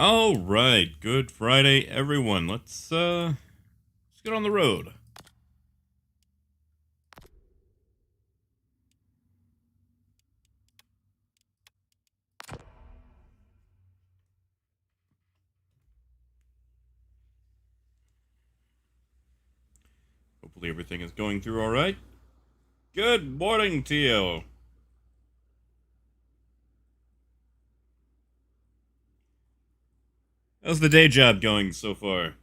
All right, good Friday, everyone. Let's get on the road. Hopefully everything is going through all right. Good morning to you. How's the day job going so far?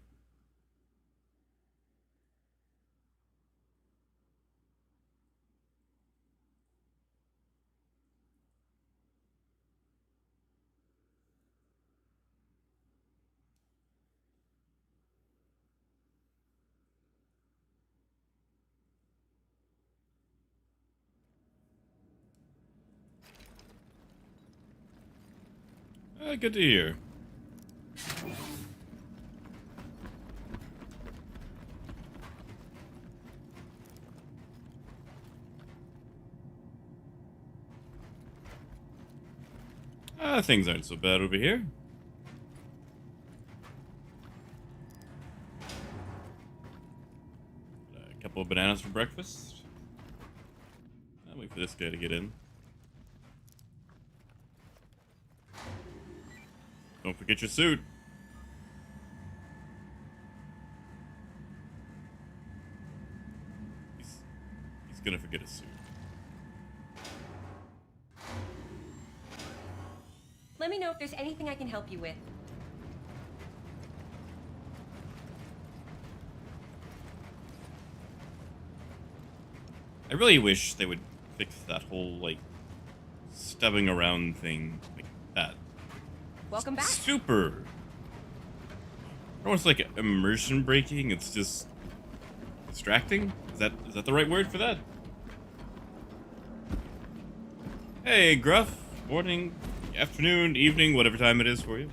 Good to hear. Things aren't so bad over here. A couple of bananas for breakfast. I'll wait for this guy to get in. Don't forget your suit. He's gonna forget his suit. Let me know if there's anything I can help you with. I really wish they would fix that whole, like, stubbing around thing like that. Welcome back. Super. I don't know, it's like immersion breaking. It's just distracting. Is that the right word for that? Hey, Gruff. Morning, afternoon, evening, whatever time it is for you.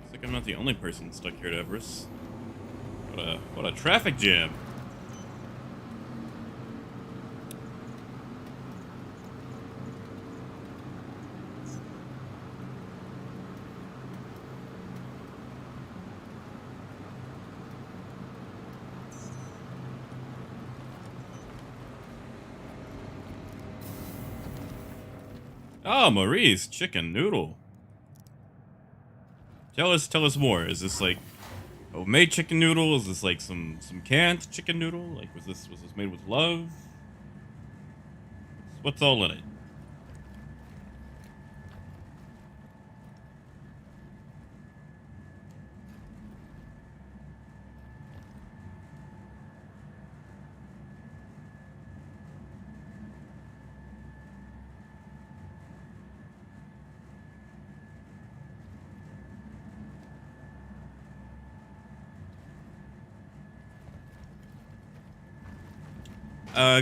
Looks like I'm not the only person stuck here at Everest. What a traffic jam. Oh, Maurice, chicken noodle. Tell us more. Is this like homemade chicken noodle? Is this like some canned chicken noodle? Like was this made with love? What's all in it?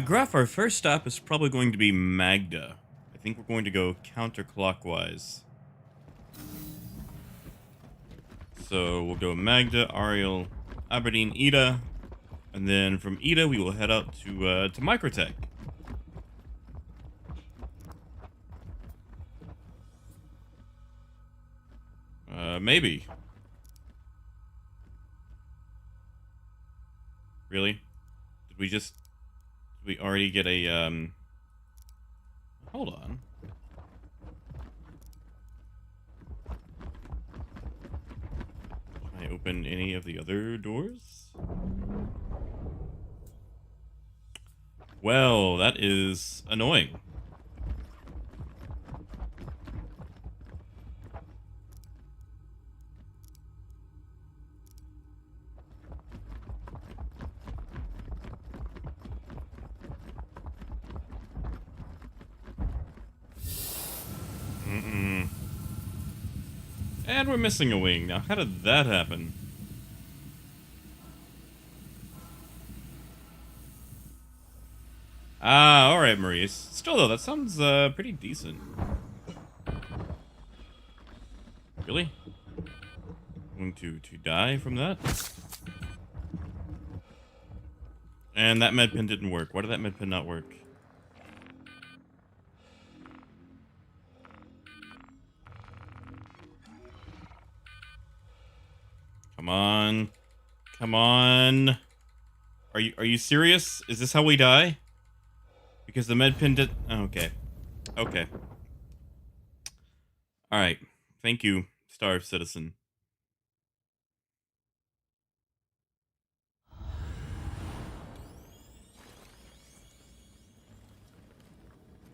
Graf, our first stop is probably going to be Magda. I think we're going to go counterclockwise. So we'll go Magda, Ariel, Aberdeen, Ida, and then from Ida we will head out to Microtech. Maybe. Really? Did we already get a hold on. Can I open any of the other doors? Well, that is annoying. And we're missing a wing. Now, how did that happen? Ah, alright, Maurice. Still, though, that sounds pretty decent. Really? Going to die from that? And that med pen didn't work. Why did that med pen not work? Come on. Come on. Are you serious? Is this how we die? Because the med pen did... oh, okay. Okay. Alright. Thank you, Star Citizen.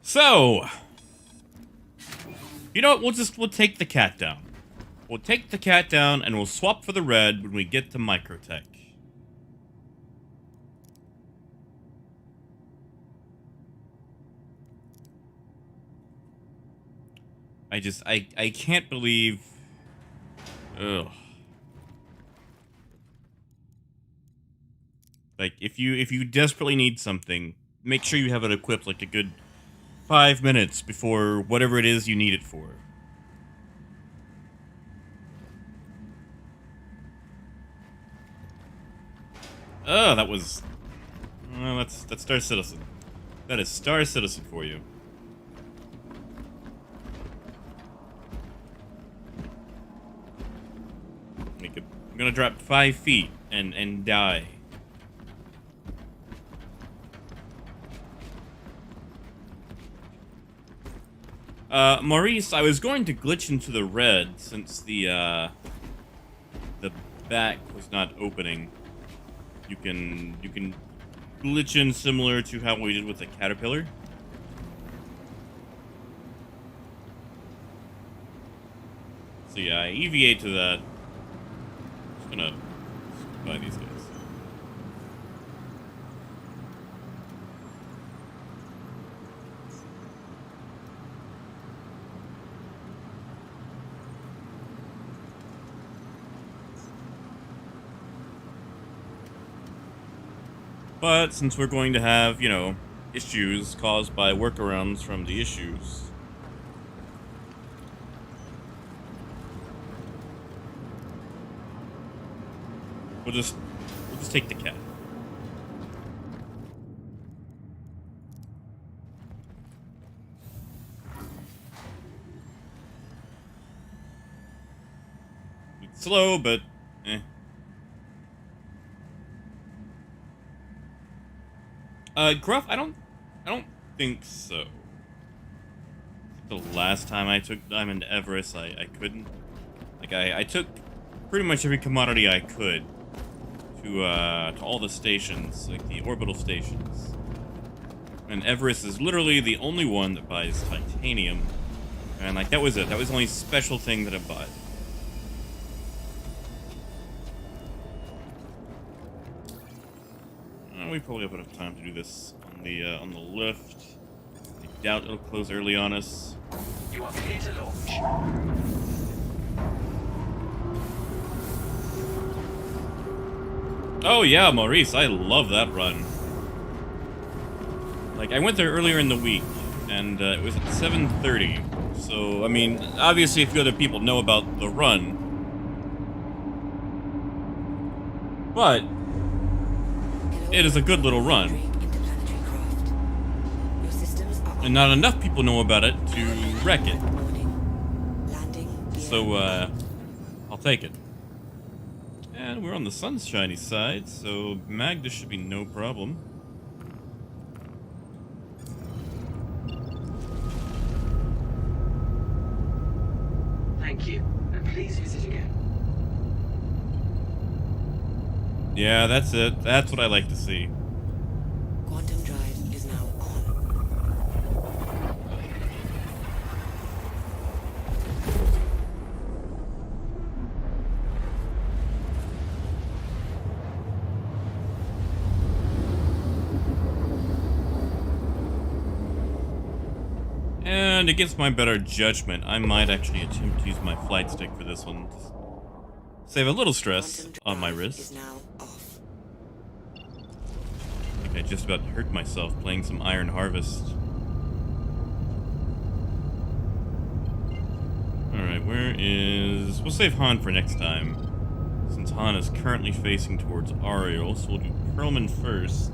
So... you know what? We'll take the cat down. We'll take the cat down and we'll swap for the red when we get to Microtech. I can't believe... ugh. Like, if you desperately need something, make sure you have it equipped like a good 5 minutes before whatever it is you need it for. Oh, that was... well, that's Star Citizen. That is Star Citizen for you. I'm gonna drop 5 feet and die. Maurice, I was going to glitch into the red since the back was not opening. You can glitch in similar to how we did with the caterpillar. So yeah, I EVA to that. Just gonna buy these guys. But since we're going to have, you know, issues caused by workarounds from the issues, we'll just take the cat. It's slow, but eh. Gruff, I don't think so. The last time I took Diamond to Everest, I couldn't. Like, I took pretty much every commodity I could to all the stations, like the orbital stations. And Everest is literally the only one that buys titanium. And, like, that was it. That was the only special thing that I bought. We probably have enough time to do this on the lift. I doubt it'll close early on us. You are clear to launch. Oh yeah, Maurice, I love that run. Like, I went there earlier in the week, and it was at 7:30. So, I mean, obviously, a few other people know about the run, but it is a good little run. And not enough people know about it to wreck it. So, I'll take it. And we're on the sunshiny side, so Magda should be no problem. Thank you, and please visit again. Yeah, that's it. That's what I like to see. Quantum drive is now on. And against my better judgment, I might actually attempt to use my flight stick for this one. Save a little stress on my wrist. Is now off. I think I just about hurt myself playing some Iron Harvest. Alright, where is we'll save Han for next time, since Han is currently facing towards Ariel, so we'll do Perlman first.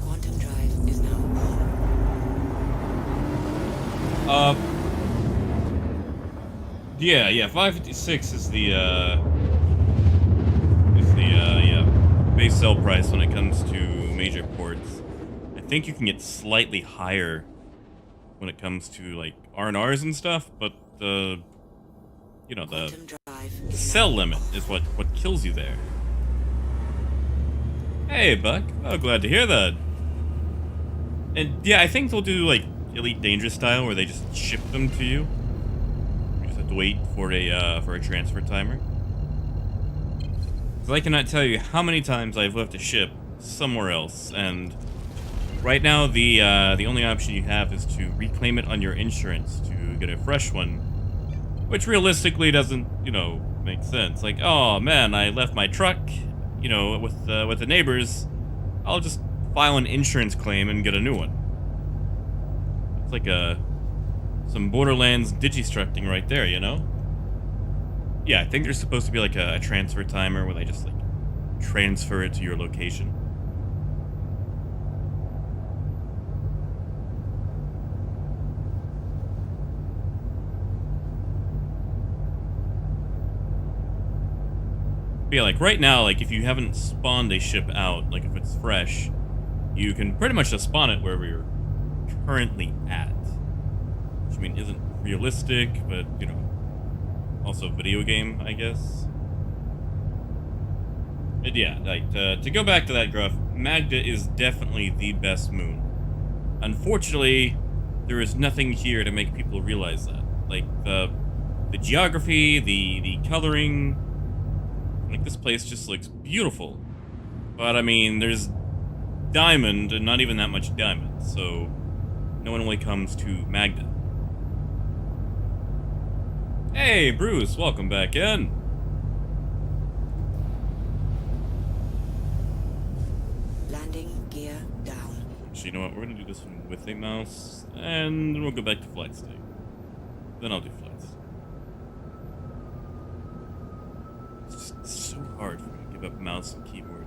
Quantum drive is now on. Yeah, 556 is the base sell price when it comes to major ports. I think you can get slightly higher when it comes to like R&Rs and stuff, but the Quantum drive is sell now limit off. is what kills you there. Hey, Buck. Oh, glad to hear that. And yeah, I think they'll do like Elite Dangerous style, where they just ship them to you. You just have to wait for a transfer timer. So I cannot tell you how many times I've left a ship somewhere else, and right now the only option you have is to reclaim it on your insurance to get a fresh one, which realistically doesn't, make sense. Like, oh man, I left my truck, with the neighbors. I'll just file an insurance claim and get a new one. It's like some Borderlands digistructing right there, Yeah, I think there's supposed to be like a transfer timer where they just like transfer it to your location. But yeah, like right now, like if you haven't spawned a ship out, like if it's fresh, you can pretty much just spawn it wherever you're currently at. Which I mean isn't realistic, but also video game, I guess. But yeah, like to go back to that, Gruff, Magda is definitely the best moon. Unfortunately, there is nothing here to make people realize that. Like the geography, the coloring. Like, this place just looks beautiful. But, I mean, there's diamond and not even that much diamond, so no one really comes to Magda. Hey, Bruce, welcome back in. Landing gear down. So, you know what, we're gonna do this one with a mouse, and then we'll go back to flight stick. Then I'll do flight stick. It's so hard for me to give up mouse and keyboard.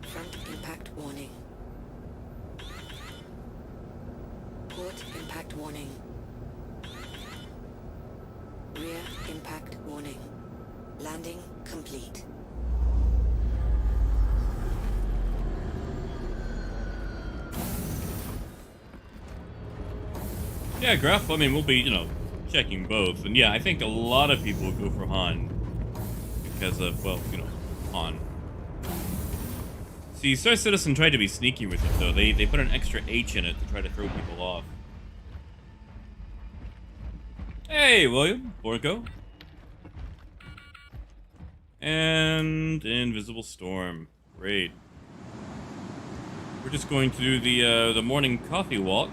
Front impact warning. Port impact warning. Rear impact warning. Landing complete. Yeah, Gruff, I mean, we'll be, checking both. And yeah, I think a lot of people go for Han because of, well, Han. See, Star Citizen tried to be sneaky with it, though. They put an extra H in it to try to throw people off. Hey, William. Borgo. And Invisible Storm. Great. We're just going to do the morning coffee walk.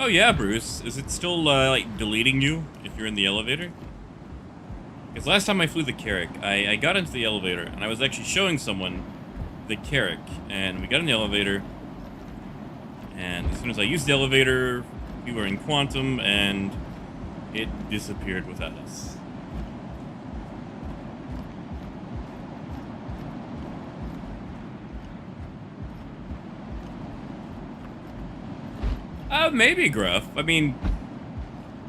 Oh yeah, Bruce. Is it still, like, deleting you if you're in the elevator? Because last time I flew the Carrack, I got into the elevator, and I was actually showing someone the Carrack, and we got in the elevator, and as soon as I used the elevator, we were in Quantum, and it disappeared without us. Maybe, Gruff. I mean,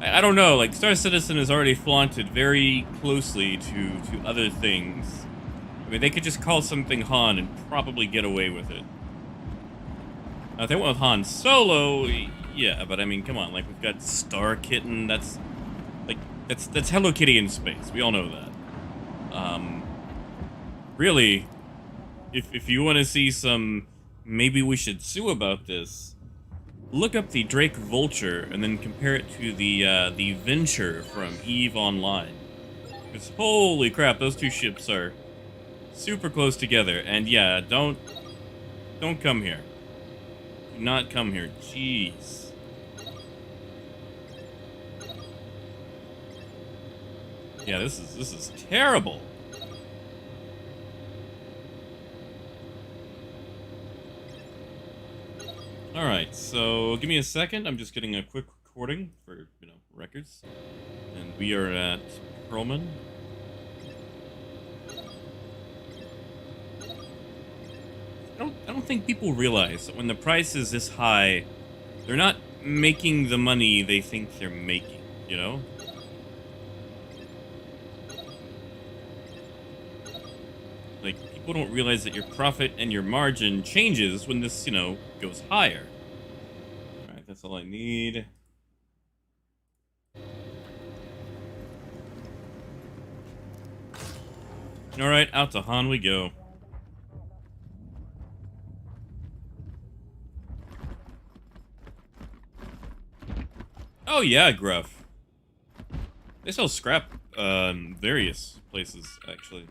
I don't know. Like, Star Citizen is already flaunted very closely to other things. I mean, they could just call something Han and probably get away with it. Now, if they went with Han Solo, yeah, but I mean, come on. Like, we've got Star Kitten. That's Hello Kitty in space. We all know that. Really, if you want to see some, maybe we should sue about this. Look up the Drake Vulture and then compare it to the Venture from EVE Online. Because holy crap, those two ships are super close together. And yeah, don't come here. Do not come here. Jeez. Yeah, this is terrible. All right, so give me a second. I'm just getting a quick recording for, records. And we are at Perlman. I don't think people realize that when the price is this high, they're not making the money they think they're making, you know? Like, people don't realize that your profit and your margin changes when this, goes higher. Alright, that's all I need. Alright, out to Han we go. Oh yeah, Gruff. They sell scrap various places, actually.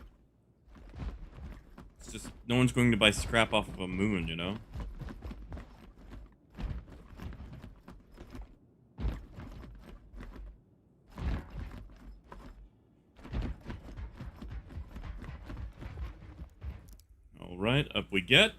It's just no one's going to buy scrap off of a moon, you know? Alright, up we get.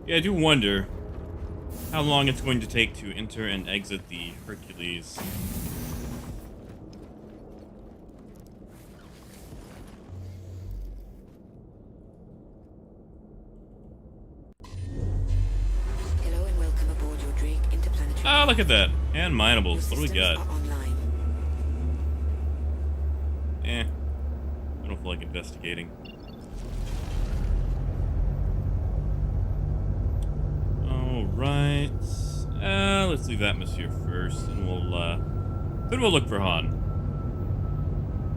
Yeah, I do wonder how long it's going to take to enter and exit the Hercules. Hello and welcome aboard your Drake interplanetary. Ah, look at that. And minables. What do we got? Eh. I don't feel like investigating. Alright. Let's leave atmosphere first, and then we'll look for Han.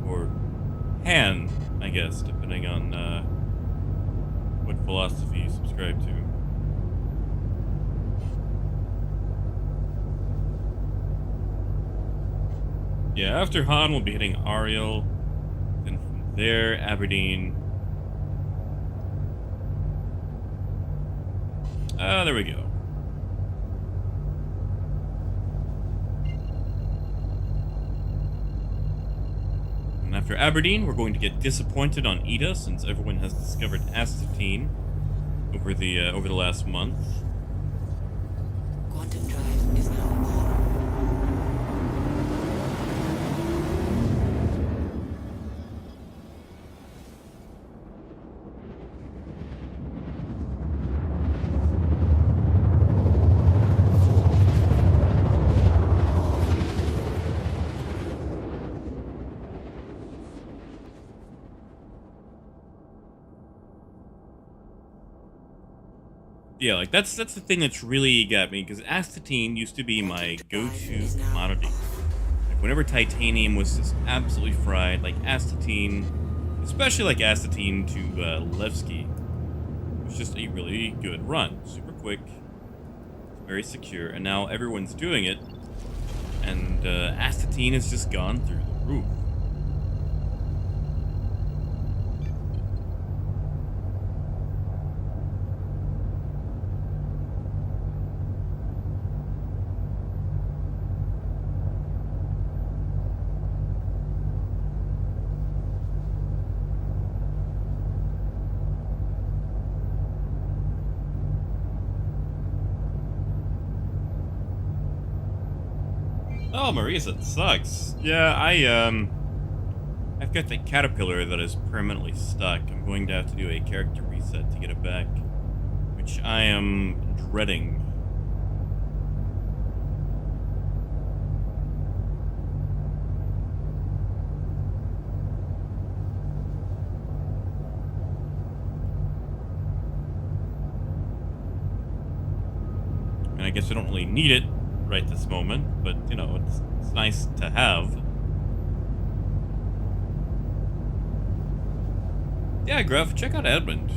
Or Han, I guess, depending on, what philosophy you subscribe to. Yeah, after Han, we'll be hitting Ariel. Then from there, Aberdeen. There we go. And after Aberdeen, we're going to get disappointed on Ida, since everyone has discovered astatine over the last month. Quantum drive is now on. Yeah, like that's the thing that's really got me, because astatine used to be my go-to commodity. Like whenever titanium was just absolutely fried, like astatine, especially like astatine to Levski, was just a really good run. Super quick, very secure, and now everyone's doing it, and astatine has just gone through the roof. Oh, Marisa, it sucks. Yeah, I've got the caterpillar that is permanently stuck. I'm going to have to do a character reset to get it back, which I am dreading. And I guess I don't really need it right this moment, but it's nice to have. Yeah, Gruff, check out Edmund.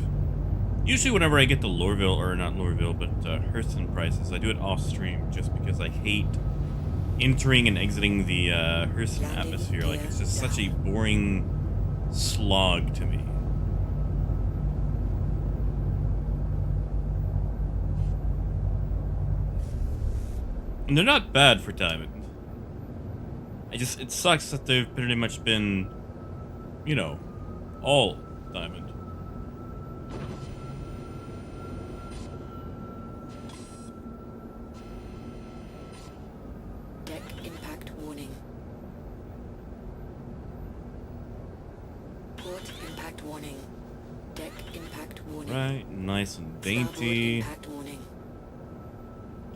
Usually whenever I get the Lorville, or not Lorville, but Hurston prices, I do it off stream just because I hate entering and exiting the Hurston atmosphere. Like, it's just such a boring slog to me. And they're not bad for Diamond. It sucks that they've pretty much been, you know, all Diamond. Deck impact warning. Port impact warning. Deck impact warning. Right, nice and Starboard dainty. impact warning.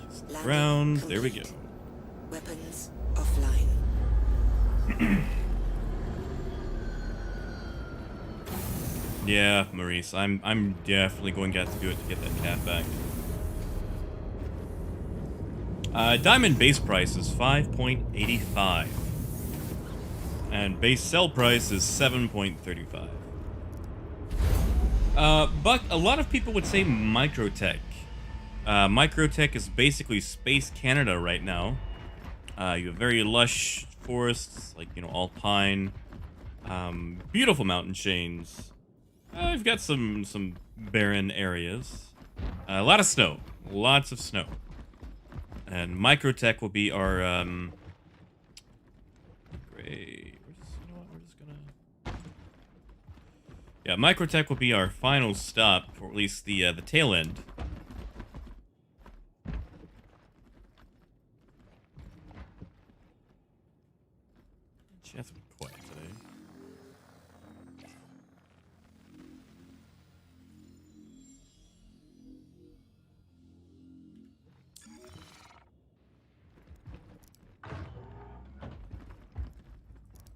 Kiss the Landing ground. There we go. complete. Weapons offline. Yeah, Maurice, I'm definitely going to have to do it to get that cat back. Diamond base price is 5.85. And base sell price is 7.35. Buck, a lot of people would say Microtech. Microtech is basically Space Canada right now. You have very lush forests, like, you know, all pine. Beautiful mountain chains. I've got some barren areas. A lot of snow. Lots of snow. And Microtech will be our, great. We're just gonna... Yeah, Microtech will be our final stop, or at least the tail end. She has to be quiet today.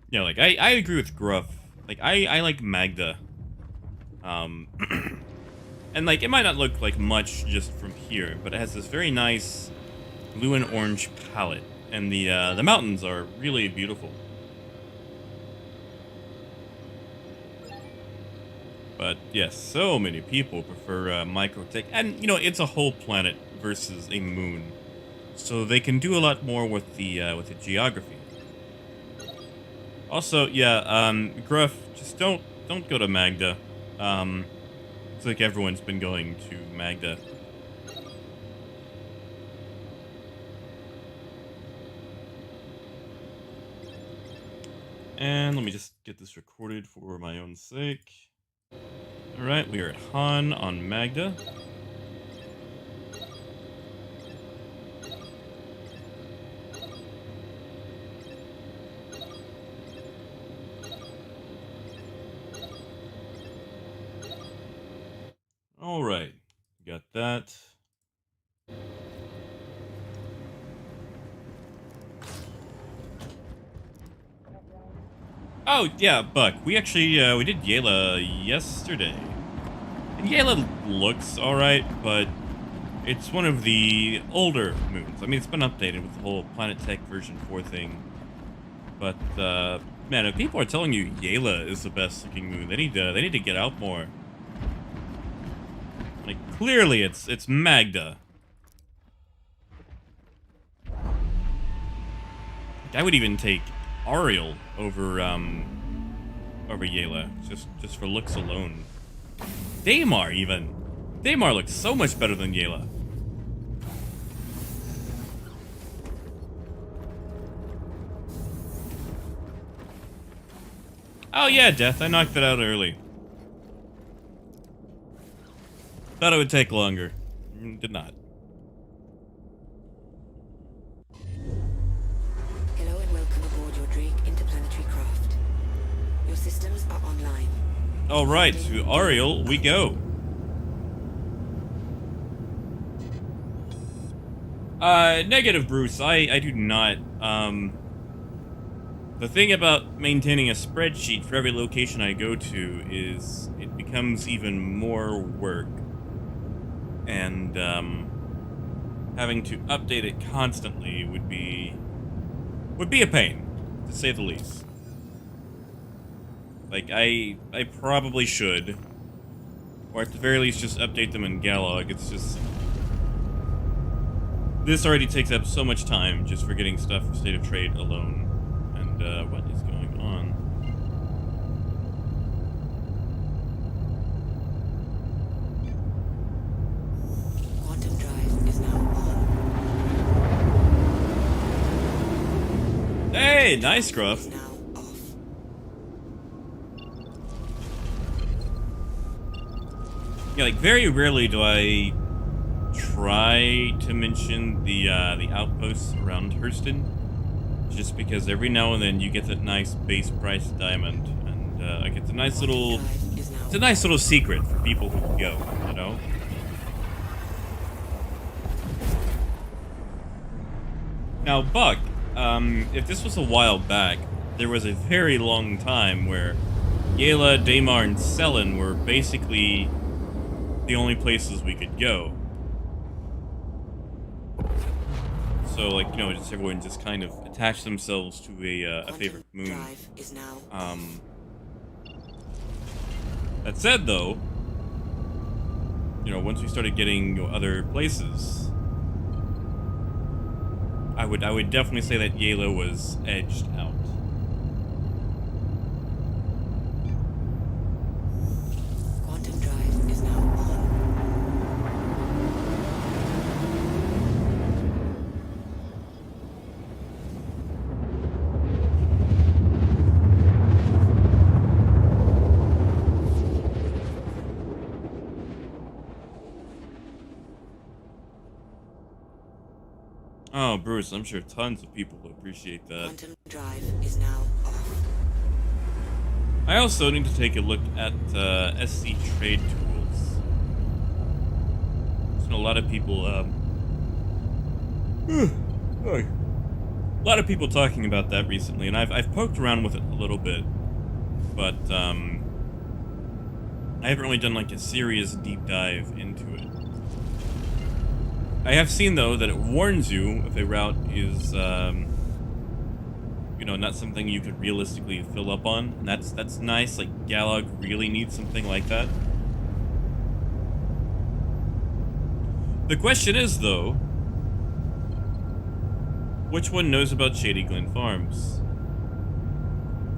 Yeah, like, I agree with Gruff. Like, I like Magda. And, like, it might not look like much just from here, but it has this very nice blue and orange palette. And the mountains are really beautiful. But, yes, so many people prefer Microtech. And, you know, it's a whole planet versus a moon. So they can do a lot more with the geography. Also, yeah, Gruff, just don't go to Magda. It's like everyone's been going to Magda. And let me just get this recorded for my own sake. Alright, we are at Han on Magda. Alright, got that. Oh, yeah, Buck. We actually, we did Yela yesterday. And Yela looks alright, but it's one of the older moons. I mean, it's been updated with the whole Planet Tech version 4 thing. But, man, if people are telling you Yela is the best looking moon, they need to get out more. Like, clearly it's Magda. I would even take Ariel over Yela, just for looks alone. Daymar even. Daymar looks so much better than Yela. Oh yeah, Death, I knocked it out early. Thought it would take longer. Did not. Hello and welcome aboard your Drake interplanetary craft. Your systems are online. Alright, to Ariel we go. Negative, Bruce. I do not. The thing about maintaining a spreadsheet for every location I go to is it becomes even more work. And, having to update it constantly would be a pain, to say the least. Like, I probably should, or at the very least just update them in Galog. It's just, This already takes up so much time just for getting stuff for State of Trade alone. And, what is going on? Quantum drive is now on. Hey, nice, Gruff. Is now off. Yeah, like, very rarely do I try to mention the outposts around Hurston, just because every now and then you get that nice base price diamond, and like it's a nice little secret for people who go, you know. Now, Buck, if this was a while back, there was a very long time where Yela, Daymar, and Selen were basically the only places we could go. So, like, you know, just everyone just kind of attached themselves to a favorite moon. Drive is now That said, though, you know, once we started getting, you know, other places, I would definitely say that Yela was edged out. quantum drive is now on. Oh, Bruce, I'm sure tons of people will appreciate that. Quantum drive is now off. I also need to take a look at SC trade tools. There's been a lot of people, a lot of people talking about that recently, and I've poked around with it a little bit, but I haven't really done like a serious deep dive into it. I have seen, though, that it warns you if a route is, you know, not something you could realistically fill up on. And that's nice. Like, Galog really needs something like that. The question is, though, which one knows about Shady Glen Farms?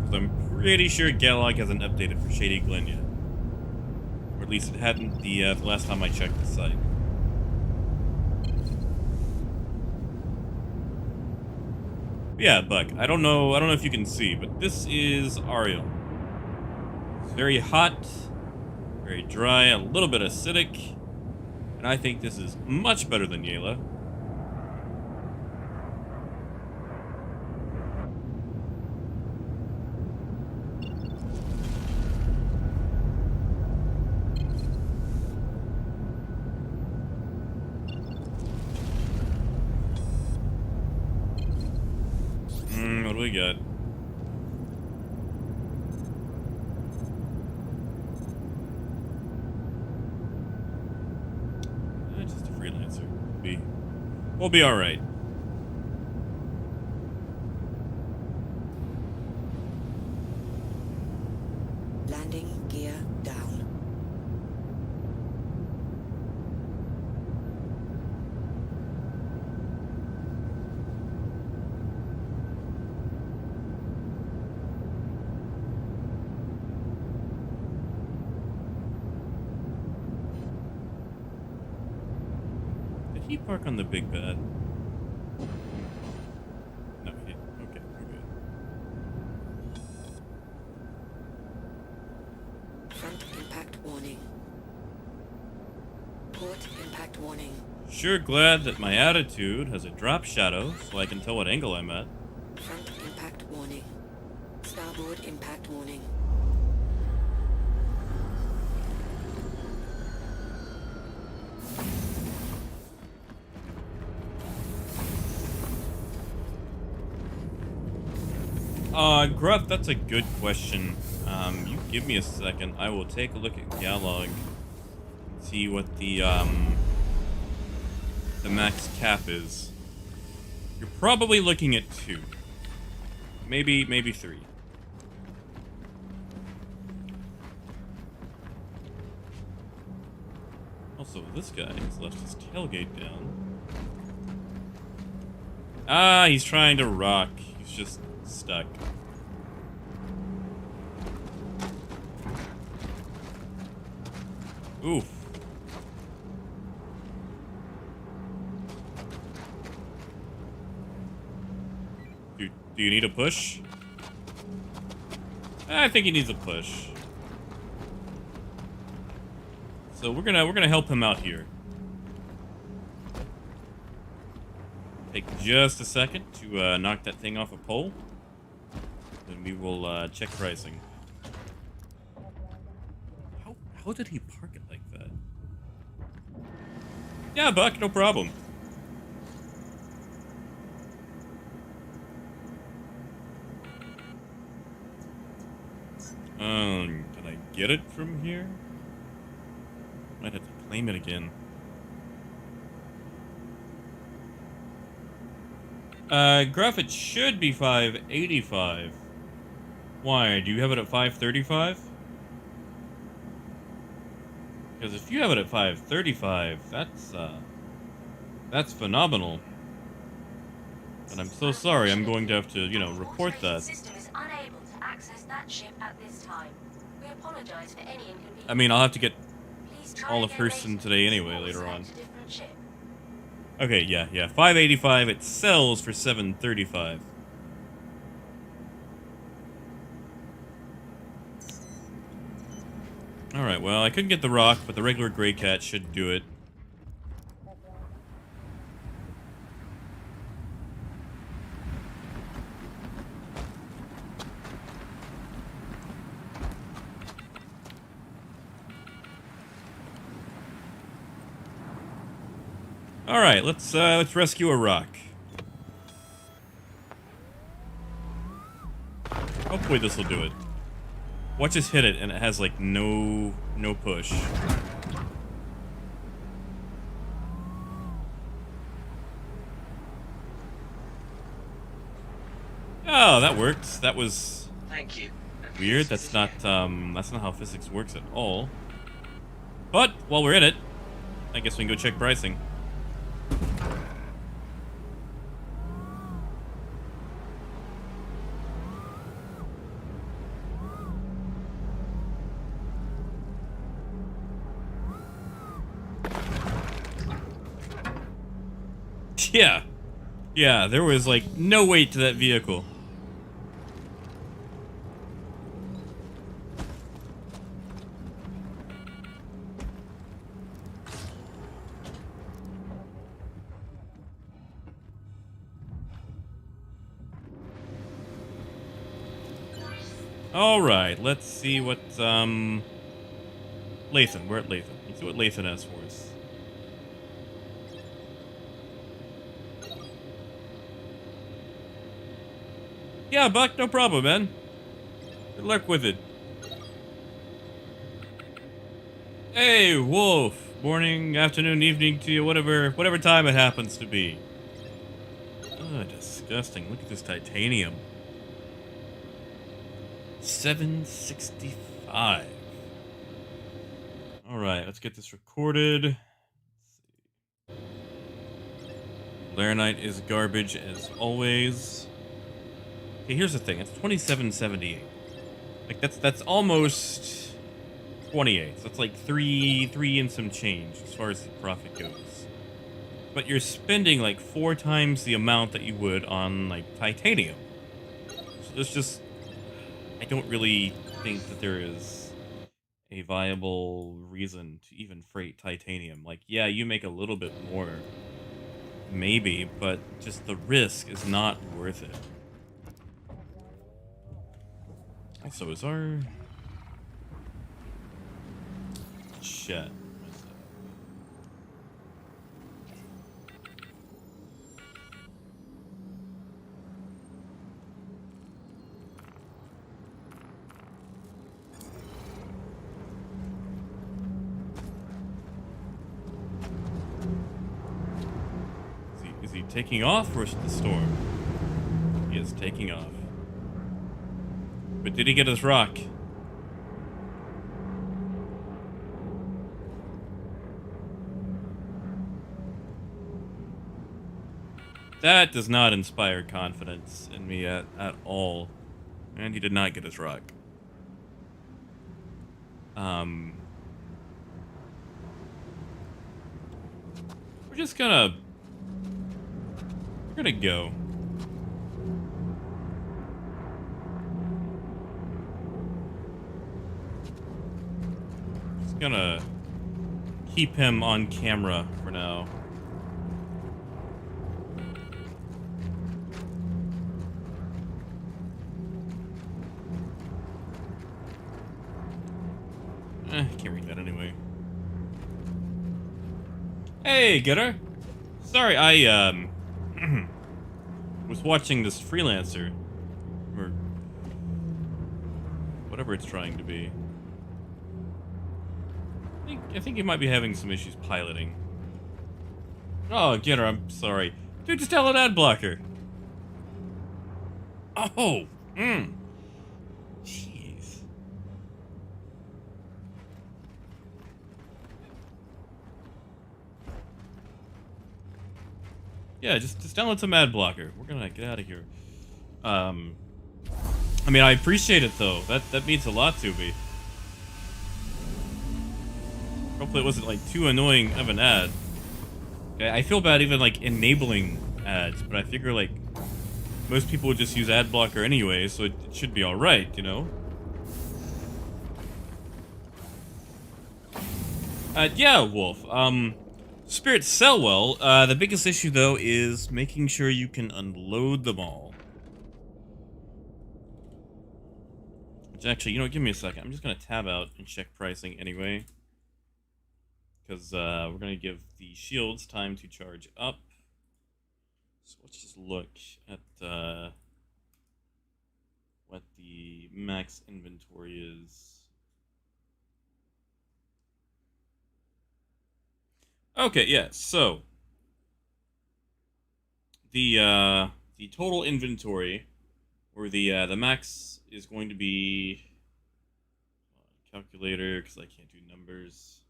Because I'm pretty sure Galog hasn't updated for Shady Glen yet. Or at least it hadn't the last time I checked the site. Yeah, Buck, I don't know if you can see, but this is Ariel. It's very hot, very dry, a little bit acidic, and I think this is much better than Yela. What do we got? Just a freelancer. We'll be all right. Landing gear down. Did he park on the big bed? No, he didn't. Okay, we're good. Front impact warning. Port impact warning. Sure glad that my attitude has a drop shadow so I can tell what angle I'm at. Front impact warning. Starboard impact warning. Gruff, that's a good question. You give me a second. I will take a look at Galog and see what the max cap is. You're probably looking at 2. Maybe 3. Also, this guy has left his tailgate down. Ah, he's trying to rock. He's just stuck. Oof. Do you need a push? I think he needs a push. So we're gonna help him out here. Take just a second to knock that thing off a pole. Then we will check pricing. How did he park it like that? Yeah, Buck, no problem. Can I get it from here? Might have to claim it again. Gruff, it should be 585. Why? Do you have it at 535? Because if you have it at 535, that's phenomenal. And I'm so sorry, I'm going to have to, you know, report that. System is unable to access that ship at this time. We apologize for any inconvenience. I mean, I'll have to get Please try all of again Hurston later today anyway, or later select on. a different ship. Okay, yeah. 585, it sells for 735. Alright, well, I couldn't get the rock, but the regular gray cat should do it. Alright, let's rescue a rock. Hopefully this will do it. Watch us hit it and it has like no push. Oh, that worked. That was Thank you. weird. That's not how physics works at all. But while we're in it, I guess we can go check pricing. Yeah, there was like no weight to that vehicle. All right, let's see what Lathan. We're at Lathan. Let's see what Lathan has for us. Yeah, Buck, no problem, man. Good luck with it. Hey, Wolf. Morning, afternoon, evening to you, whatever time it happens to be. Oh, disgusting. Look at this titanium. 765. All right, let's get this recorded. Laranite is garbage as always. Okay, here's the thing. It's 2778. Like that's almost 28. So that's like three and some change as far as the profit goes. But you're spending like 4 times the amount that you would on like titanium. So it's just, I don't really think that there is a viable reason to even freight titanium. Like, yeah, you make a little bit more, maybe, but just the risk is not worth it. Also, is our shit? Is he taking off, or is it the storm? He is taking off. But did he get his rock? That does not inspire confidence in me at all. And he did not get his rock. We're just gonna... We're gonna go. Just gonna keep him on camera for now. Can't read that anyway. Hey, Getter. Sorry, I was watching this freelancer, or whatever it's trying to be. I think he might be having some issues piloting. Oh, Getter, I'm sorry. Dude, just tell an ad blocker. Oh, jeez. Yeah, just download some ad blocker. We're gonna get out of here. I mean, I appreciate it though. That means a lot to me. Hopefully it wasn't like too annoying of an ad. Okay, I feel bad even like enabling ads, but I figure like most people would just use ad blocker anyway, so it should be all right, you know. Yeah, Wolf. Spirits sell well. The biggest issue, though, is making sure you can unload them all. Which actually, you know, give me a second. I'm just going to tab out and check pricing anyway. Because we're going to give the shields time to charge up. So let's just look at what the max inventory is. Okay, yeah, so the total inventory, or the max, is going to be calculator, because I can't do numbers,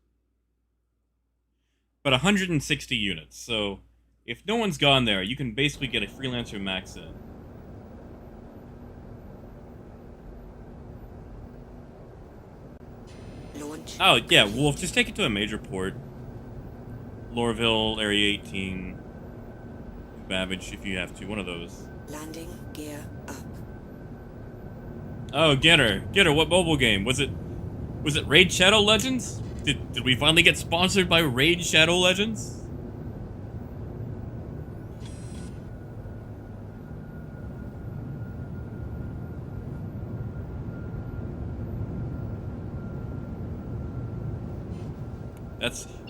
but 160 units. So if no one's gone there, you can basically get a freelancer max in. Launch. Oh yeah, Wolf, just take it to a major port. Lorville, Area 18, Babbage, if you have to, one of those. Landing gear up. Oh, Getter, what mobile game? Was it Raid Shadow Legends? Did we finally get sponsored by Raid Shadow Legends?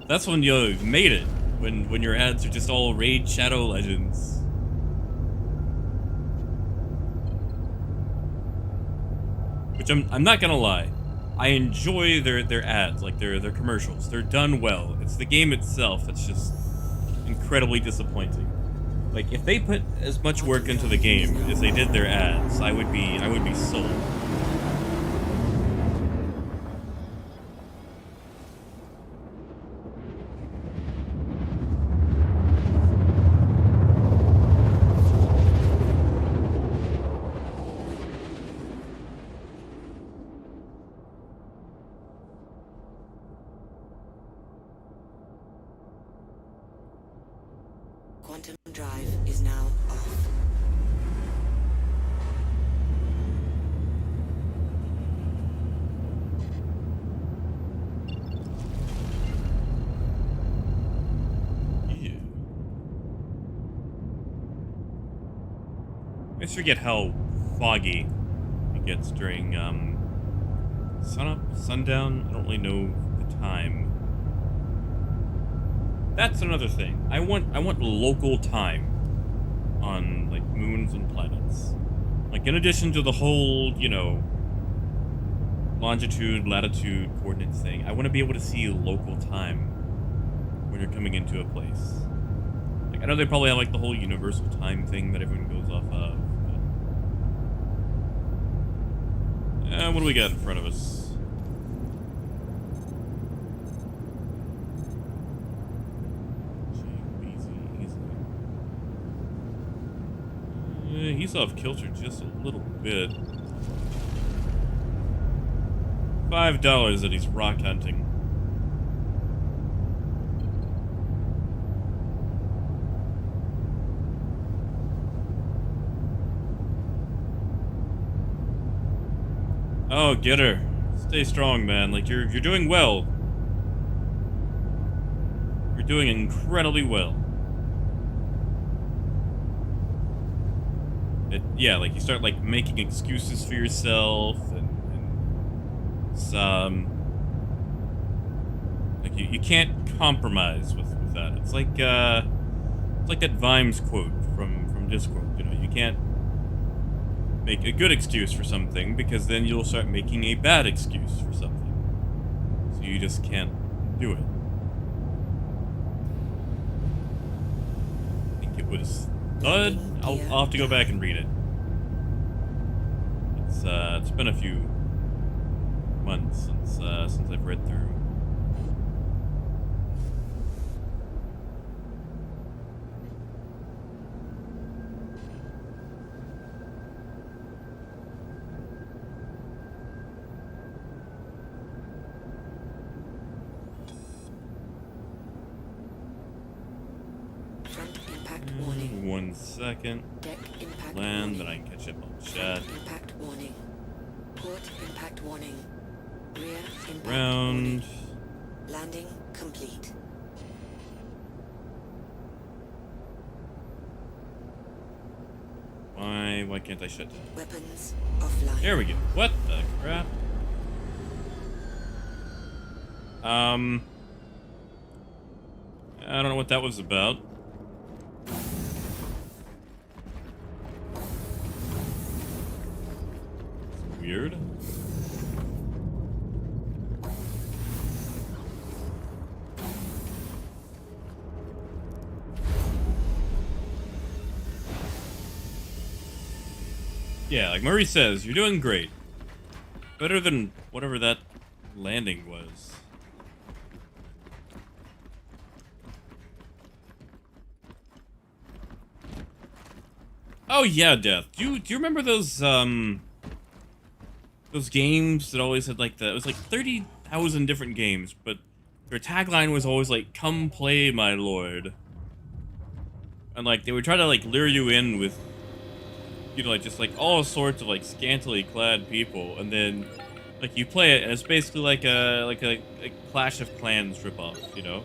That's when you've made it. When your ads are just all Raid Shadow Legends. Which I'm not gonna lie, I enjoy their ads, like their commercials. They're done well. It's the game itself that's just incredibly disappointing. Like if they put as much work into the game as they did their ads, I would be sold. Quantum drive is now off. Yeah. I just forget how foggy it gets during sunup, sundown. I don't really know the time. That's another thing. I want local time on like moons and planets. Like in addition to the whole, you know, longitude, latitude, coordinates thing, I want to be able to see local time when you're coming into a place. Like I know they probably have like the whole universal time thing that everyone goes off of. But... what do we got in front of us? He's off kilter just a little bit. $5 that he's rock hunting. Oh, get her. Stay strong, man. Like, you're doing well. You're doing incredibly well. Yeah, like, you start, like, making excuses for yourself, and like, you can't compromise with that. It's like that Vimes quote from Discord, you know, you can't make a good excuse for something, because then you'll start making a bad excuse for something. So you just can't do it. I think it was Thud. I'll have to go back and read it. It's been a few months since I've read through. Front impact warning. 1 second. Deck impact Land, warning. then I can catch up on chat. Front impact warning. Port impact warning. Rear impact Round. warning. Landing complete. Why can't I shut down? Weapons offline. There we go. What the crap? I don't know what that was about. It's weird. Yeah, like Murray says, you're doing great. Better than whatever that landing was. Oh yeah, Death. Do you remember those games that always had like it was like 30,000 different games, but their tagline was always like, "Come play, my lord." And like they would try to like lure you in with, you know, like just like all sorts of like scantily clad people, and then like you play it and it's basically like a Clash of Clans ripoff, you know?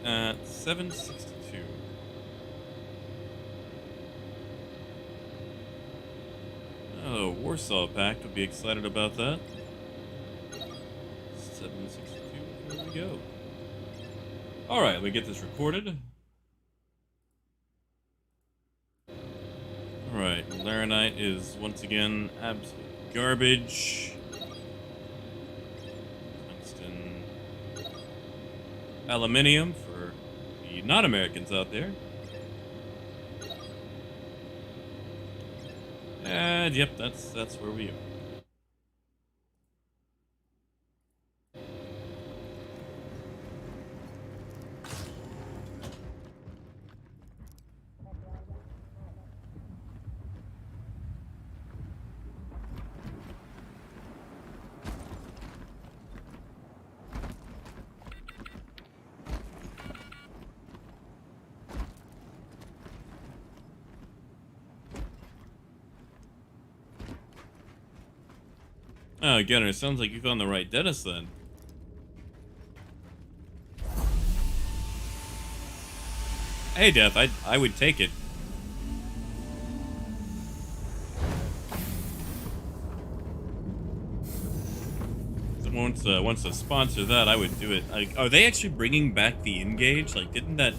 At 762. Oh, Warsaw Pact would be excited about that. 762. Here we go. Alright, let me get this recorded. Alright, Laranite is once again absolute garbage. Tungsten. Aluminium for the non-Americans out there. And yep, that's where we are. Oh, again, it sounds like you found the right dentist then. Hey, Death, I would take it. Someone wants to sponsor that, I would do it. Like, are they actually bringing back the Engage? Like, didn't that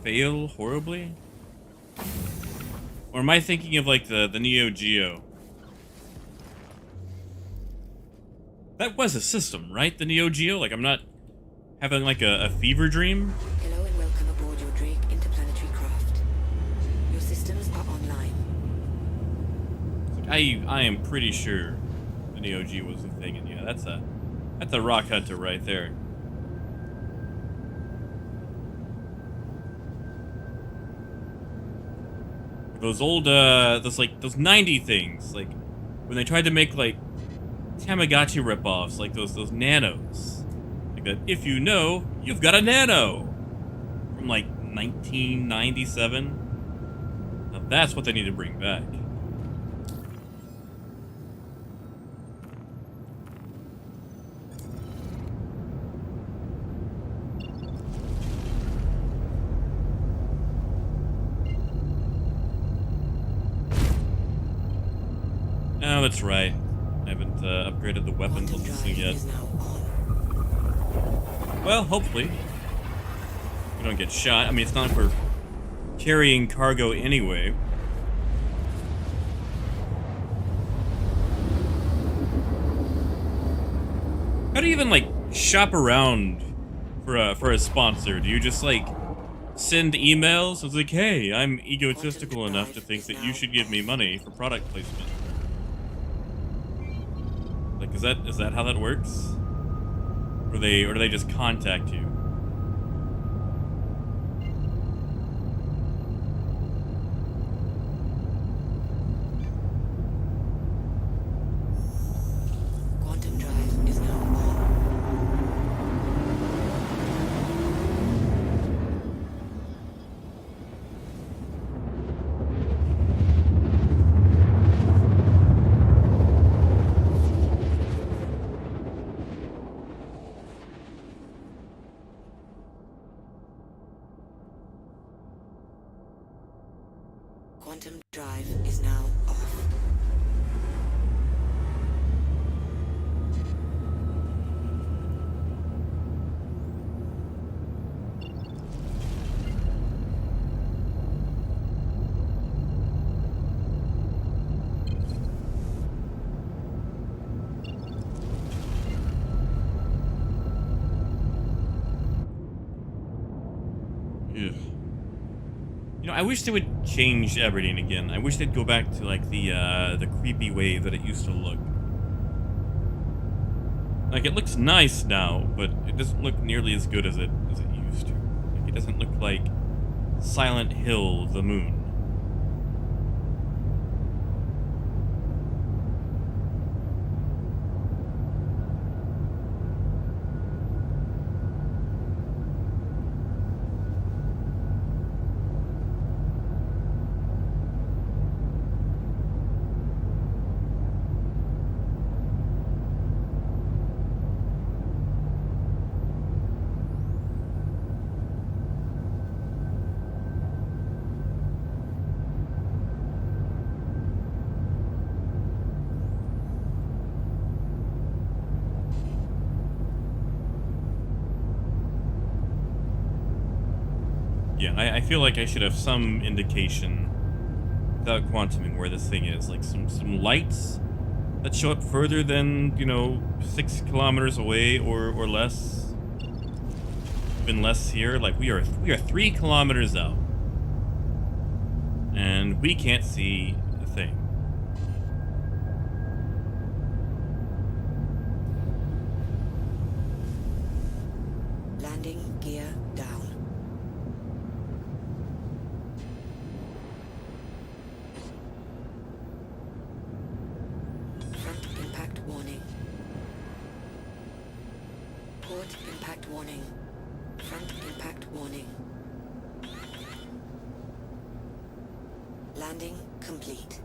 fail horribly? Or am I thinking of like the Neo Geo? That was a system, right? The Neo Geo? Like, I'm not having like a fever dream? Hello and welcome aboard your Drake interplanetary craft. Your systems are online. Like, I am pretty sure the Neo Geo was a thing, and yeah, that's a rock hunter right there. Those old, those 90 things, like, when they tried to make, like, Tamagotchi ripoffs, like those nanos. Like that, if you know, you've got a nano! From, like, 1997. Now that's what they need to bring back. Oh, that's right. I haven't upgraded the weapons on Quantum this thing drive yet. is now on. Well, hopefully. We don't get shot. I mean, it's not like we're carrying cargo anyway. How do you even, like, shop around for a sponsor? Do you just, like, send emails? It's like, hey, I'm egotistical enough to think that you should give me money for product placement. Like, is that how that works? Or do they just contact you? Quantum drive is now on. Quantum drive is now off. Ugh. You know, I wish they would change everything again. I wish they'd go back to, like, the creepy way that it used to look. Like, it looks nice now, but it doesn't look nearly as good as it used to. Like, it doesn't look like Silent Hill, the moon. Yeah, I feel like I should have some indication without quantuming where this thing is. Like some lights that show up further than, you know, 6 kilometers away or less. Even less here. Like we are 3 kilometers out. And we can't see a thing. Landing gear down. Front impact warning. Port impact warning. Front impact warning. Landing complete.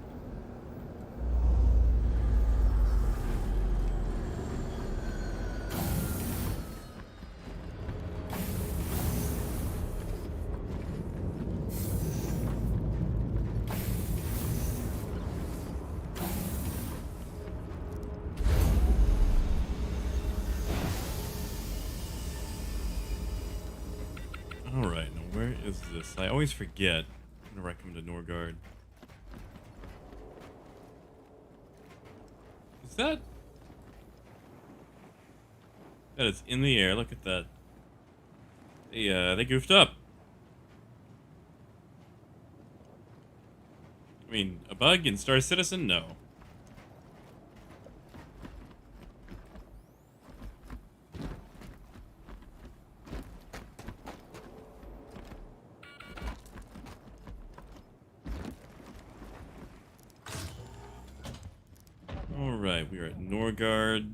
Alright, now where is this? I always forget whenever I come to Norgard. Is that... That is in the air, look at that. They goofed up. I mean, a bug in Star Citizen? No. Alright, we are at Norgard.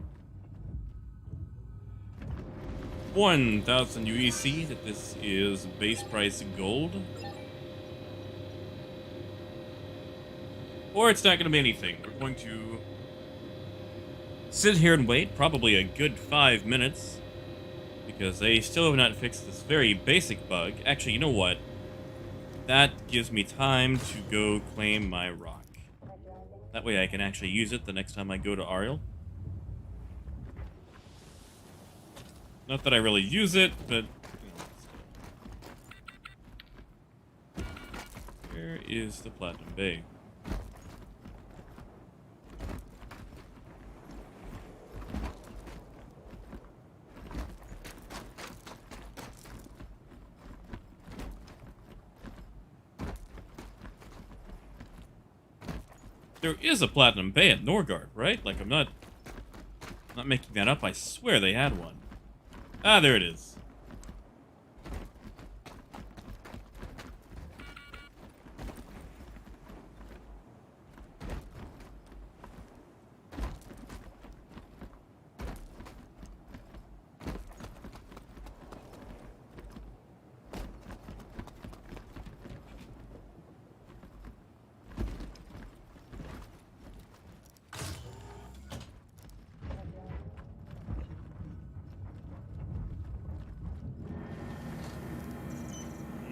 1,000 UEC, that this is base price gold. Or it's not going to be anything. We're going to sit here and wait, probably a good 5 minutes, because they still have not fixed this very basic bug. Actually, you know what? That gives me time to go claim my rock. That way I can actually use it the next time I go to Ariel. Not that I really use it, but... Where is the Platinum Bay? There is a Platinum Bay at Norgard, right? Like, I'm not making that up. I swear they had one. Ah, there it is.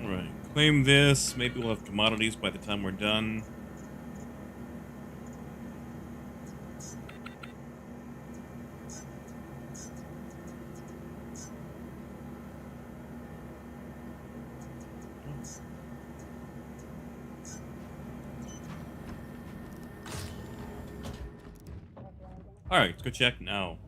Alright, claim this. Maybe we'll have commodities by the time we're done. Alright, let's go check now.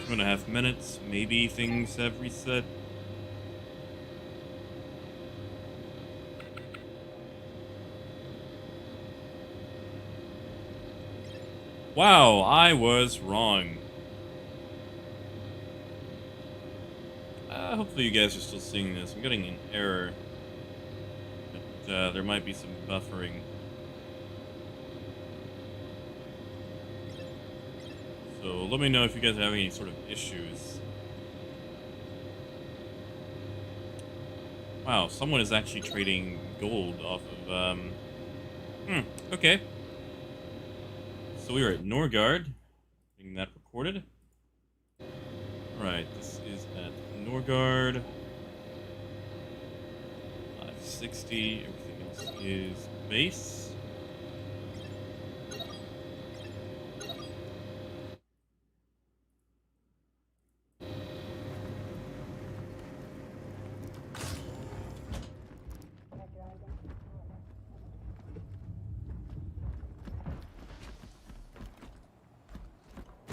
Two and a half minutes. Maybe things have reset. Wow, I was wrong. Hopefully you guys are still seeing this. I'm getting an error. But there might be some buffering. So let me know if you guys have any sort of issues. Wow, someone is actually trading gold off of, okay. So we are at Norgard, getting that recorded. Alright, this is at Norgard. 560, everything else is base.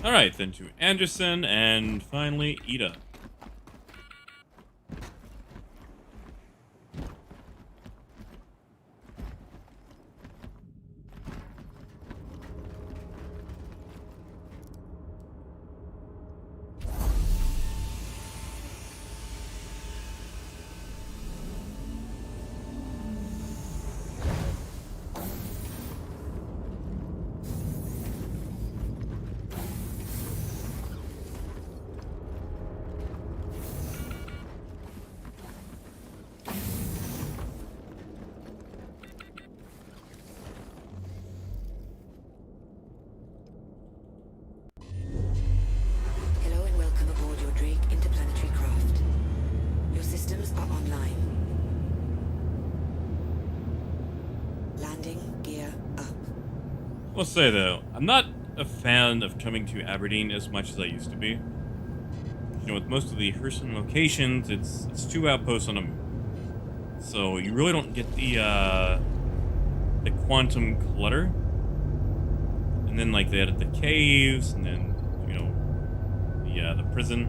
Alright, then to Anderson, and finally, Ida. Hello and welcome aboard your Drake interplanetary craft. Your systems are online. Landing gear up. I'll say though, I'm not a fan of coming to Aberdeen as much as I used to be. you know, with most of the Hurston locations, it's 2 outposts on a move. So you really don't get the quantum clutter. And then like they added the caves, and then you know the prison.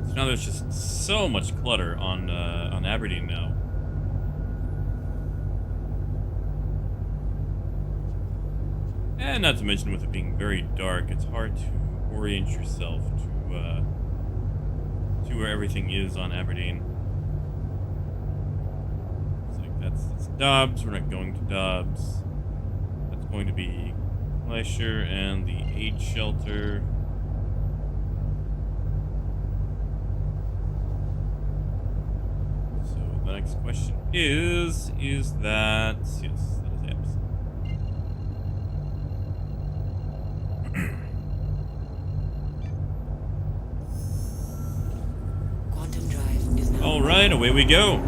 So now there's just so much clutter on Aberdeen now. And not to mention, with it being very dark, it's hard to orient yourself to where everything is on Aberdeen. It's like that's Dobbs. We're not going to Dobbs. That's going to be Fleischer and the aid shelter. So the next question is that yes, that is Anderson. Quantum drive is now. All right, away we go.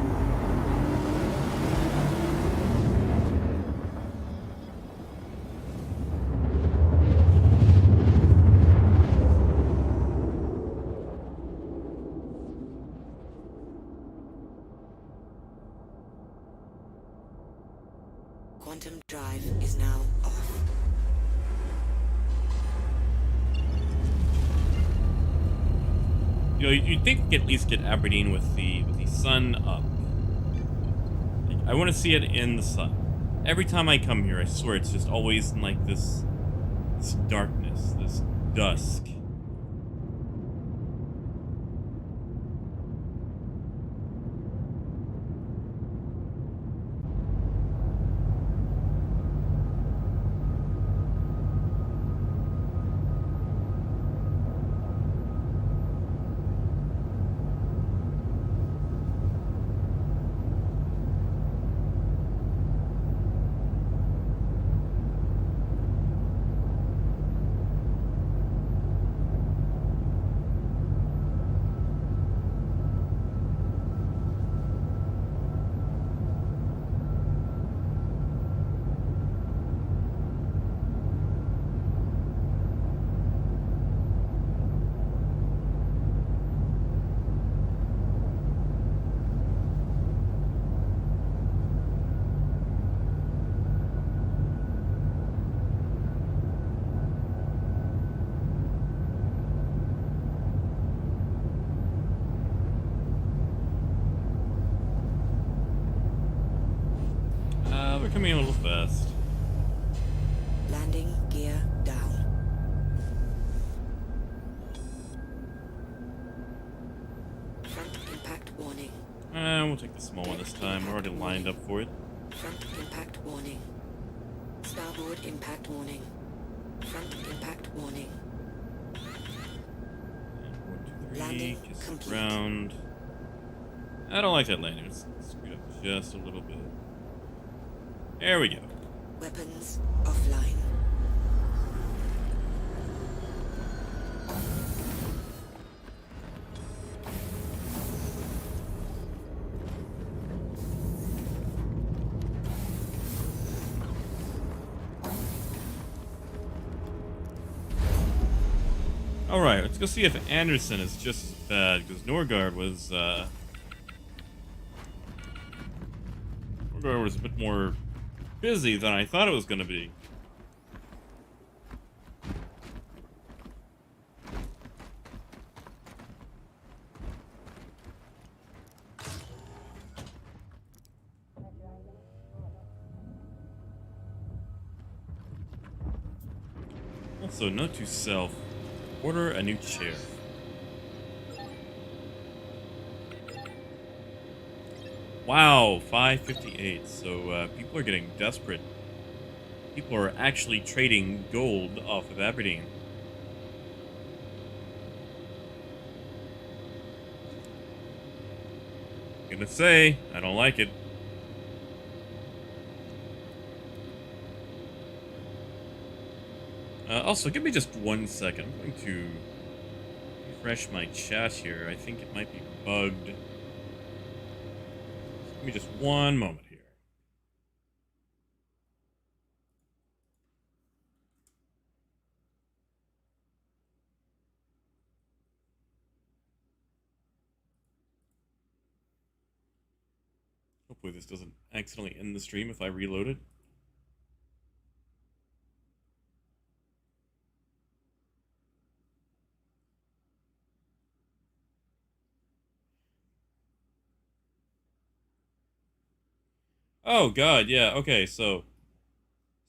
Quantum drive is now off. You know, you'd think we could at least get Aberdeen with the sun up. Like, I want to see it in the sun. Every time I come here, I swear it's just always in like this darkness, this dusk. We're coming in a little fast. Landing gear down. Front impact warning. We'll take the small one this time. We're already lined up for it. Front impact warning. Starboard impact warning. Front impact warning. And 1, 2, 3. Landing Kiss the complete. ground. I don't like that landing. It's screwed up just a little bit. There we go. Weapons offline. Alright, let's go see if Anderson is just as bad, because Norgard was a bit more busy than I thought it was going to be. Also, note to self, order a new chair. Wow, 558. So people are getting desperate. People are actually trading gold off of Aberdeen. Gonna say, I don't like it. Also, give me just 1 second. I'm going to refresh my chat here. I think it might be bugged. Give me just 1 moment here. Hopefully this doesn't accidentally end the stream if I reload it. Oh god, yeah, okay, so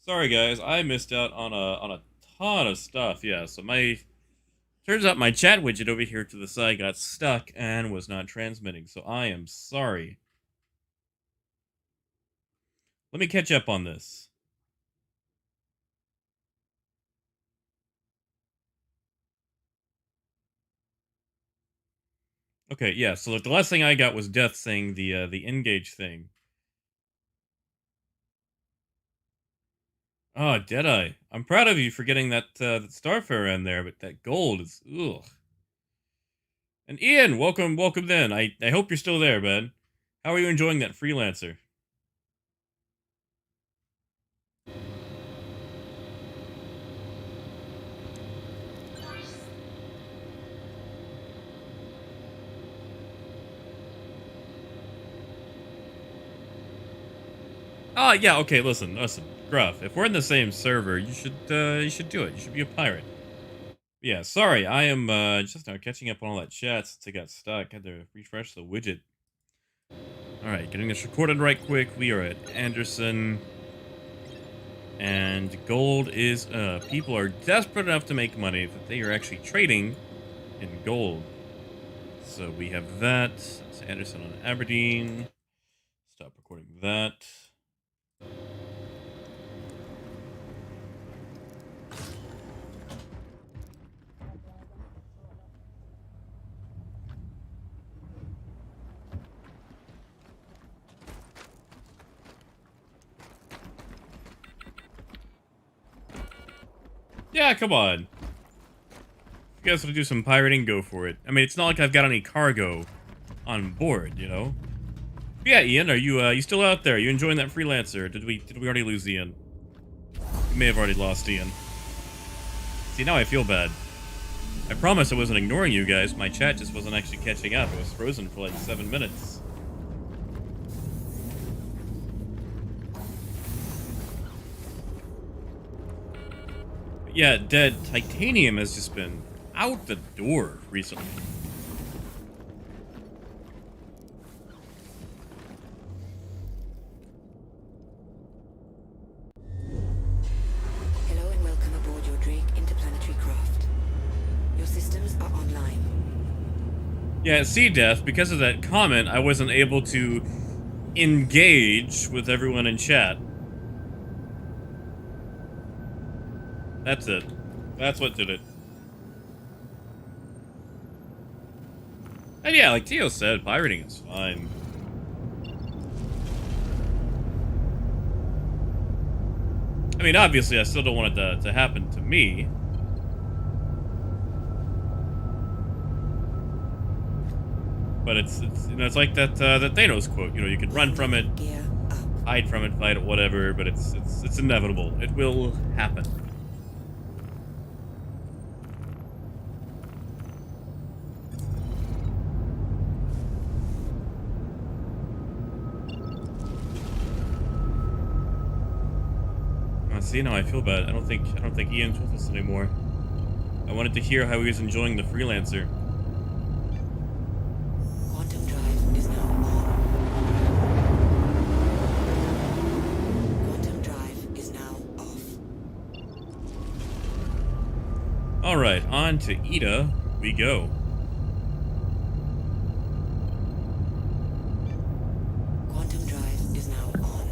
sorry guys, I missed out on a ton of stuff. Yeah, so turns out my chat widget over here to the side got stuck and was not transmitting, so I am sorry. Let me catch up on this. Okay, yeah, so the last thing I got was Death saying the engage thing. Oh, Deadeye. I'm proud of you for getting that Starfarer in there, but that gold is ugh. And Ian, welcome then. I hope you're still there, man. How are you enjoying that freelancer? Oh yeah, okay, listen, Gruff. If we're in the same server, you should do it. You should be a pirate. Yeah, sorry, I am just now catching up on all that chat since I got stuck. Had to refresh the widget. Alright, getting this recorded right quick. We are at Anderson. And gold is people are desperate enough to make money that they are actually trading in gold. So we have that. That's Anderson on Aberdeen. Stop recording that. Yeah, come on. If you guys want to do some pirating, go for it. I mean, it's not like I've got any cargo on board, you know? Yeah, Ian, are you still out there? Are you enjoying that freelancer? Did we already lose Ian? We may have already lost Ian. See, now I feel bad. I promise I wasn't ignoring you guys. My chat just wasn't actually catching up. It was frozen for like 7 minutes. Yeah, Dead Titanium has just been out the door recently. Hello and welcome aboard your Drake interplanetary craft. Your systems are online. Yeah, see, Death, because of that comment, I wasn't able to engage with everyone in chat. That's it. That's what did it. And yeah, like Tio said, pirating is fine. I mean, obviously, I still don't want it to happen to me. But it's you know, it's like that Thanos quote. You know, you can run from it, Gear up. hide from it, fight it, whatever. But it's inevitable. It will happen. See, now I feel bad. I don't think Ian's with us anymore. I wanted to hear how he was enjoying the freelancer. Quantum drive is now on. Quantum drive is now off. All right, on to Ida we go. Quantum drive is now on.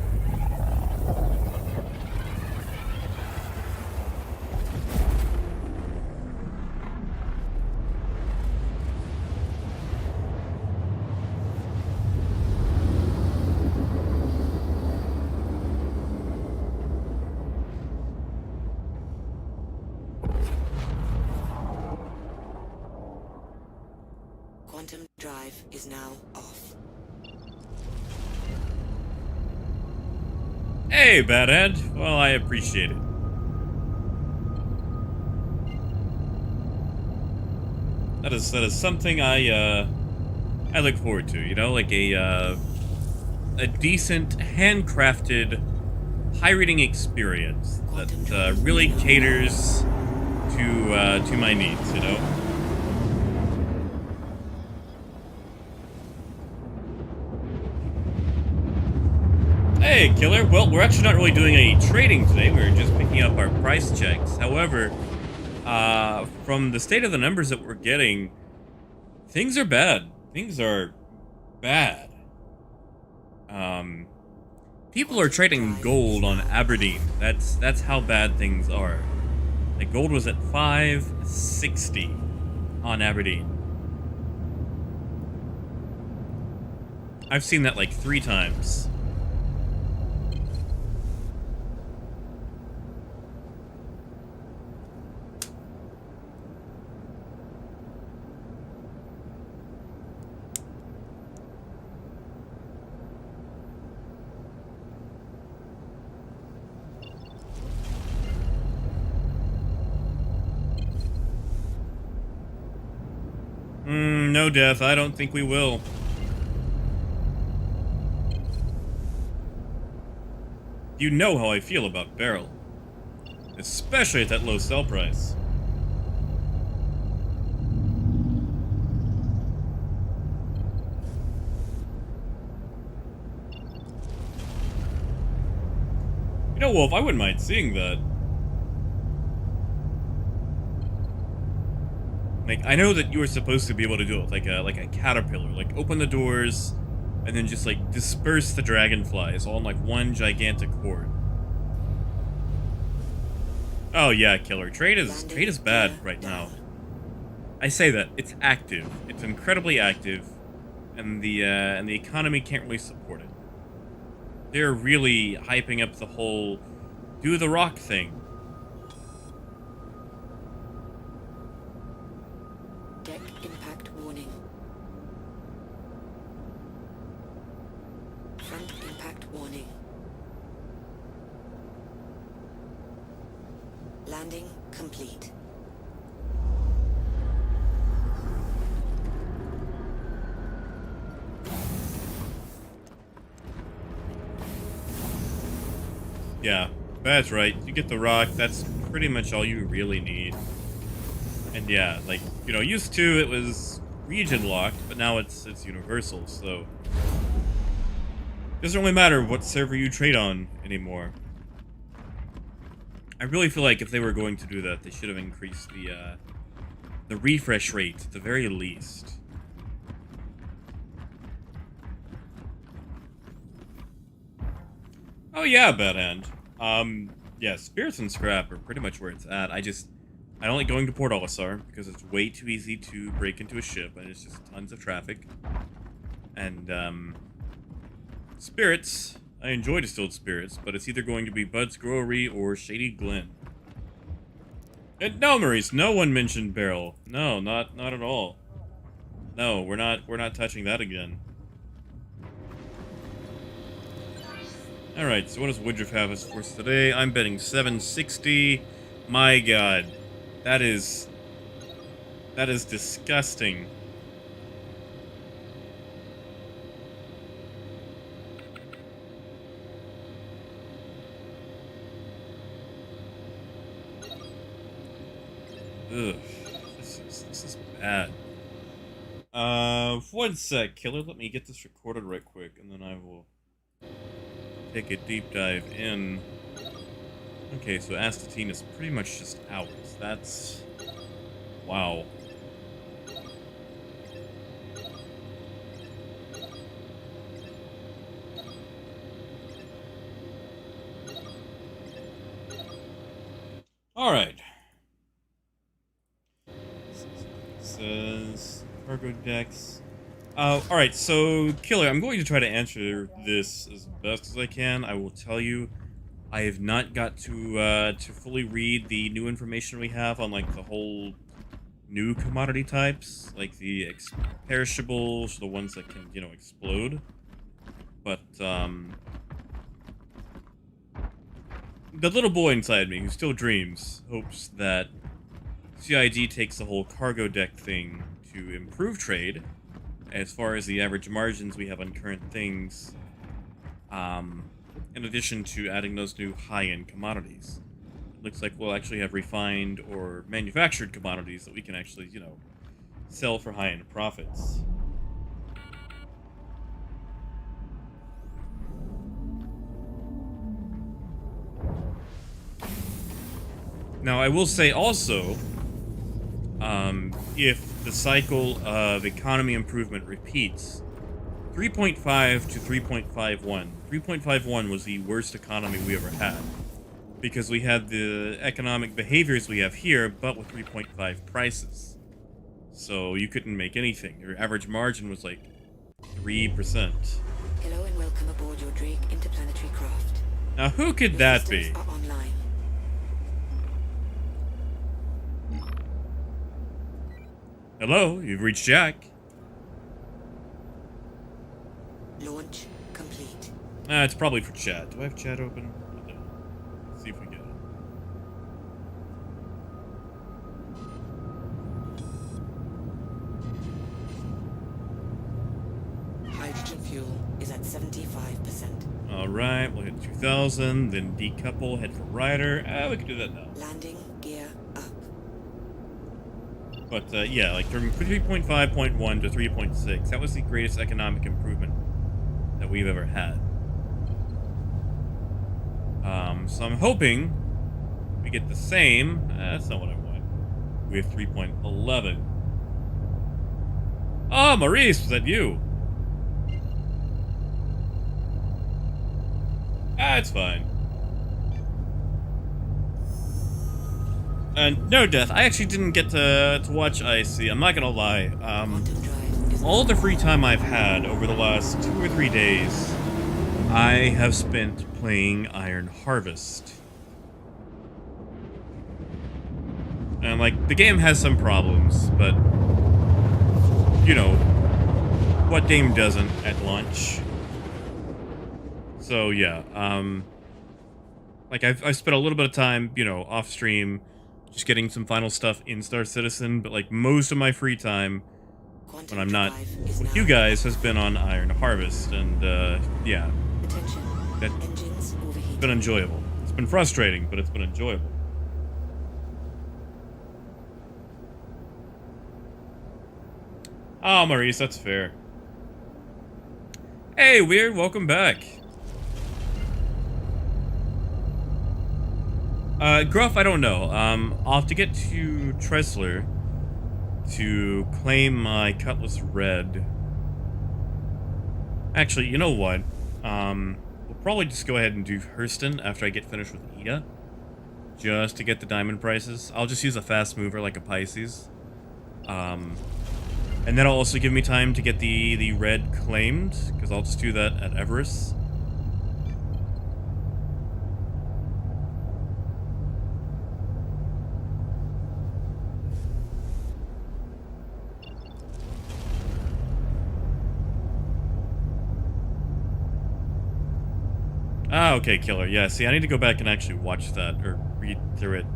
Quantum drive is now off. Hey, Badhead. Well, I appreciate it. That is something I look forward to. You know, like a a decent, handcrafted pirating experience that really caters to my needs, you know? Hey, Killer. Well, we're actually not really doing any trading today. We're just picking up our price checks. However, from the state of the numbers that we're getting, things are bad. Things are bad. People are trading gold on Aberdeen. That's how bad things are. Like, gold was at 560 on Aberdeen. I've seen that like 3 times. No, Death, I don't think we will. You know how I feel about Beryl. Especially at that low sell price. You know, Wolf, I wouldn't mind seeing that. Like, I know that you were supposed to be able to do it with like a caterpillar, like open the doors and then just like disperse the dragonflies all in like one gigantic horde. Oh yeah, Killer. Trade is bad right now. I say that it's active. It's incredibly active, and the economy can't really support it. They're really hyping up the whole do the rock thing. Deck impact warning. Front impact warning. Landing complete. Yeah, that's right. You get the rock, that's pretty much all you really need. And yeah, like, you know, used to it was region locked, but now it's universal, so it doesn't really matter what server you trade on anymore. I really feel like if they were going to do that, they should have increased the refresh rate at the very least. Oh yeah, Bad Hand. Yeah, Spirits and Scrap are pretty much where it's at. I don't like going to Port Olisar because it's way too easy to break into a ship and it's just tons of traffic. And, Spirits, I enjoy Distilled Spirits, but it's either going to be Bud's Growery or Shady Glen. And no, Maurice, no one mentioned Beryl. No, not at all. No, we're not touching that again. Alright, so what does Woodruff have us for us today? I'm betting 760. My god. That is disgusting. Ugh. This is bad. 1 sec, Killer. Let me get this recorded right quick, and then I will take a deep dive in. Okay, so Astatine is pretty much just out. That's... wow. Alright. Says cargo decks. Alright, so Killer, I'm going to try to answer this as best as I can. I will tell you, I have not got to fully read the new information we have on like the whole new commodity types, like the perishables, the ones that can, you know, explode. But the little boy inside me who still dreams hopes that CIG takes the whole cargo deck thing to improve trade as far as the average margins we have on current things in addition to adding those new high-end commodities. It looks like we'll actually have refined or manufactured commodities that we can actually, sell for high-end profits. Now, I will say also, if the cycle of economy improvement repeats, 3.5 to 3.51. 3.51 was the worst economy we ever had, because we had the economic behaviors we have here, but with 3.5 prices. So you couldn't make anything. Your average margin was like 3%. Hello and welcome aboard your Drake interplanetary craft. Now, who could Your that systems be? are online. Hello, you've reached Jack. Launch complete. It's probably for chat. Do I have chat open? I don't. Let's see if we get it. Hydrogen fuel is at 75%. Alright, we'll hit 2000, then decouple, head for Rider. We can do that now. Landing gear up. But, yeah, like from 3.5.1 to 3.6, that was the greatest economic improvement that we've ever had. So I'm hoping we get the same. That's not what I want. We have 3.11. Oh, Maurice, was that you? It's fine. No, Death. I actually didn't get to watch IC. I'm not gonna lie. Quantum drive is All the free time I've had over the last 2 or 3 days, I have spent playing Iron Harvest. And, like, the game has some problems, but, you know, what game doesn't at launch? So, yeah, like, I've spent a little bit of time, off stream, just getting some final stuff in Star Citizen, but, like, most of my free time, when I'm not with you guys, has been on Iron Harvest, and, yeah, Attention. that's Engines overheating. been enjoyable. It's been frustrating, but it's been enjoyable. Oh, Maurice, that's fair. Hey, Weird, welcome back. Gruff, I don't know. I'll have to get to Tressler to claim my Cutlass Red. Actually, you know what? We'll probably just go ahead and do Hurston after I get finished with Ida. Just to get the diamond prices. I'll just use a fast mover like a Pisces. And that'll also give me time to get the red claimed, because I'll just do that at Everest. Ah, okay, Killer. Yeah, see, I need to go back and actually watch that, or read through it.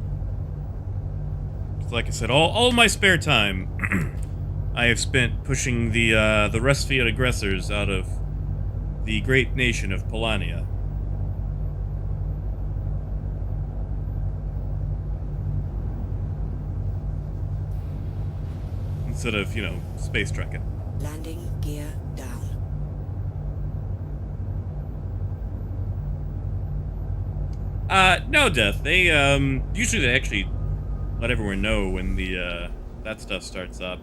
Like I said, all my spare time, I have spent pushing the Rustfield aggressors out of the great nation of Polania. Instead of, space trekking. Landing gear down. No, Death. They, usually they actually let everyone know when the, that stuff starts up.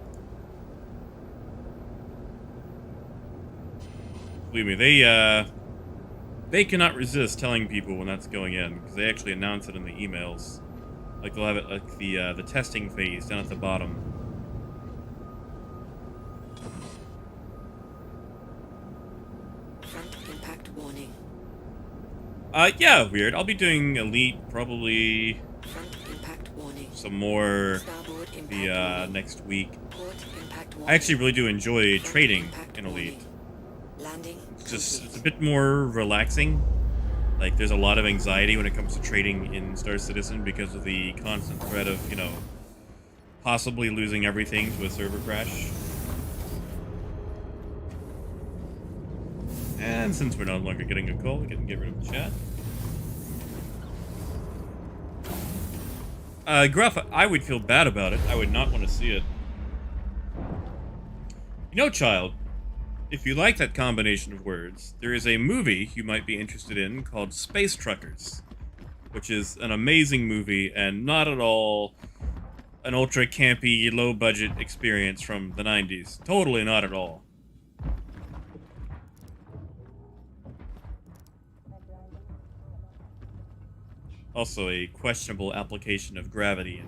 Believe me, they cannot resist telling people when that's going in, because they actually announce it in the emails. Like, they'll have it, like, the testing phase down at the bottom. Front impact warning. Yeah, Weird. I'll be doing Elite, probably Front impact warning. some more Starboard impact the, warning. next week. Port impact warning. I actually really do enjoy Front trading impact in Elite. warning. Landing It's just, it's a complete. bit more relaxing. Like, there's a lot of anxiety when it comes to trading in Star Citizen because of the constant threat of, possibly losing everything to a server crash. And since we're no longer getting a call, we can get rid of the chat. Gruff, I would feel bad about it. I would not want to see it. You know, child, if you like that combination of words, there is a movie you might be interested in called Space Truckers, which is an amazing movie and not at all an ultra campy, low-budget experience from the 90s. Totally not at all. Also a questionable application of gravity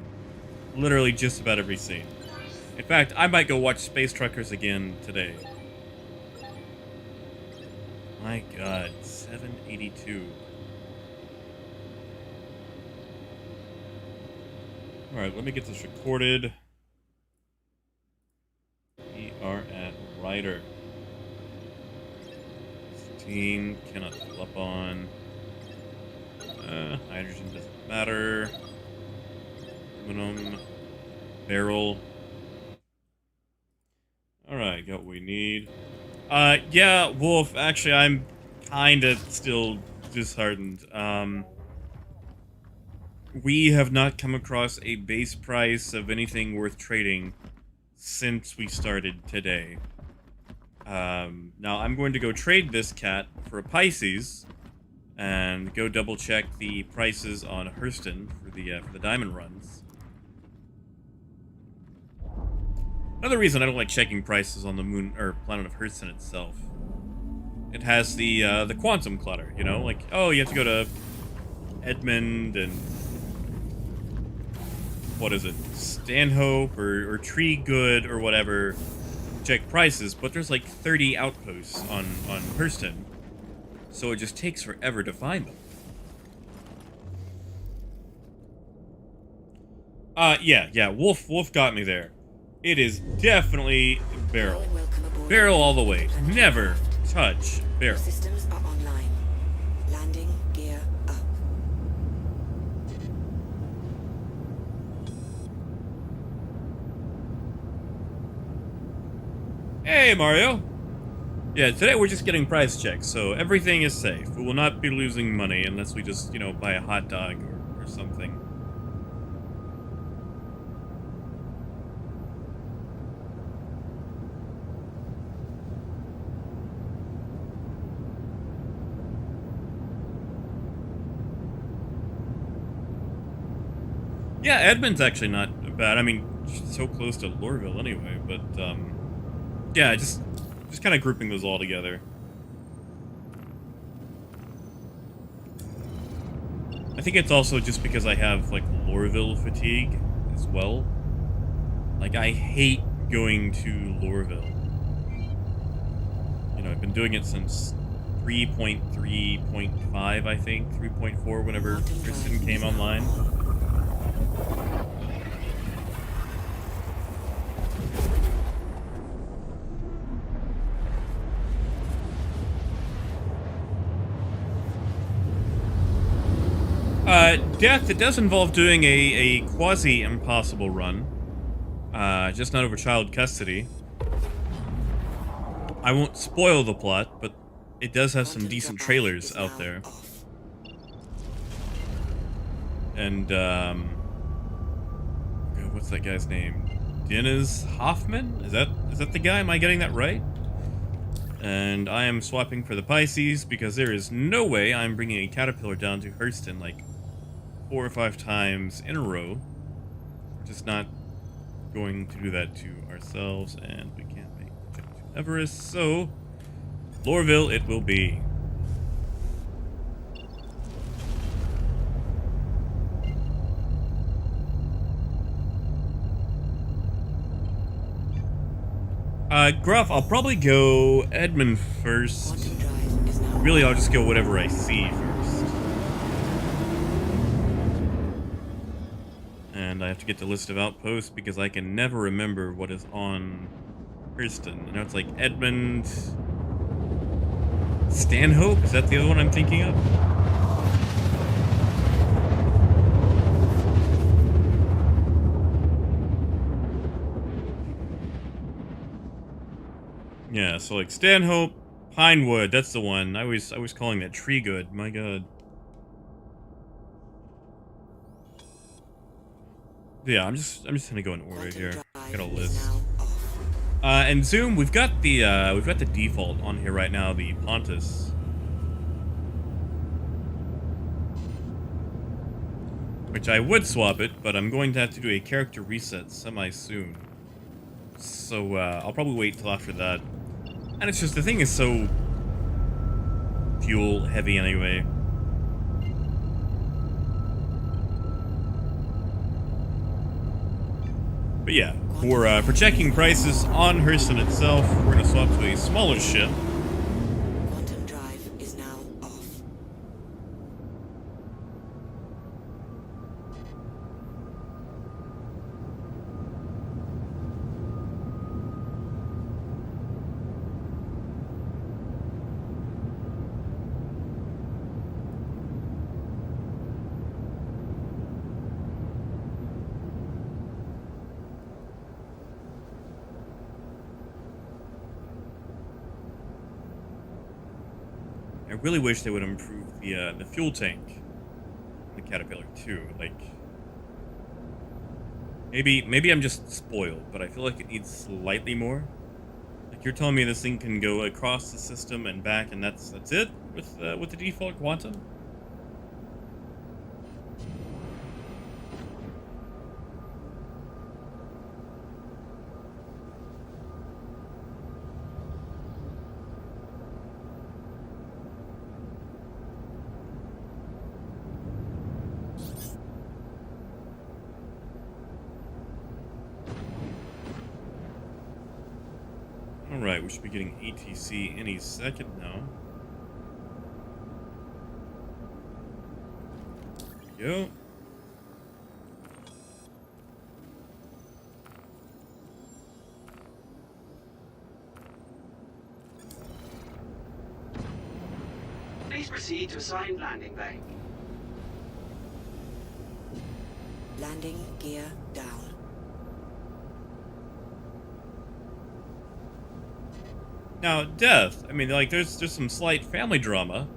in literally just about every scene. In fact, I might go watch Space Truckers again today. My god, 782. Alright, let me get this recorded. We are at Ryder. 16, cannot fill up on. Hydrogen doesn't matter. Aluminum. Barrel. Alright, got what we need. Yeah, Wolf, actually, I'm kinda still disheartened. We have not come across a base price of anything worth trading since we started today. Now I'm going to go trade this cat for a Pisces, and go double check the prices on Hurston for the diamond runs. Another reason I don't like checking prices on the moon or planet of Hurston itself. It has the quantum clutter, you know, like, oh, you have to go to Edmund and what is it, Stanhope or Tree Good or whatever, check prices, but there's like 30 outposts on Hurston, so it just takes forever to find them. Yeah, Wolf got me there. It is definitely barrel. Barrel all the way. Never touch barrel. Systems are online. Landing gear up. Hey, Mario. Yeah, today we're just getting price checks, so everything is safe. We will not be losing money unless we just, you know, buy a hot dog or something. Yeah, Edmund's actually not bad. I mean, so close to Lorville anyway, but, yeah, just kind of grouping those all together. I think it's also just because I have, like, Lorville fatigue as well. Like, I hate going to Lorville. You know, I've been doing it since 3.3.5, I think, 3.4, whenever Kristen came online. Death, it does involve doing a quasi-impossible run. Just not over child custody. I won't spoil the plot, but it does have some decent trailers out there. And, what's that guy's name? Dennis Hoffman? Is that the guy? Am I getting that right? And I am swapping for the Pisces because there is no way I'm bringing a Caterpillar down to Hurston like 4 or 5 times in a row. We're just not going to do that to ourselves, and we can't make the jump to Everest, so Lorville it will be. Gruff, I'll probably go Edmund first. Really, I'll just go whatever I see first. And I have to get the list of outposts because I can never remember what is on Hurston. I know it's like Edmund... Stanhope? Is that the other one I'm thinking of? Yeah, so like Stanhope, Pinewood, that's the one. I was calling that tree good. My god. Yeah, I'm just gonna go in order Quantum here. drive Got a is list. now off. And Zoom, we've got the default on here right now, the Pontus. Which I would swap it, but I'm going to have to do a character reset semi-soon. So, I'll probably wait till after that. And it's just, the thing is so fuel heavy anyway. But yeah, for checking prices on Hurston itself, we're gonna swap to a smaller ship. Quantum drive is now off. I really wish they would improve the fuel tank in the Caterpillar too. Like, maybe I'm just spoiled, but I feel like it needs slightly more. Like, you're telling me this thing can go across the system and back, and that's it with the default quantum? Alright, we should be getting ATC any second now. There we go. Please proceed to assigned landing bay. Landing gear down. Now, Death, I mean, like, there's some slight family drama.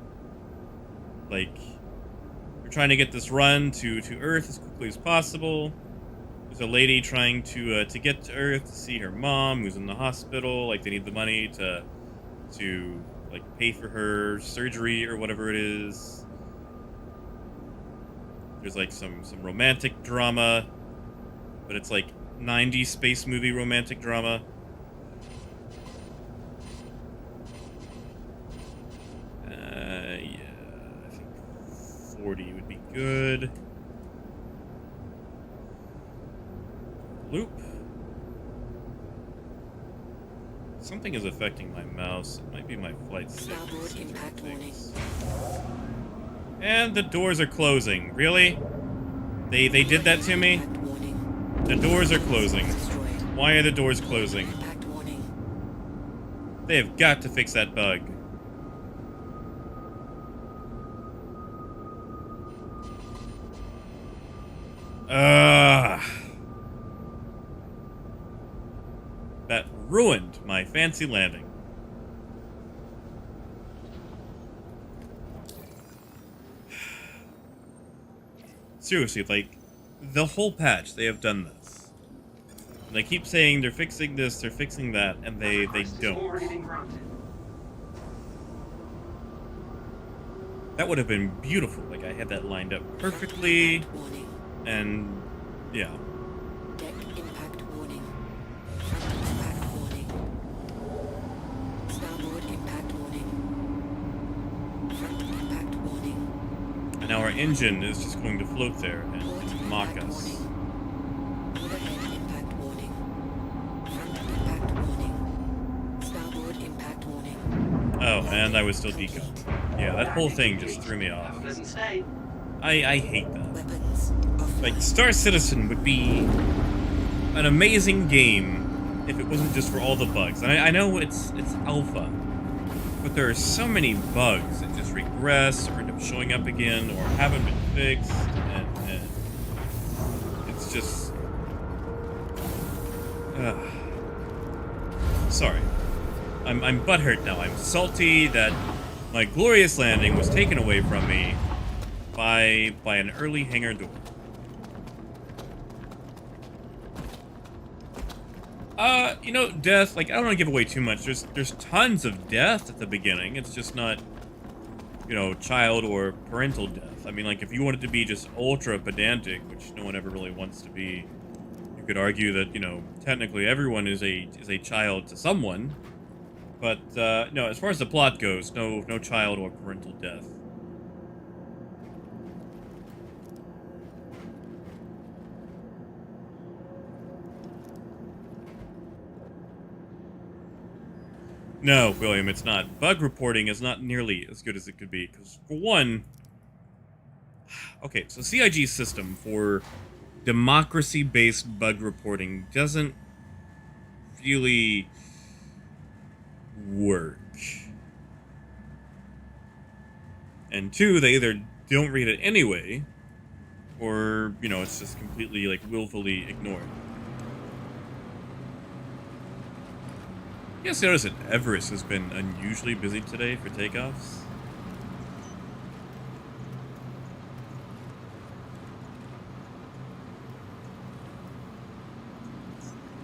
Like, you're trying to get this run to Earth as quickly as possible. There's a lady trying to get to Earth to see her mom, who's in the hospital. Like, they need the money to like, pay for her surgery or whatever it is. There's, like, some romantic drama, but it's, like, 90s space movie romantic drama. Yeah, I think 40 would be good. Loop. Something is affecting my mouse. It might be my flight Starboard settings. impact warning. And the doors are closing. Really? They did that to me? Impact warning. The doors are closing. Destroyed. Why are the doors closing? Impact warning. They have got to fix that bug. That ruined my fancy landing. Seriously, like, the whole patch, they have done this. They keep saying they're fixing this, they're fixing that, and they Request has don't. already been granted. That would have been beautiful. Like, I had that lined up perfectly, Impact warning. and yeah. Deck impact warning. Front impact warning. Starboard impact warning. Front impact warning. And now our engine is just going to float there Port and mock impact us. warning. Overhead impact warning. Front impact warning. Starboard impact warning. Oh, and I was still decon. Yeah, that whole thing just threw me Have a off. pleasant stay. I hate that. Weapons offline. Like, Star Citizen would be an amazing game if it wasn't just for all the bugs. And I know it's alpha, but there are so many bugs that just regress or end up showing up again or haven't been fixed, and it's just... Sorry. I'm butthurt now. I'm salty that my glorious landing was taken away from me by an early hangar door. You know, death, like, I don't want to give away too much. There's tons of death at the beginning. It's just not, you know, child or parental death. I mean, like, if you wanted to be just ultra pedantic, which no one ever really wants to be, you could argue that, you know, technically everyone is a child to someone. But, no, as far as the plot goes, no child or parental death. No, William, it's not. Bug reporting is not nearly as good as it could be, because, for one... Okay, so CIG's system for democracy-based bug reporting doesn't really work. And two, they either don't read it anyway, or, you know, it's just completely, like, willfully ignored. You guys notice that Everest has been unusually busy today for takeoffs?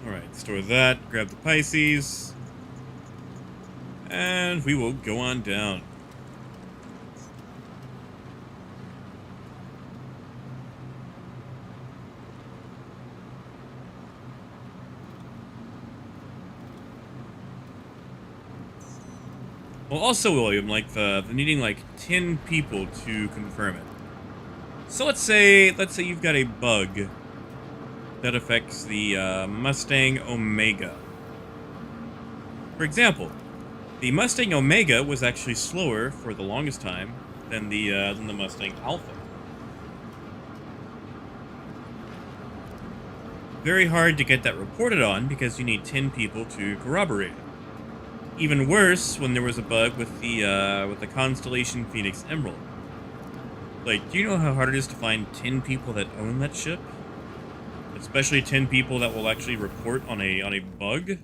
Alright, store that, grab the Pisces, and we will go on down. Well, also, William, like the needing like 10 people to confirm it. So let's say you've got a bug that affects the Mustang Omega. For example, the Mustang Omega was actually slower for the longest time than the Mustang Alpha. Very hard to get that reported on because you need 10 people to corroborate it. Even worse when there was a bug with the Constellation Phoenix Emerald. Like, do you know how hard it is to find 10 people that own that ship? Especially 10 people that will actually report on a bug?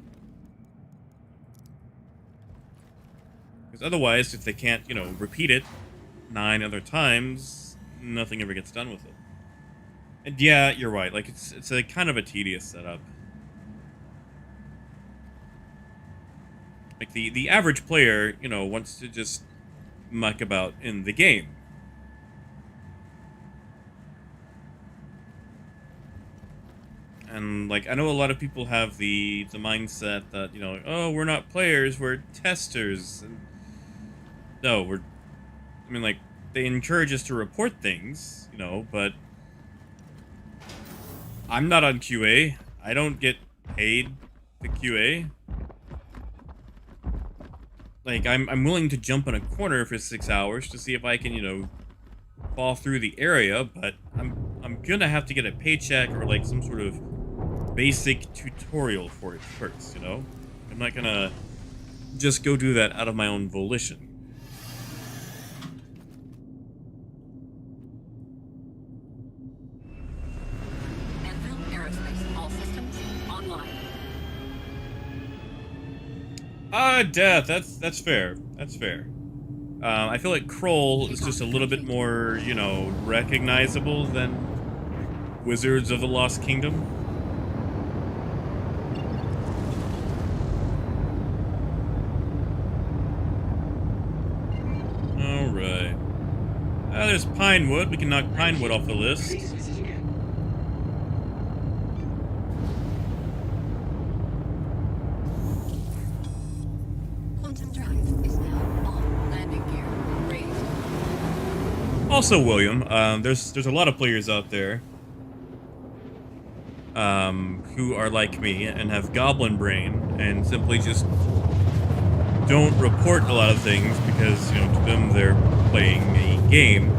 Because otherwise, if they can't, you know, repeat it 9 other times, nothing ever gets done with it. And yeah, you're right. Like, it's a kind of a tedious setup. Like, the average player, you know, wants to just muck about in the game. And, like, I know a lot of people have the mindset that, you know, oh, we're not players, we're testers. And no, I mean, like, they encourage us to report things, you know, but I'm not on QA. I don't get paid to QA. Like, I'm willing to jump in a corner for 6 hours to see if I can, you know, fall through the area, but I'm gonna have to get a paycheck or, like, some sort of basic tutorial for it first, you know? I'm not gonna just go do that out of my own volition. Death, that's fair. That's fair. I feel like Kroll is just a little bit more, you know, recognizable than Wizards of the Lost Kingdom. Alright. There's Pinewood. We can knock Pinewood off the list. Please visit again. Quantum drive is now on. Landing gear raised. Also, William, there's a lot of players out there who are like me and have goblin brain and simply just don't report a lot of things because, you know, to them they're playing a game.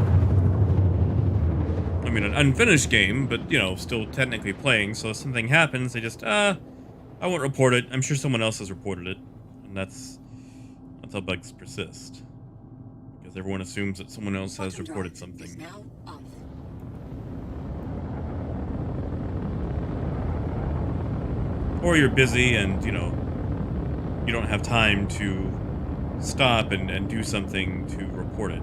I mean, an unfinished game, but, you know, still technically playing, so if something happens, they just, I won't report it. I'm sure someone else has reported it. And that's how bugs persist. Because everyone assumes that someone else has reported something. Now off. Or you're busy and, you know, you don't have time to stop and do something to report it.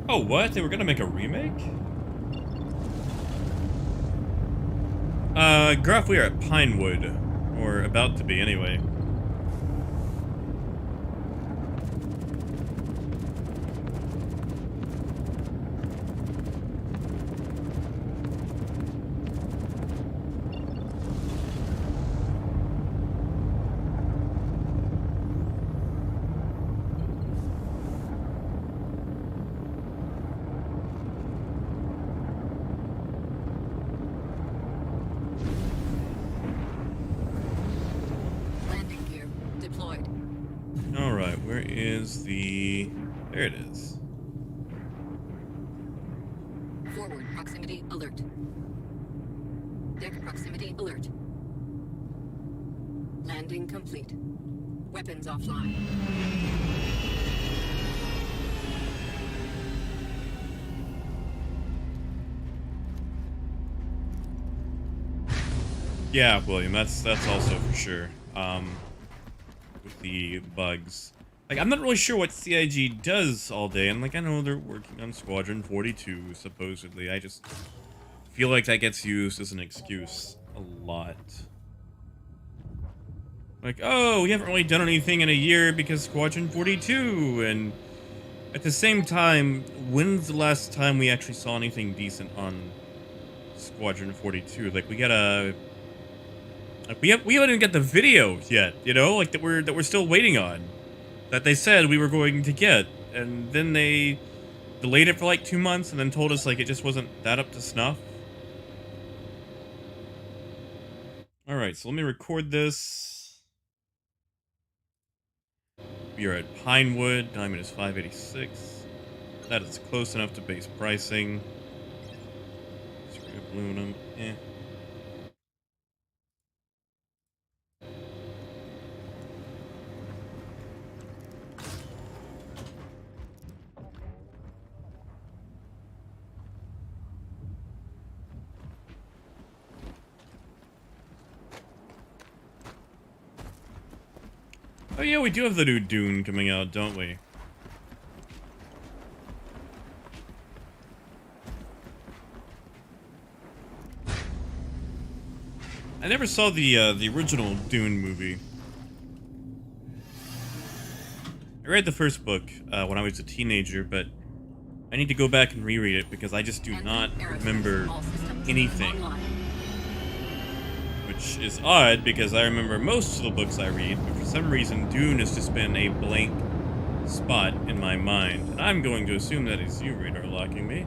Oh, what? They were gonna make a remake? Gruff, we are at Pinewood. Or about to be, anyway. Landing gear deployed. Alright, where is the... There it is. Forward proximity alert. Deck proximity alert. Landing complete. Weapons offline. Yeah, William, that's also for sure. With the bugs. Like, I'm not really sure what CIG does all day, and like, I know they're working on Squadron 42, supposedly. I just feel like that gets used as an excuse a lot. Like, oh, we haven't really done anything in a year because Squadron 42, and at the same time, when's the last time we actually saw anything decent on Squadron 42? Like, we gotta... Like, we haven't even got the video yet, you know, like that we're still waiting on, that they said we were going to get, and then they delayed it for like 2 months, and then told us like it just wasn't that up to snuff. All right, so let me record this. We are at Pinewood. Diamond is 586. That is close enough to base pricing. Aluminum, eh. Oh yeah, we do have the new Dune coming out, don't we? I never saw the original Dune movie. I read the first book when I was a teenager, but I need to go back and reread it because I just do not remember anything. Which is odd, because I remember most of the books I read, but for some reason Dune has just been a blank spot in my mind. And I'm going to assume that is you, radar locking me.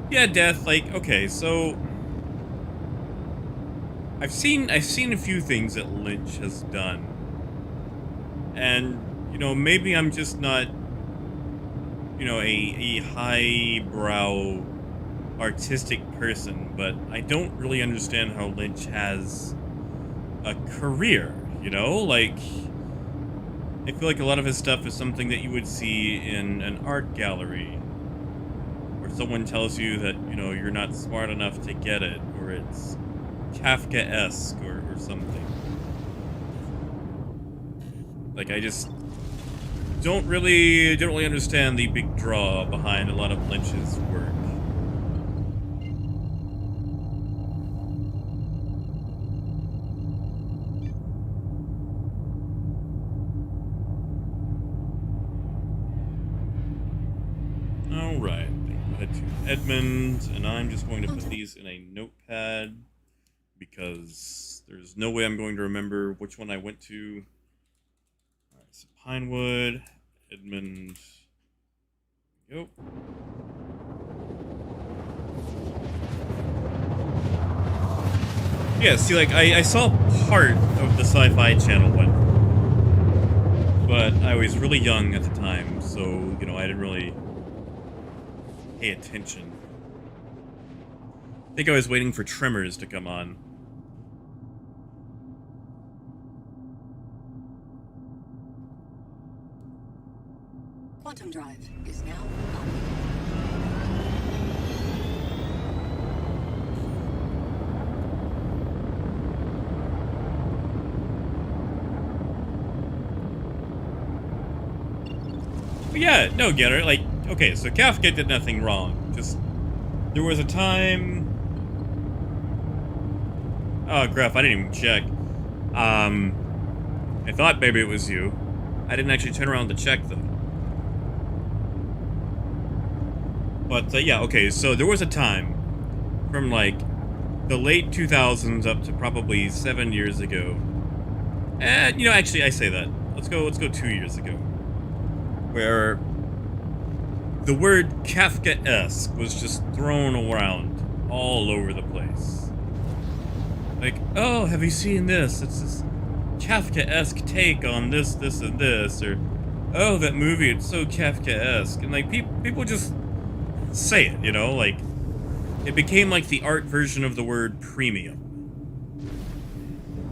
Yeah, Death, like, okay, so I've seen a few things that Lynch has done. And, you know, maybe I'm just not, you know, a highbrow artistic person, but I don't really understand how Lynch has a career, you know? Like, I feel like a lot of his stuff is something that you would see in an art gallery. Someone tells you that, you know, you're not smart enough to get it, or it's Kafka-esque or something. Like, I just don't really understand the big draw behind a lot of Lynch's work. All right. Head to Edmund, and I'm just going to put these in a notepad because there's no way I'm going to remember which one I went to. Alright, so Pinewood, Edmund. Go. Yeah, see, like, I saw part of the Sci-Fi Channel one. but I was really young at the time, so, you know, I didn't really pay attention. I think I was waiting for Tremors to come on. Quantum drive is now up. But yeah, no, Getter, like, okay, so Kafka did nothing wrong. Just, there was a time... Oh, Gruff, I didn't even check. I thought maybe it was you. I didn't actually turn around to check, though. But, yeah, okay, so there was a time from, like, the late 2000s up to probably 7 years ago. And, you know, actually, I say that. Let's go 2 years ago. Where the word Kafka-esque was just thrown around all over the place. Like, oh, have you seen this? It's this Kafka-esque take on this, this, and this. Or, oh, that movie, it's so Kafka-esque. And, like, people just say it, you know? Like, it became like the art version of the word premium.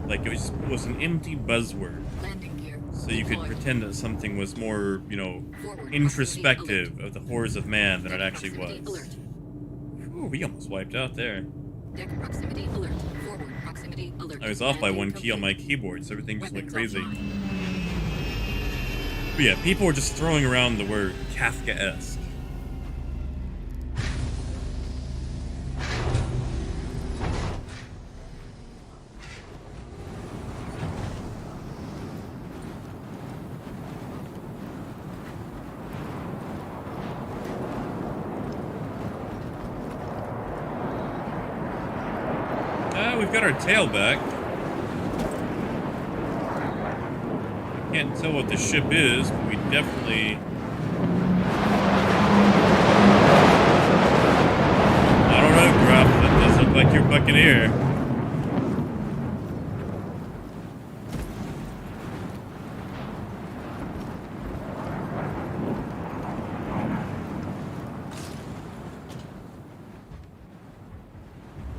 Like, it was an empty buzzword. So you could pretend that something was more, you know, introspective of the horrors of man than it actually was. Ooh, we almost wiped out there. I was off by 1 key on my keyboard, so everything just went crazy. But yeah, people were just throwing around the word Kafka-esque. We've got our tail back. Can't tell what the ship is, but we definitely... I don't know, Gruff. That does look like your Buccaneer.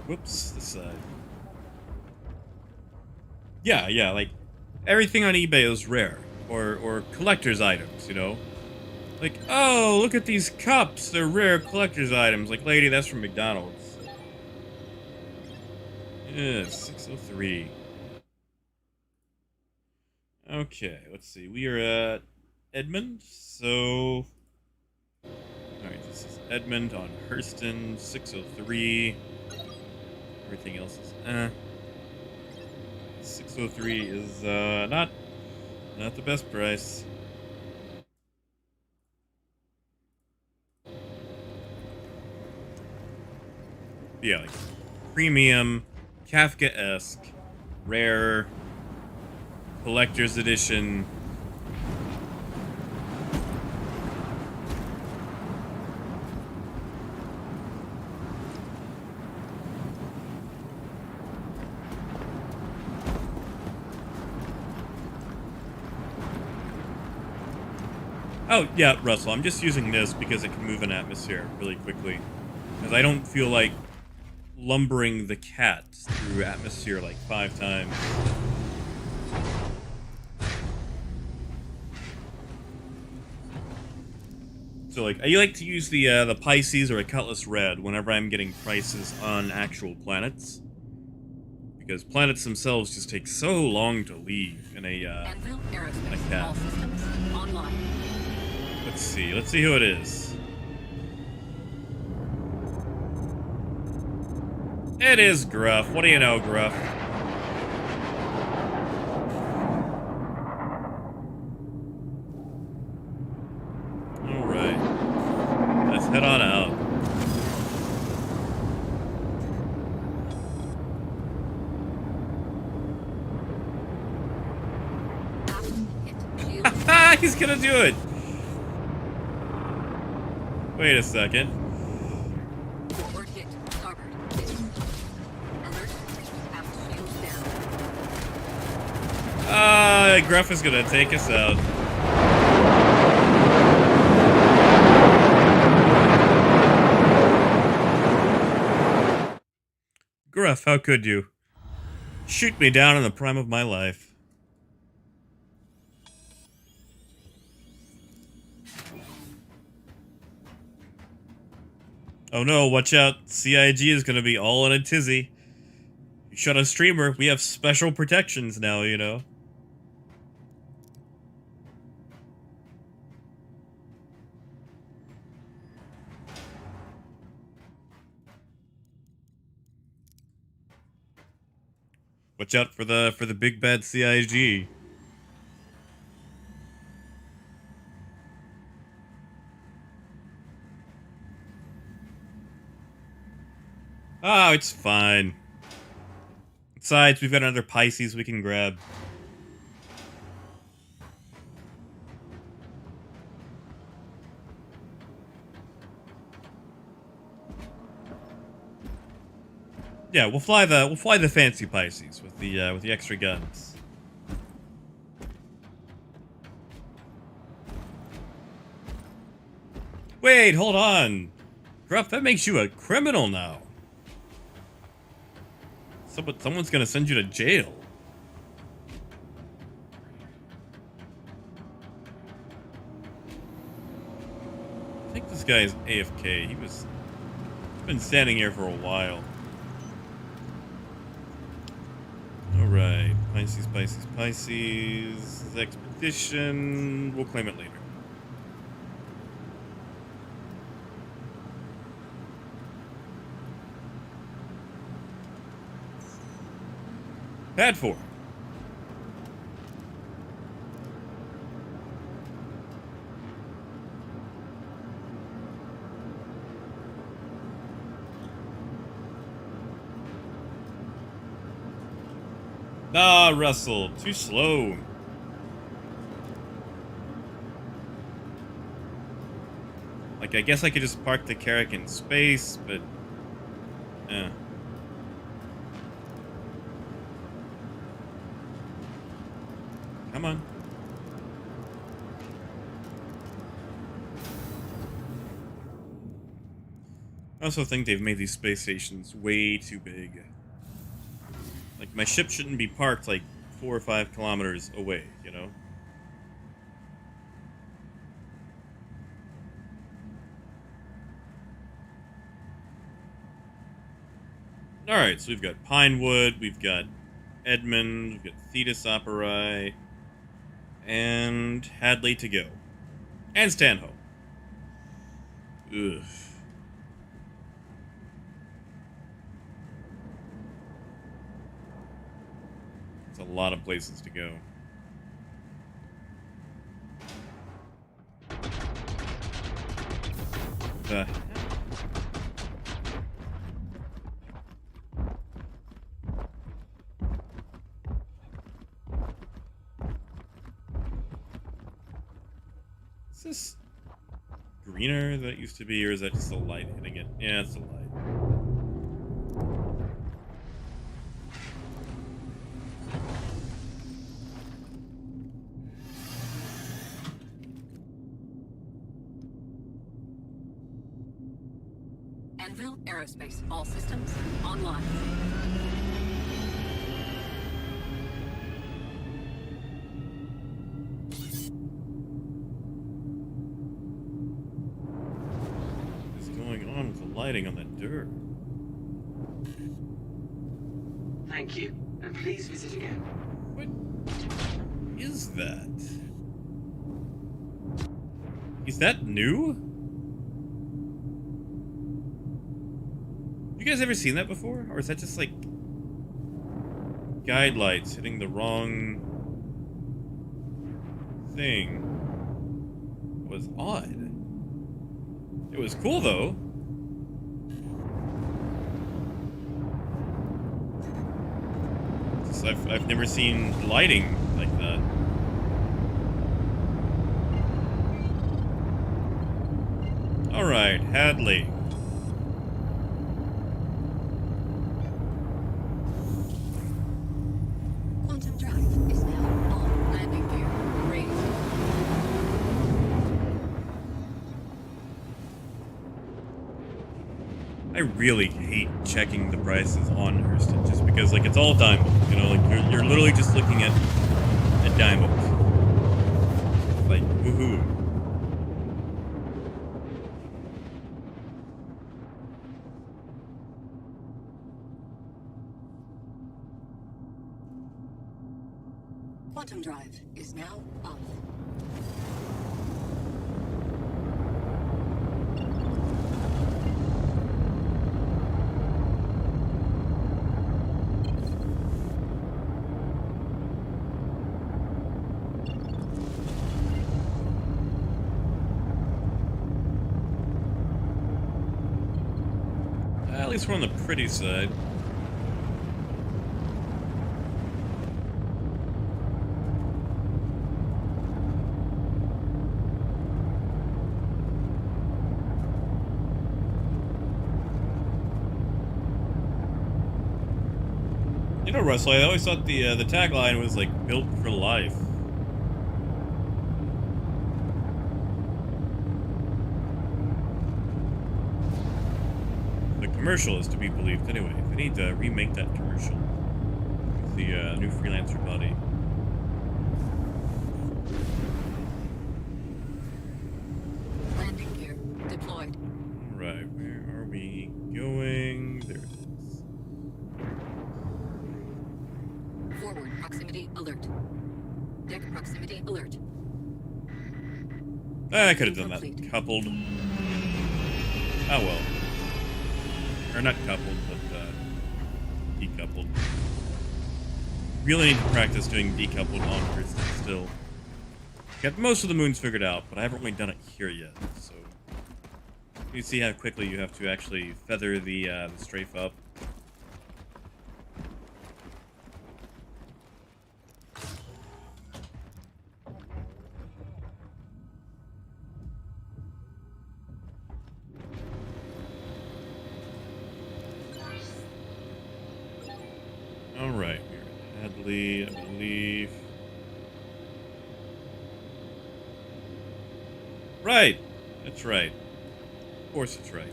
Whoops, this side. Yeah, like, everything on eBay is rare, or collector's items, you know? Like, oh, look at these cups, they're rare collector's items. Like, lady, that's from McDonald's. Yeah, 603. Okay, let's see, we are at Edmund, so... Alright, this is Edmund on Hurston, 603. Everything else is, 603 is, not the best price. Yeah, like, premium, Kafka-esque, rare, collector's edition. Oh, yeah, Russell, I'm just using this because it can move an atmosphere really quickly. Because I don't feel like lumbering the cat through atmosphere like 5 times. So, like, I like to use the Pisces or a Cutlass Red whenever I'm getting prices on actual planets. Because planets themselves just take so long to leave in a cat. Let's see who it is. It is Gruff. What do you know, Gruff? Alright. Let's head on out. Haha! He's gonna do it! Wait a second. Forward hit. Starboard. Alert. Aft shields down. Gruff is gonna take us out. Gruff, how could you? Shoot me down in the prime of my life. Oh no, watch out. CIG is gonna be all in a tizzy. You shut a streamer, we have special protections now, you know. Watch out for the big bad CIG. Oh, it's fine. Besides, we've got another Pisces we can grab. Yeah, we'll fly the fancy Pisces with the extra guns. Wait, hold on. Gruff, that makes you a criminal now. Someone's gonna send you to jail. I think this guy is AFK. He's been standing here for a while. Alright, Pisces, Pisces, Pisces. Expedition. We'll claim it later. Pad 4. Ah, Russell, too slow. Like, I guess I could just park the Carrack in space, but... Come on. I also think they've made these space stations way too big. Like, my ship shouldn't be parked, like, 4 or 5 kilometers away, you know? Alright, so we've got Pinewood, we've got Edmund, we've got Thetis Operi, and Hadley to go. And Stanhope. Ugh. It's a lot of places to go. The heck? Is this greener than it used to be, or is that just the light hitting it? Yeah, it's the light. Anvil Aerospace, all systems online. Lighting on the dirt. Thank you, and please visit again. What is that? Is that new? You guys ever seen that before? Or is that just like guide lights hitting the wrong thing? It was odd. It was cool though. I've never seen lighting like that. Alright, Hadley. Quantum drive is now on landing gear. Raised. I really hate checking the prices on Hurston just because, like, it's all diamond. You know, like, you're literally just looking at a diamond. Like, woohoo. Quantum drive is now off. At least we're on the pretty side. You know, Russell, I always thought the tagline was like built for life. The commercial is to be believed anyway. They need to remake that commercial with the new freelancer body. Landing gear deployed. Alright, where are we going? There it is. Forward proximity alert. Deck proximity alert. I could have done that coupled. Oh well. Or not coupled, but decoupled. Really need to practice doing decoupled on Hurston still. Got most of the moons figured out, but I haven't really done it here yet, so you see how quickly you have to actually feather the strafe up. Alright, we're at Hadley, I believe. Right! That's right. Of course it's right.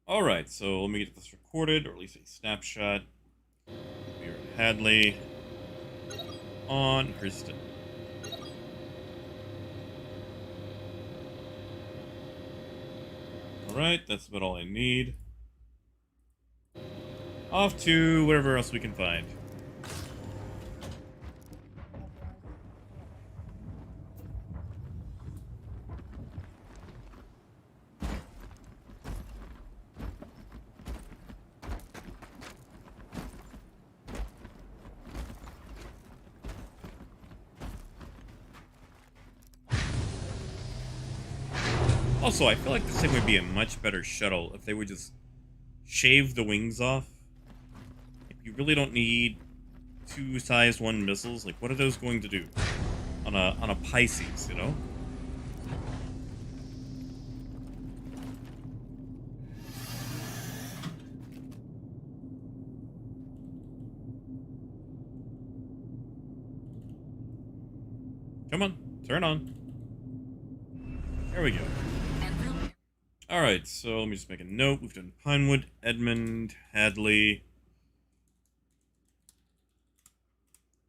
Alright, so let me get this recorded, or at least a snapshot. We're at Hadley. On Hurston. Alright, that's about all I need. Off to whatever else we can find. Also, I feel like this thing would be a much better shuttle if they would just shave the wings off. You really don't need two size 1 missiles. Like, what are those going to do on a Pisces? You know. Come on, turn on. There we go. All right, so let me just make a note. We've done Pinewood, Edmund, Hadley.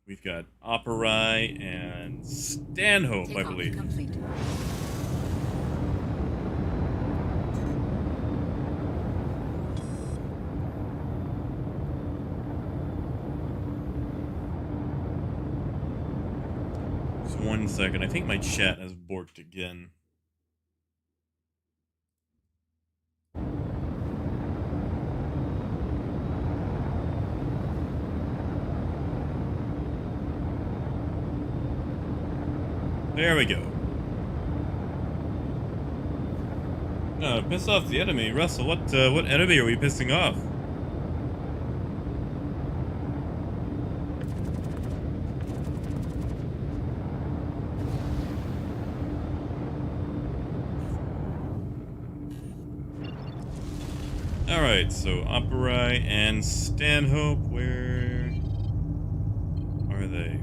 We've got Operai and Stanhope, I believe. Complete. Just 1 second. I think my chat has borked again. There we go. Piss off the enemy. Russell, what enemy are we pissing off? Alright, so Operai and Stanhope, where are they?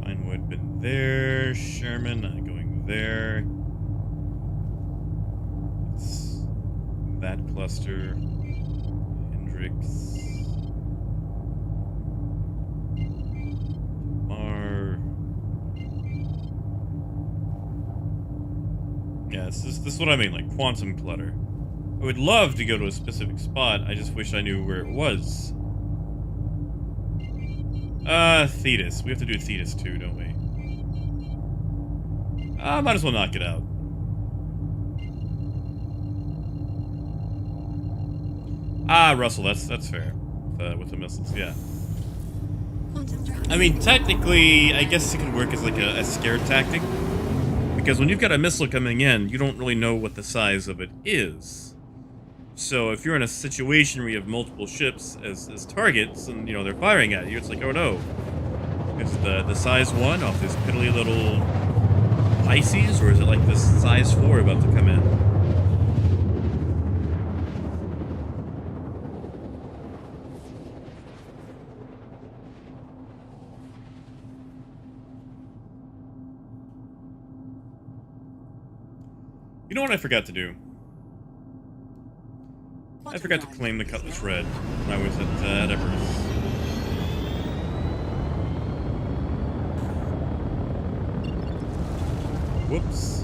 Pinewood been there. Sherman not going there. that cluster. Hendrix. Yeah, this is what I mean, like quantum clutter. I would love to go to a specific spot, I just wish I knew where it was. Thetis. We have to do Thetis too, don't we? Might as well knock it out. Russell, that's fair. With the missiles, yeah. I mean, technically, I guess it could work as like a scare tactic. Because when you've got a missile coming in, you don't really know what the size of it is. So if you're in a situation where you have multiple ships as targets, and you know they're firing at you, it's like, oh no, is the size 1 off this piddly little Pisces, or is it like this size 4 about to come in? You know what I forgot to do? I forgot to claim the Cutlass Red when I was at Everest. Whoops.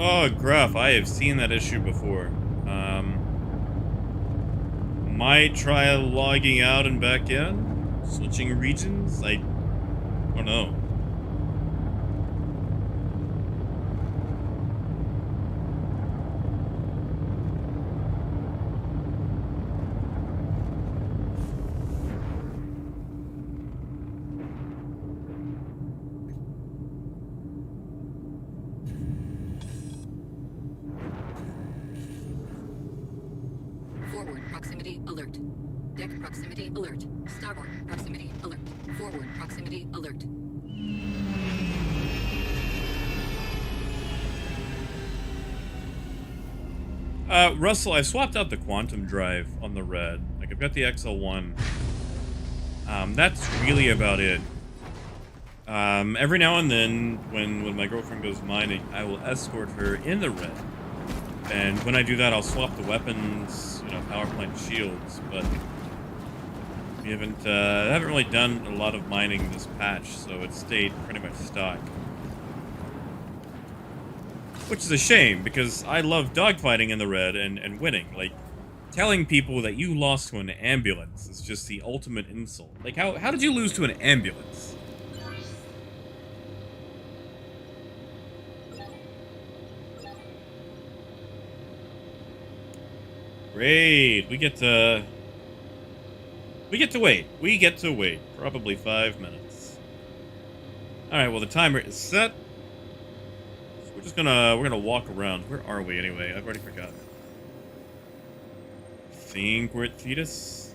Oh, Gruff, I have seen that issue before. Might try logging out and back in? Switching regions? I don't know. Forward proximity alert. Deck proximity alert. Starboard proximity alert. Forward proximity alert. Russell, I swapped out the quantum drive on the red. Like, I've got the XL1. That's really about it. Every now and then, when my girlfriend goes mining, I will escort her in the red. And when I do that, I'll swap the weapons, you know, power plant shields, but we haven't really done a lot of mining this patch, so it stayed pretty much stock. Which is a shame, because I love dogfighting in the red and winning. Like, telling people that you lost to an ambulance is just the ultimate insult. Like, how did you lose to an ambulance? Great, we get to wait. We get to wait. Probably 5 minutes. Alright, well the timer is set. So we're gonna walk around. Where are we anyway? I've already forgotten. I think we're at Thetis.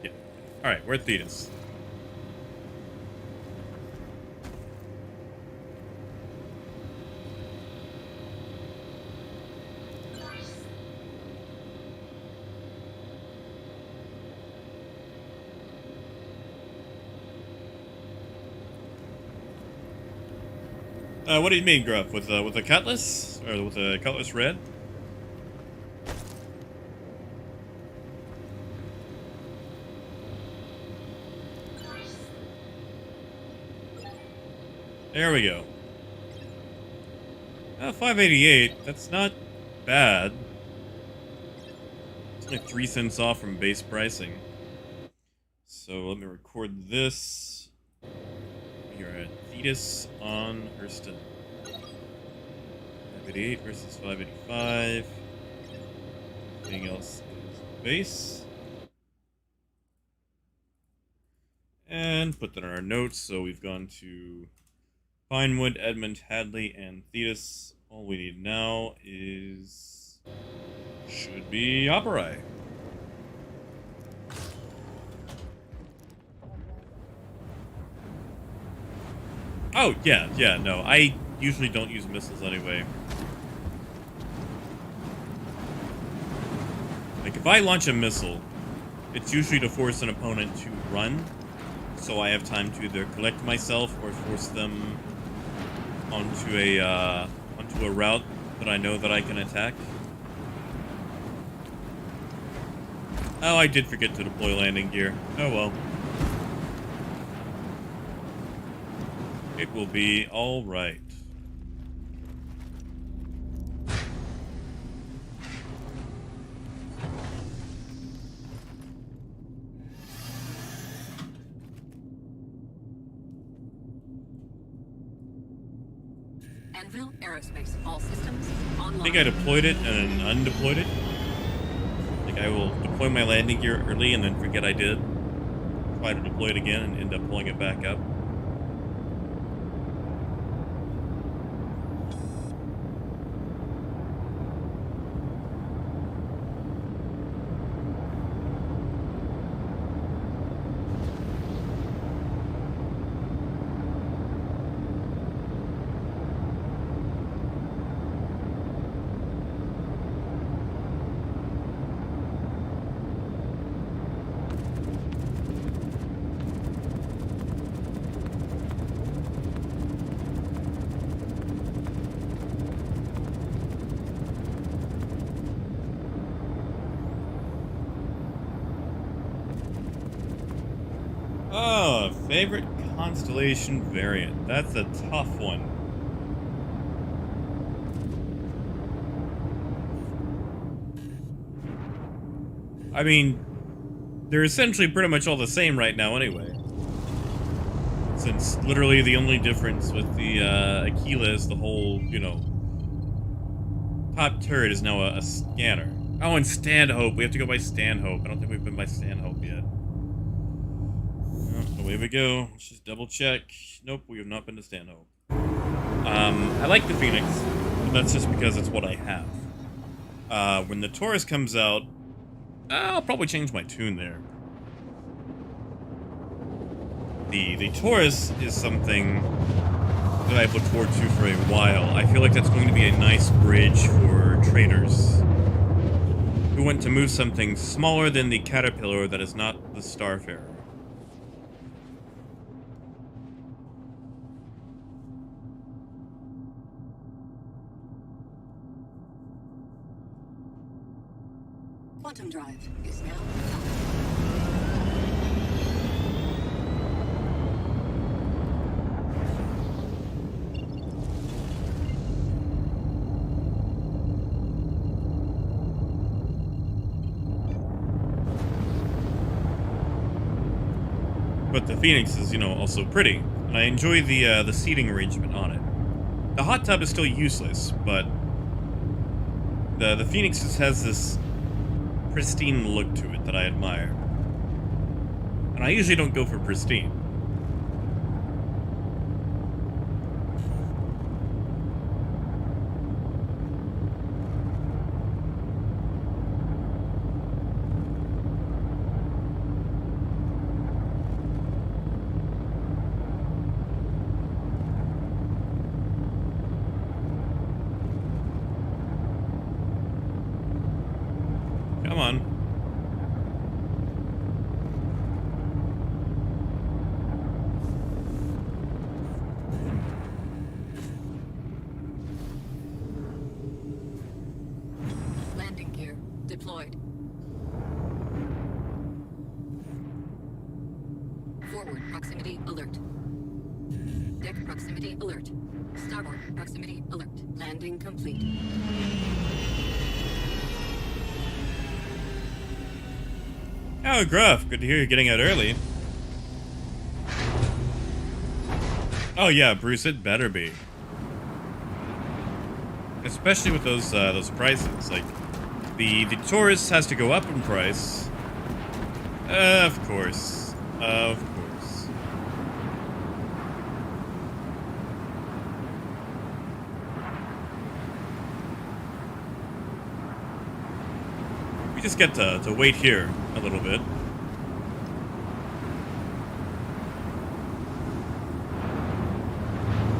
Yeah. Alright, we're at Thetis. What do you mean, Gruff? With a Cutlass? Or with a Cutlass Red? There we go. 588. That's not bad. It's only 3 cents off from base pricing. So let me record this. We are at Thetis on Hurston. 588 versus 585. Everything else is base. And put that in our notes. So we've gone to Pinewood, Edmund, Hadley, and Thetis. All we need now is... should be Operi. Oh, yeah, no. I usually don't use missiles anyway. Like, if I launch a missile, it's usually to force an opponent to run, so I have time to either collect myself or force them onto a route that I know that I can attack. Oh, I did forget to deploy landing gear. Oh well. It will be all right. Anvil Aerospace. All systems online. I think I deployed it and then undeployed it. Like, I will deploy my landing gear early and then forget I did. Try to deploy it again and end up pulling it back up. Oh, favorite constellation variant. That's a tough one. I mean, they're essentially pretty much all the same right now anyway. Since literally the only difference with the Aquila is the whole, you know, top turret is now a scanner. Oh, and Stanhope. We have to go by Stanhope. I don't think we've been by Stanhope yet. Away we go. Let's just double check. Nope, we have not been to Stanhope. I like the Phoenix, but that's just because it's what I have. When the Taurus comes out, I'll probably change my tune there. The Taurus is something that I've looked forward to for a while. I feel like that's going to be a nice bridge for traders who want to move something smaller than the Caterpillar that is not the Starfarer. Quantum drive is now up. But the Phoenix is, you know, also pretty, and I enjoy the seating arrangement on it. The hot tub is still useless, but the Phoenix just has this pristine look to it that I admire. And I usually don't go for pristine. Come on. Landing gear deployed. Forward proximity alert. Deck proximity alert. Starboard proximity alert. Landing complete. Oh, Gruff, good to hear you're getting out early. Oh yeah, Bruce, it better be. Especially with those prices. Like, the Taurus has to go up in price. Of course. Of course. just get to wait here a little bit.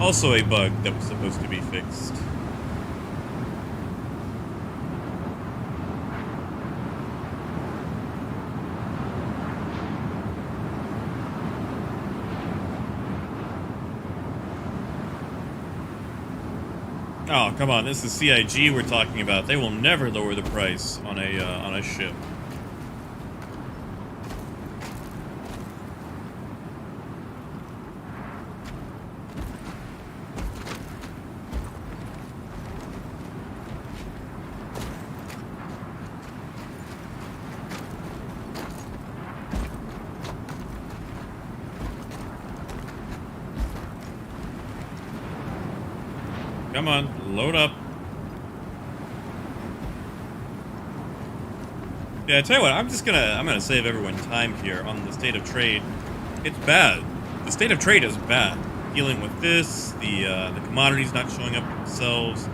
Also a bug that was supposed to be fixed. Oh, come on, this is CIG we're talking about. They will never lower the price on a ship. Come on, load up. Yeah, I tell you what, I'm gonna save everyone time here on the state of trade. It's bad. The state of trade is bad. Dealing with this, the commodities not showing up themselves,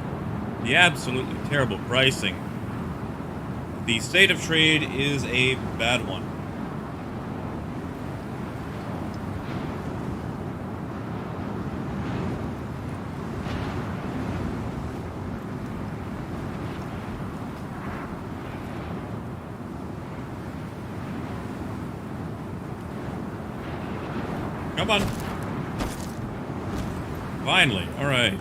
the absolutely terrible pricing. The state of trade is a bad one. Come on. Finally. All right.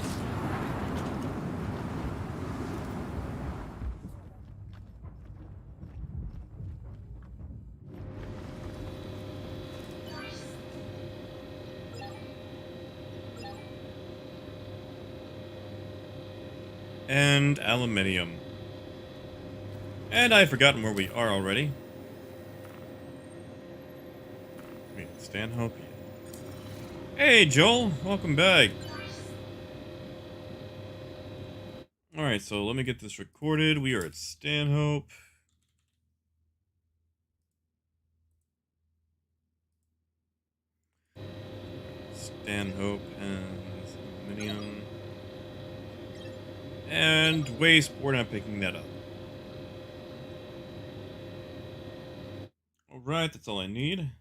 And aluminium. And I've forgotten where we are already. Wait, Stanhope. Hey, Joel. Welcome back. Alright, so let me get this recorded. We are at Stanhope. Stanhope has aluminium. And waste, we're not picking that up. Alright, that's all I need.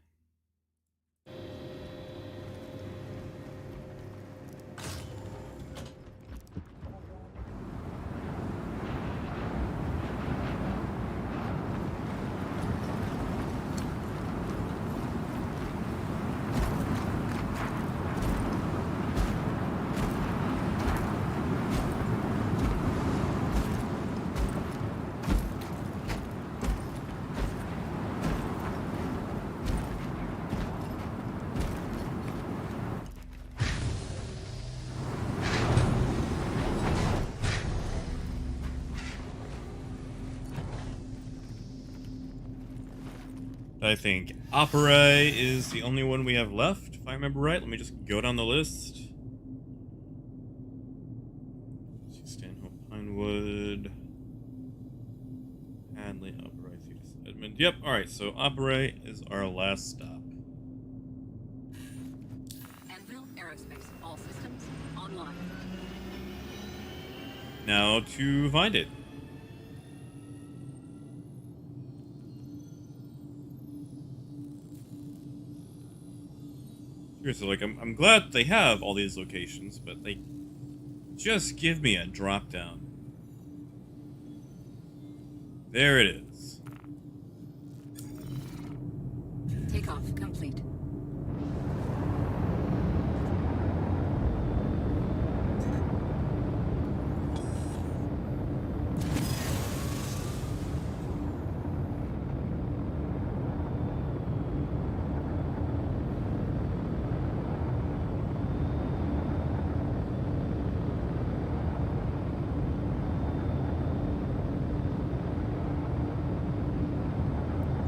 I think Opera is the only one we have left, if I remember right. Let me just go down the list. Stanhope, Pinewood, Hadley, Opera, Edmund. Yep, alright, so Opera is our last stop. Anvil Aerospace. All systems online. Now to find it. Seriously, like, I'm glad they have all these locations, but they just give me a drop down. There it is. Takeoff complete.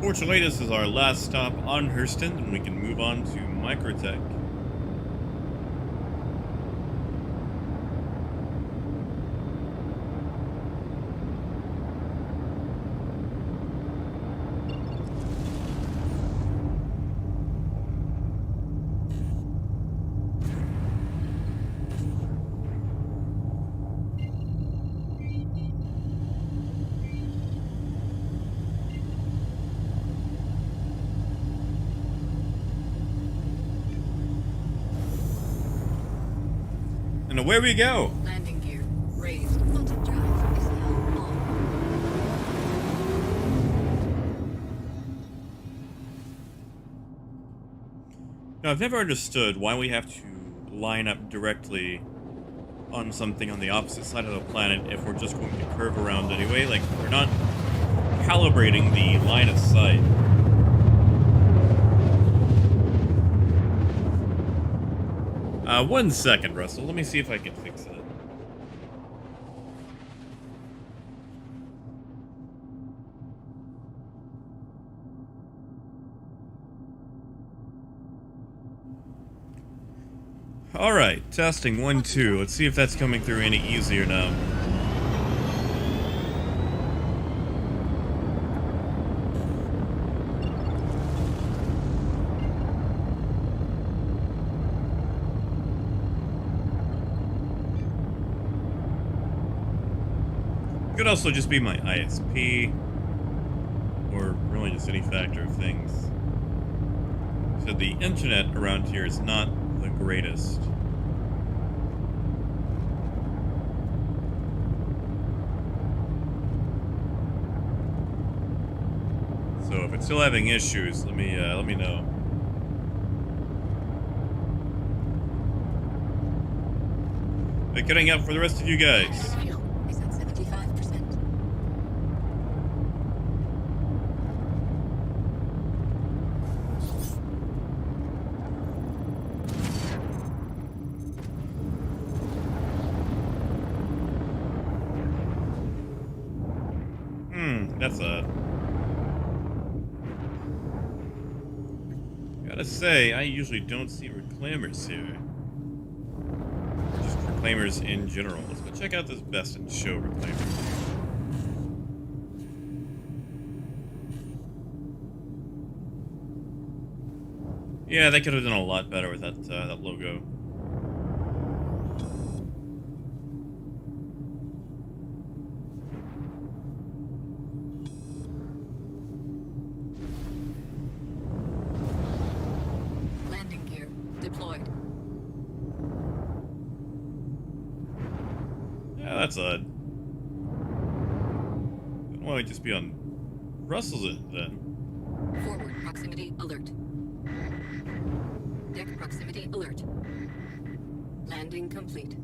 Fortunately, this is our last stop on Hurston, and we can move on to Microtech. And away we go. Landing gear raised. Quantum drive is now on. Now, I've never understood why we have to line up directly on something on the opposite side of the planet if we're just going to curve around anyway. Like, we're not calibrating the line of sight. One second, Russell. Let me see if I can fix it. Alright, testing 1, 2. Let's see if that's coming through any easier now. Could also just be my ISP, or really just any factor of things. So the internet around here is not the greatest. So if it's still having issues, let me know. They're cutting out for the rest of you guys. Is at 75%. That's gotta say, I usually don't see reclaimers here. Just reclaimers in general. Let's go check out this best in show reclaimer. Yeah, they could have done a lot better with that logo. Landing gear deployed. Yeah, that's odd. Why don't I just be on Russell's it then? Forward proximity alert. Deck proximity alert. Landing complete.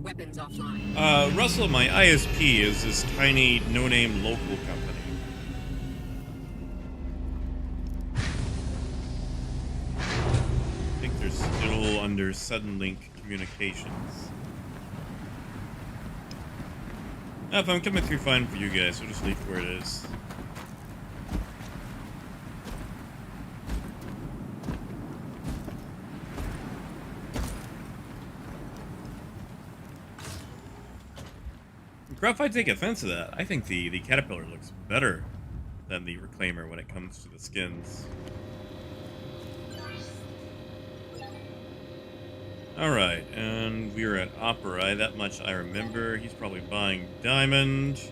Weapons offline. Russell, my ISP is this tiny, no-name local company. I think they're still under Suddenlink Communications. If I'm coming through fine for you guys, we'll just leave it where it is. Gruff, I take offense to that. I think the Caterpillar looks better than the Reclaimer when it comes to the skins. Alright, and we're at Opera. That much I remember. He's probably buying Diamond.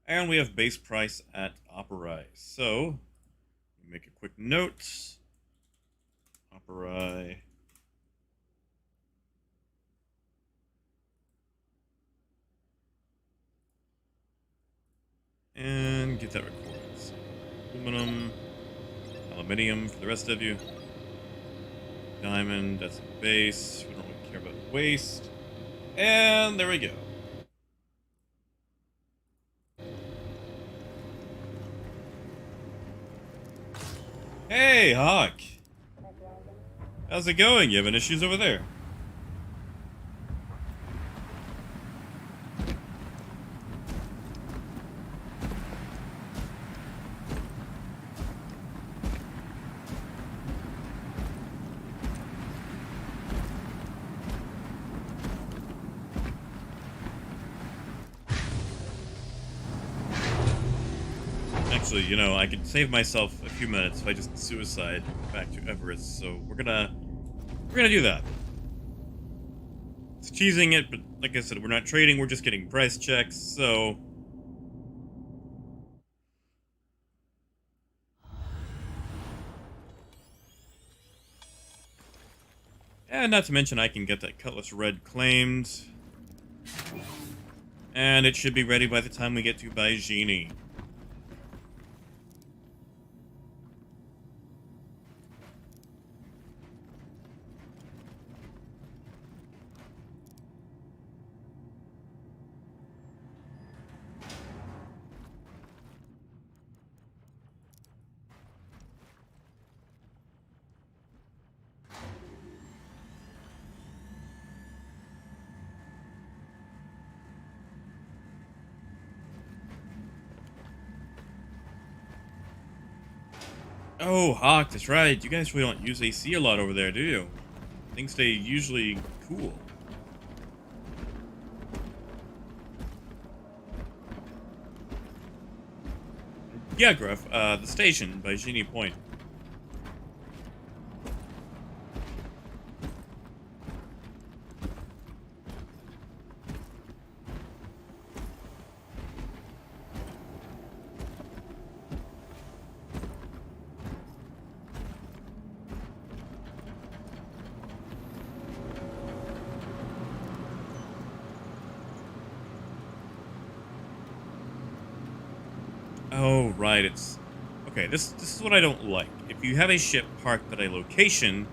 And we have base price at Opera. So, make a quick note. Opera. And get that recorded. So, aluminum, aluminium for the rest of you. Diamond, that's a base. We don't really care about waste. And there we go. Hey, Hawk. How's it going? You having issues over there? Actually, you know, I could save myself a few minutes if I just suicide back to Everest, so we're gonna do that. It's cheesing it, but like I said, we're not trading, we're just getting price checks, so... And not to mention I can get that Cutlass Red claimed. And it should be ready by the time we get to Baijini. Oh, Hawk, that's right. You guys really don't use AC a lot over there, do you? Things stay usually cool. Yeah, Gruff, the station by Genie Point. Oh, right, it's... Okay, this is what I don't like. If you have a ship parked at a location,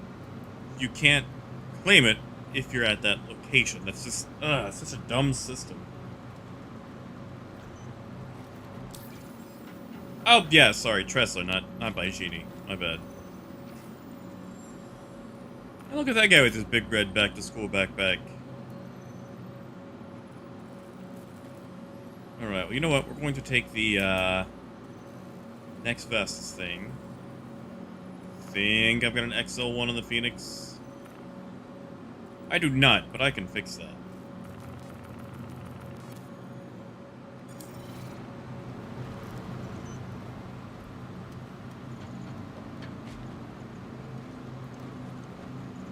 you can't claim it if you're at that location. That's just, it's such a dumb system. Oh, yeah, sorry, Tressler, not by Genie. My bad. And look at that guy with his big red back-to-school backpack. Alright, well, you know what? We're going to take the, next Vestas thing. Think I've got an XL1 on the Phoenix? I do not, but I can fix that.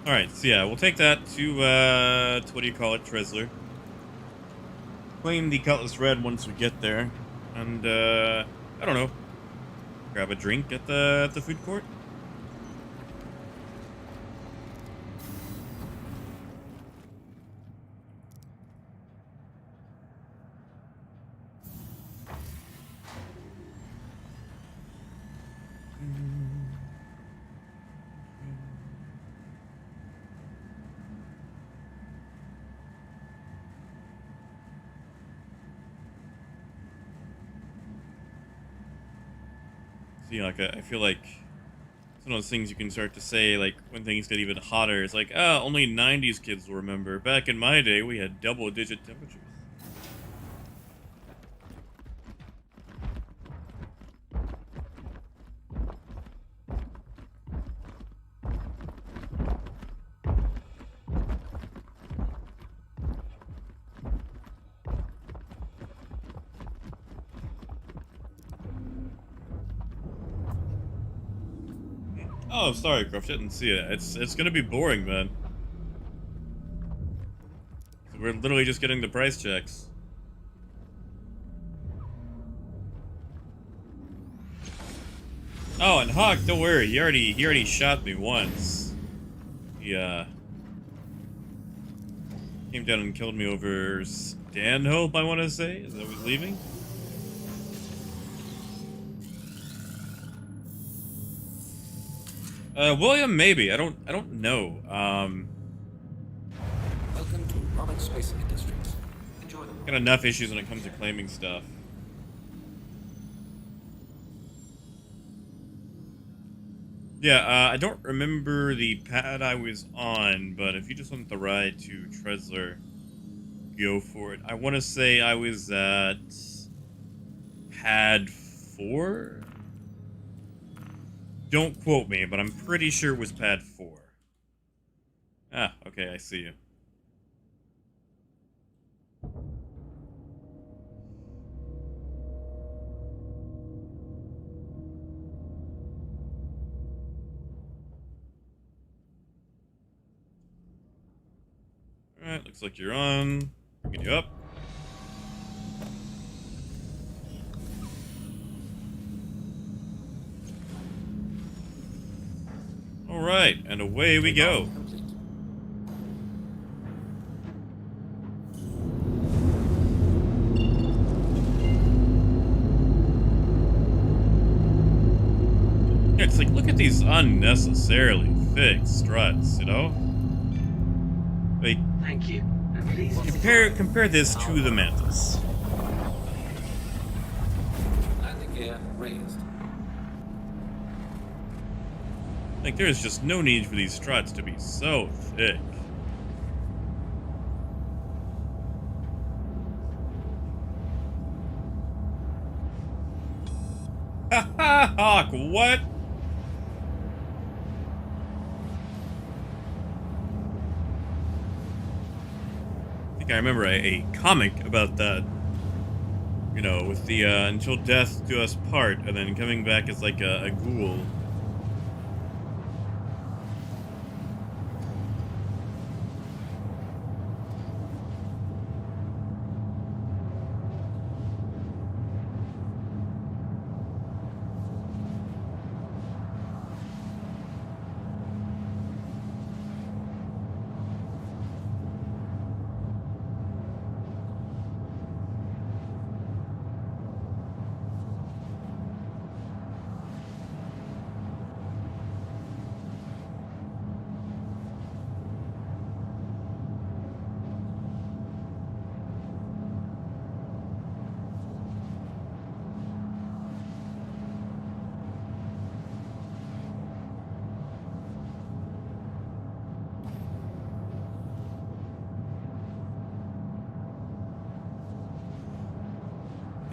Alright, so yeah, we'll take that to what do you call it, Tressler. Claim the Cutlass Red once we get there. And, I don't know. Grab a drink at the food court? You know, like I feel like it's one of those things you can start to say, like when things get even hotter. It's like, only 90s kids will remember. Back in my day, we had double-digit temperatures. Oh, sorry, Gruff, didn't see it. It's gonna be boring, man. We're literally just getting the price checks. Oh, and Hawk, don't worry, he already shot me once. He came down and killed me over Stanhope, I want to say. Is that who's leaving? William, maybe. I don't know. Welcome to Roberts Space Industries. Enjoy them. Got enough issues when it comes to claiming stuff. Yeah, I don't remember the pad I was on, but if you just want the ride to Tressler, go for it. I want to say I was at pad 4? Don't quote me, but I'm pretty sure it was pad 4. Ah, okay, I see you. Alright, looks like you're on. Bringing you up. Alright, and away we go. Complete. these unnecessarily thick struts, you know? Like, Thank you. And please visit compare this to the Mantis. Landing gear raised. Like, there's just no need for these struts to be so thick. Ha ha, Hawk, what? I think I remember a comic about that. You know, with the until death do us part, and then coming back as like a ghoul.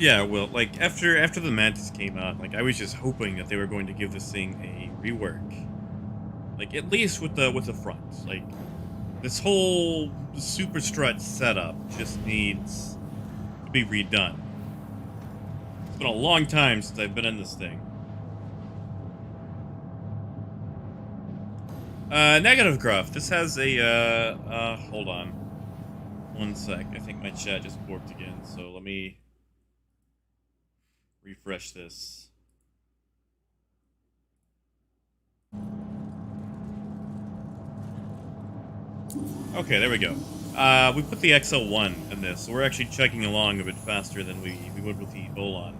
Yeah, well, like after the Mantis came out, like I was just hoping that they were going to give this thing a rework, like at least with the front. Like this whole super strut setup just needs to be redone. It's been a long time since I've been in this thing. Negative Gruff. This has a hold on, one sec. I think my chat just borked again, so let me refresh this. Okay, there we go. We put the XL1 in this, so we're actually chugging along a bit faster than we would with the Bolon.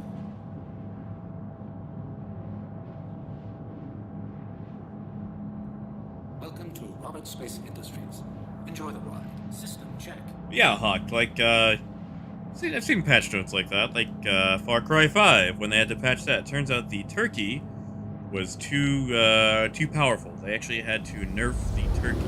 Welcome to Roberts Space Industries. Enjoy the ride. System check. Yeah, Hawk, like, I've seen patch notes like that, like, Far Cry 5, when they had to patch that. Turns out the turkey was too powerful. They actually had to nerf the turkey.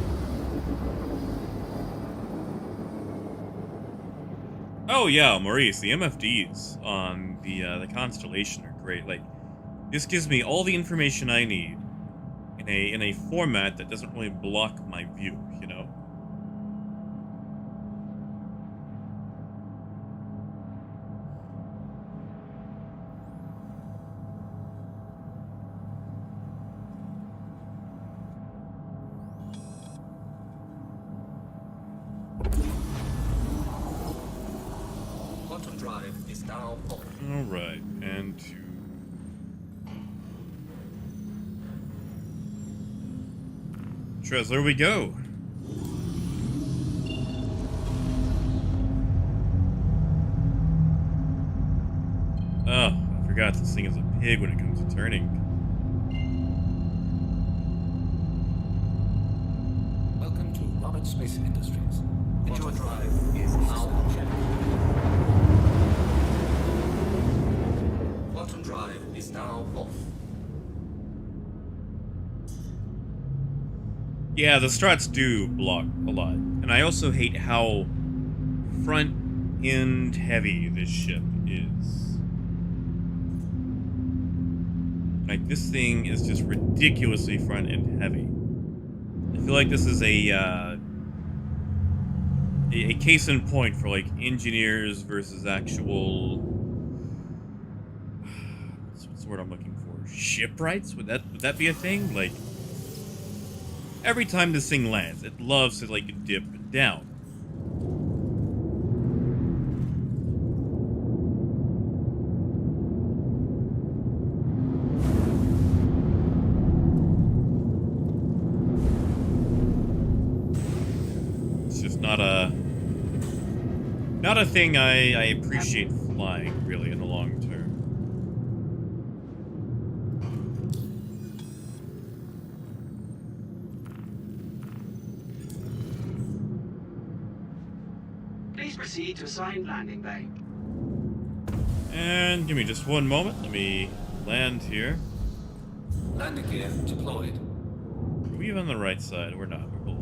Oh yeah, Maurice, the MFDs on the Constellation are great. Like, this gives me all the information I need in a format that doesn't really block my view, you know? Quantum drive is now open. Alright, and to... Trezor we go. Oh, I forgot this thing is a pig when it comes to turning. Welcome to Roberts Space Industries. Enjoy the drive is now check. Quantum drive is now off. Yeah, the struts do block a lot. And I also hate how front-end heavy this ship is. Like, this thing is just ridiculously front-end heavy. I feel like this is a case in point for, like, engineers versus actual... What's the word I'm looking for? Shipwrights? Would that be a thing? Like... Every time this thing lands, it loves to, like, dip down. It's just not a thing I appreciate flying, really, in the long term. Proceed to assigned landing bay. And give me just one moment. Let me land here. Landing gear deployed. Are we on the right side? We're not. We're below.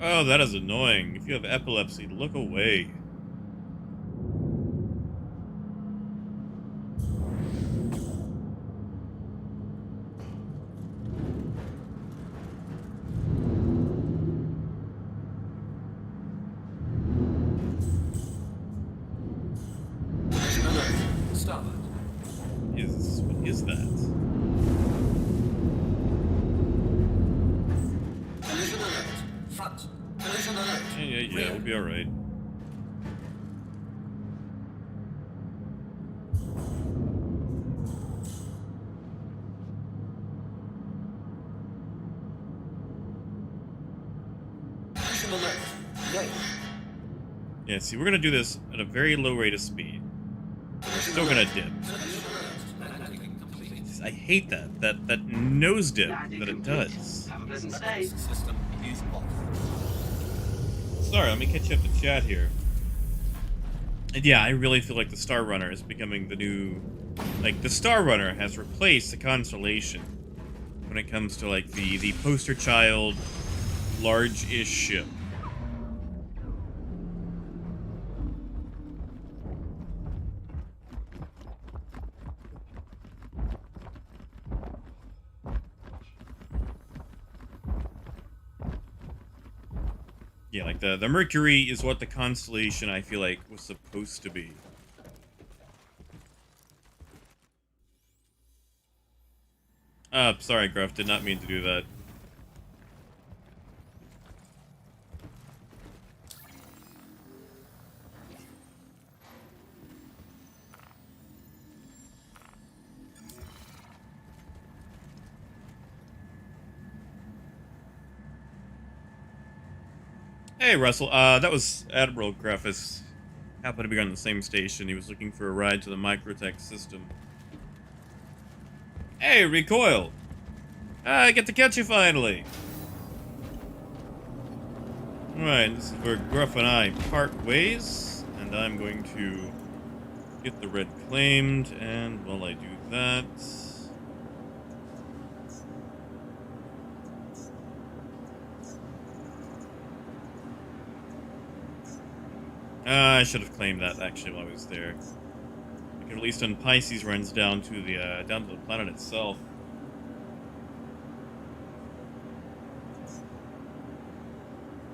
Oh, that is annoying. If you have epilepsy, look away. Mission alert. Starboard. What is that? Collision alert. Front. Collision alert. Yeah, Rear. we'll be alright. Collision alert. Yay. Yeah, see, we're gonna do this at a very low rate of speed. We're still gonna dip. Collision alert. Landing complete. I hate that nose dip Landing that it complete. does. Have a pleasant stay. System is off. Sorry, let me catch you up to chat here. And yeah, I really feel like the Star Runner is becoming the new... Like, the Star Runner has replaced the Constellation when it comes to, like, the poster child, large-ish ship. Yeah, like the Mercury is what the Constellation, I feel like, was supposed to be. Sorry, Gruff, did not mean to do that. Hey, Russell. That was Admiral Gruffus. Happened to be on the same station. He was looking for a ride to the Microtech system. Hey, Recoil! I get to catch you finally! Alright, this is where Gruff and I part ways, and I'm going to get the red claimed, and while I do that... I should have claimed that actually while I was there. I could at least done Pisces runs down to the planet itself.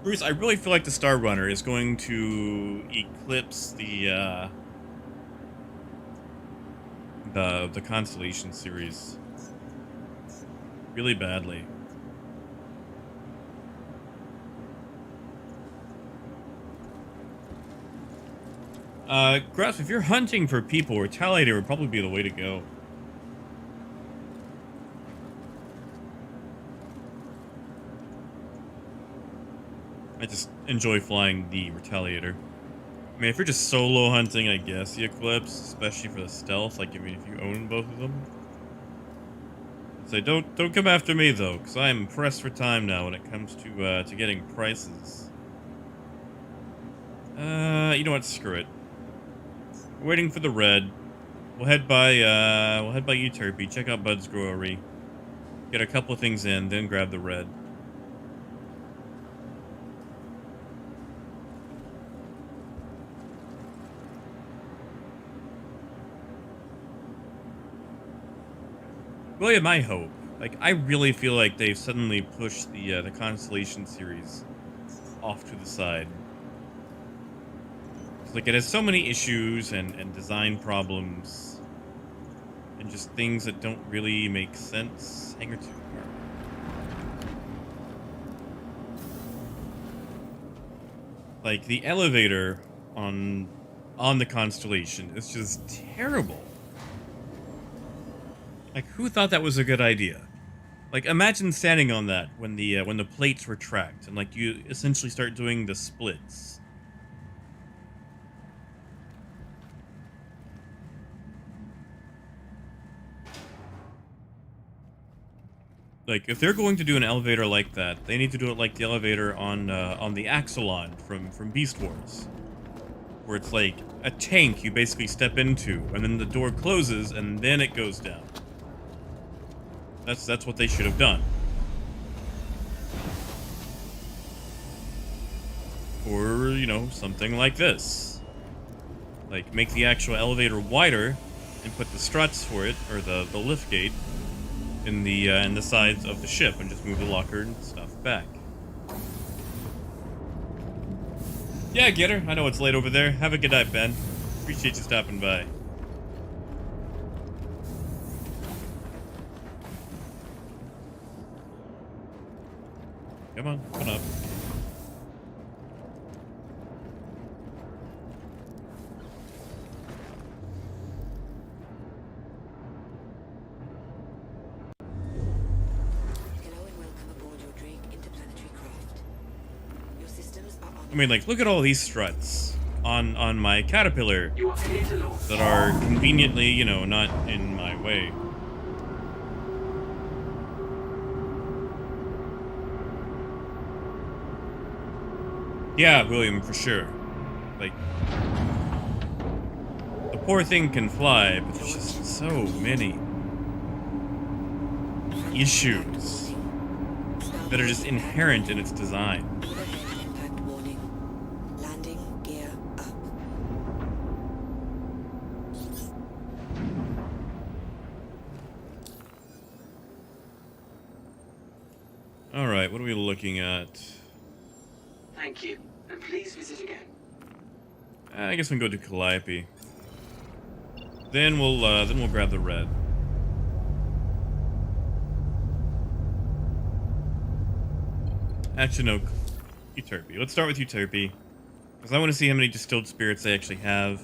Bruce, I really feel like the Star Runner is going to eclipse the Constellation series really badly. Grasp, if you're hunting for people, Retaliator would probably be the way to go. I just enjoy flying the Retaliator. I mean, if you're just solo hunting, I guess the Eclipse, especially for the stealth, like, I mean, if you own both of them. I'd say, don't come after me, though, because I am pressed for time now when it comes to getting prices. You know what, screw it. We're waiting for the red. We'll head by Euterpe, check out Bud's Growery, get a couple of things in, then grab the red. Really, my hope. Like, I really feel like they've suddenly pushed the Constellation series off to the side. Like, it has so many issues and design problems and just things that don't really make sense. Hangar 2. Like, the elevator on the Constellation is just terrible. Like, who thought that was a good idea? Like, imagine standing on that when the plates retract and, like, you essentially start doing the splits. Like, if they're going to do an elevator like that, they need to do it like the elevator on the Axelon from Beast Wars, where it's like a tank you basically step into, and then the door closes, and then it goes down. That's what they should have done. Or, you know, something like this. Like, make the actual elevator wider, and put the struts for it, or the lift gate, in the sides of the ship, and just move the locker and stuff back. Yeah, get her. I know it's late over there. Have a good night, Ben. Appreciate you stopping by. Come on, come up. Hello and welcome aboard your Drake interplanetary craft. Your systems are on. I mean, like, look at all these struts on my Caterpillar You are clear to launch. that are conveniently, you know, not in my way. Yeah, William, for sure. Like, the poor thing can fly, but there's just so many issues that are just inherent in its design. Overhead impact warning. Landing gear up. Alright, what are we looking at? Thank you, and please visit again. I guess we can go to Calliope. Then we'll grab the red. Actually, no, Euterpe. Let's start with Euterpe, because I want to see how many distilled spirits they actually have.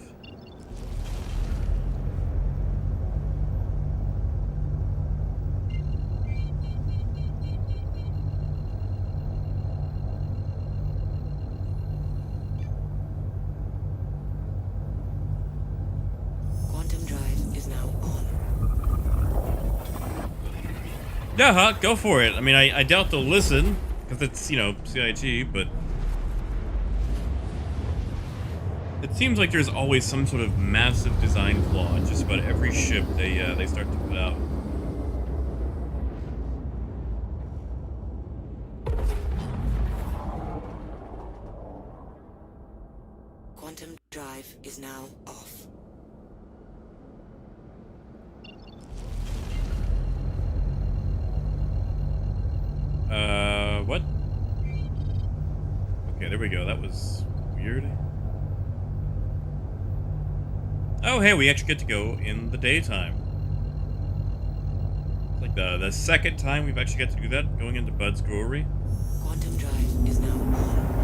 Quantum drive is now on. Yeah, huh? Go for it. I mean, I doubt they'll listen, because it's, you know, CIG, but it seems like there's always some sort of massive design flaw in just about every ship they start to put out. Quantum drive is now off. What? Okay, there we go. That was weird. Oh, hey, we actually get to go in the daytime. It's like the second time we've actually got to do that, going into Bud's Brewery. Quantum drive is now on.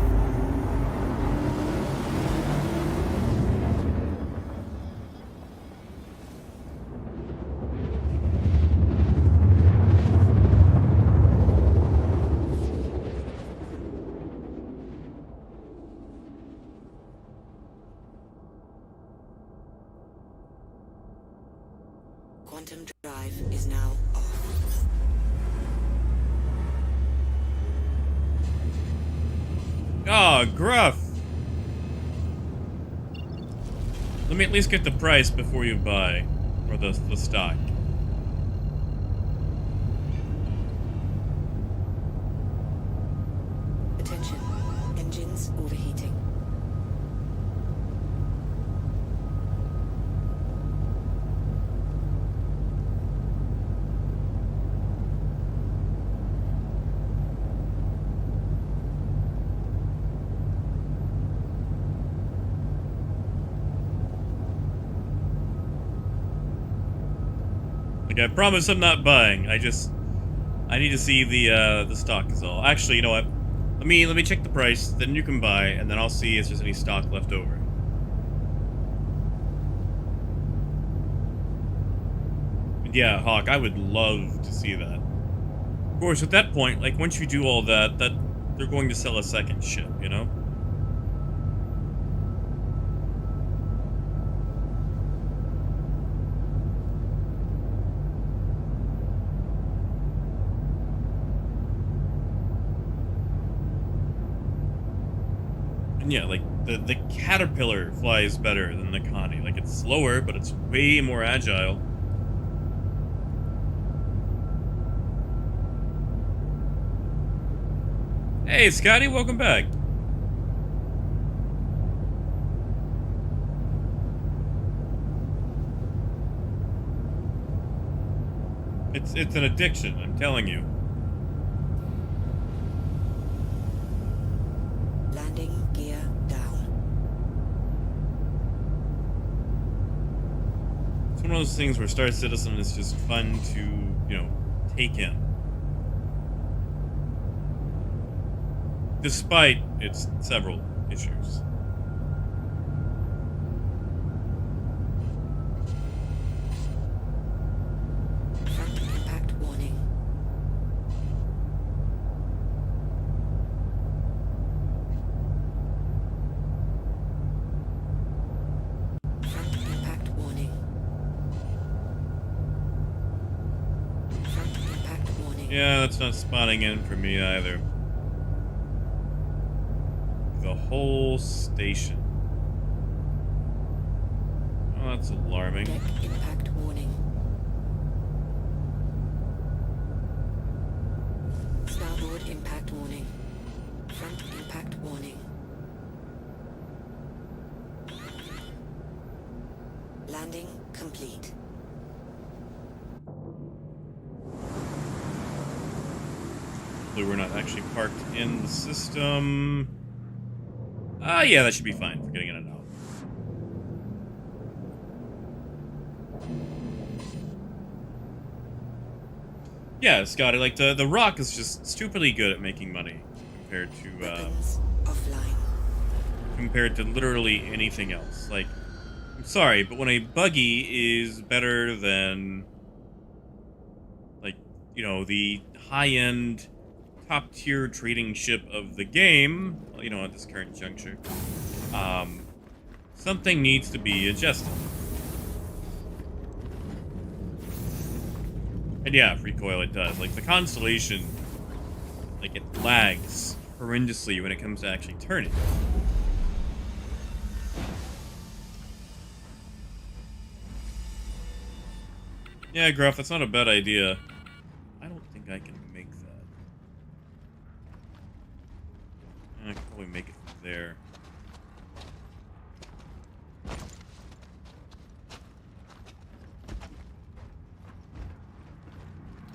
Quantum drive is now off. Oh, Gruff! Let me at least get the price before you buy. Or the stock. Attention. Engines overheating. Like, I promise I'm not buying. I need to see the stock is all. Actually, you know what? Let me check the price, then you can buy, and then I'll see if there's any stock left over. And yeah, Hawk, I would love to see that. Of course, at that point, like, once you do all that they're going to sell a second ship, you know? Yeah, like, the caterpillar flies better than the Connie. Like, it's slower, but it's way more agile. Hey, Scotty, welcome back. It's an addiction, I'm telling you. Landing gear down. It's one of those things where Star Citizen is just fun to, you know, take in. Despite its several issues. Front impact warning. Front impact warning. Front impact warning. Yeah, that's not spawning in for me either. The whole station. Oh, that's alarming. Deck impact warning. Starboard impact warning. Front impact warning. Landing complete. Hopefully we're not actually parked in the system. Ah, yeah, that should be fine for getting in and out. Yeah, Scotty, like, the Rock is just stupidly good at making money Weapons offline. compared to literally anything else. Like, I'm sorry, but when a buggy is better than, like, you know, the high-end, top-tier trading ship of the game, you know, at this current juncture, something needs to be adjusted. And yeah, recoil it does. Like, the Constellation, like, it lags horrendously when it comes to actually turning. Yeah, Gruff, that's not a bad idea. I don't think I can make that. I can probably make it from there.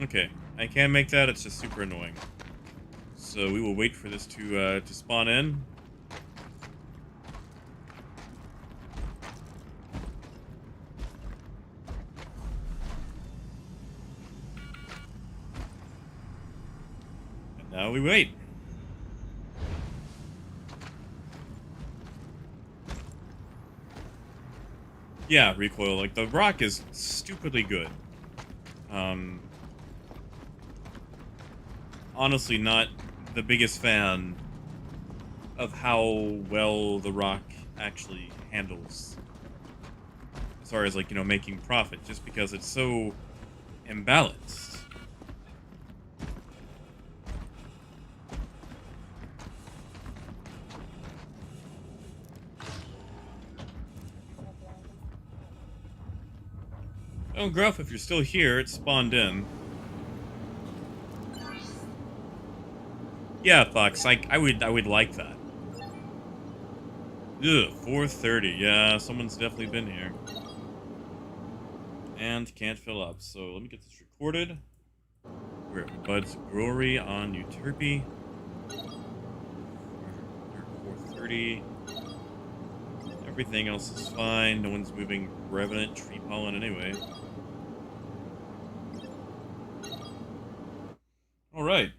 Okay, I can make that, it's just super annoying. So we will wait for this to spawn in. And now we wait. Yeah, recoil, like, the Rock is stupidly good. Honestly, not the biggest fan of how well the Rock actually handles as far as, like, you know, making profit, just because it's so imbalanced. Oh, Gruff, if you're still here, it's spawned in. Yeah, Fox, I would like that. Ugh, 4:30. Yeah, someone's definitely been here. And can't fill up, so let me get this recorded. We're at Bud's Brewery on Euterpe. 4:30. Everything else is fine. No one's moving Revenant tree pollen anyway. Alright.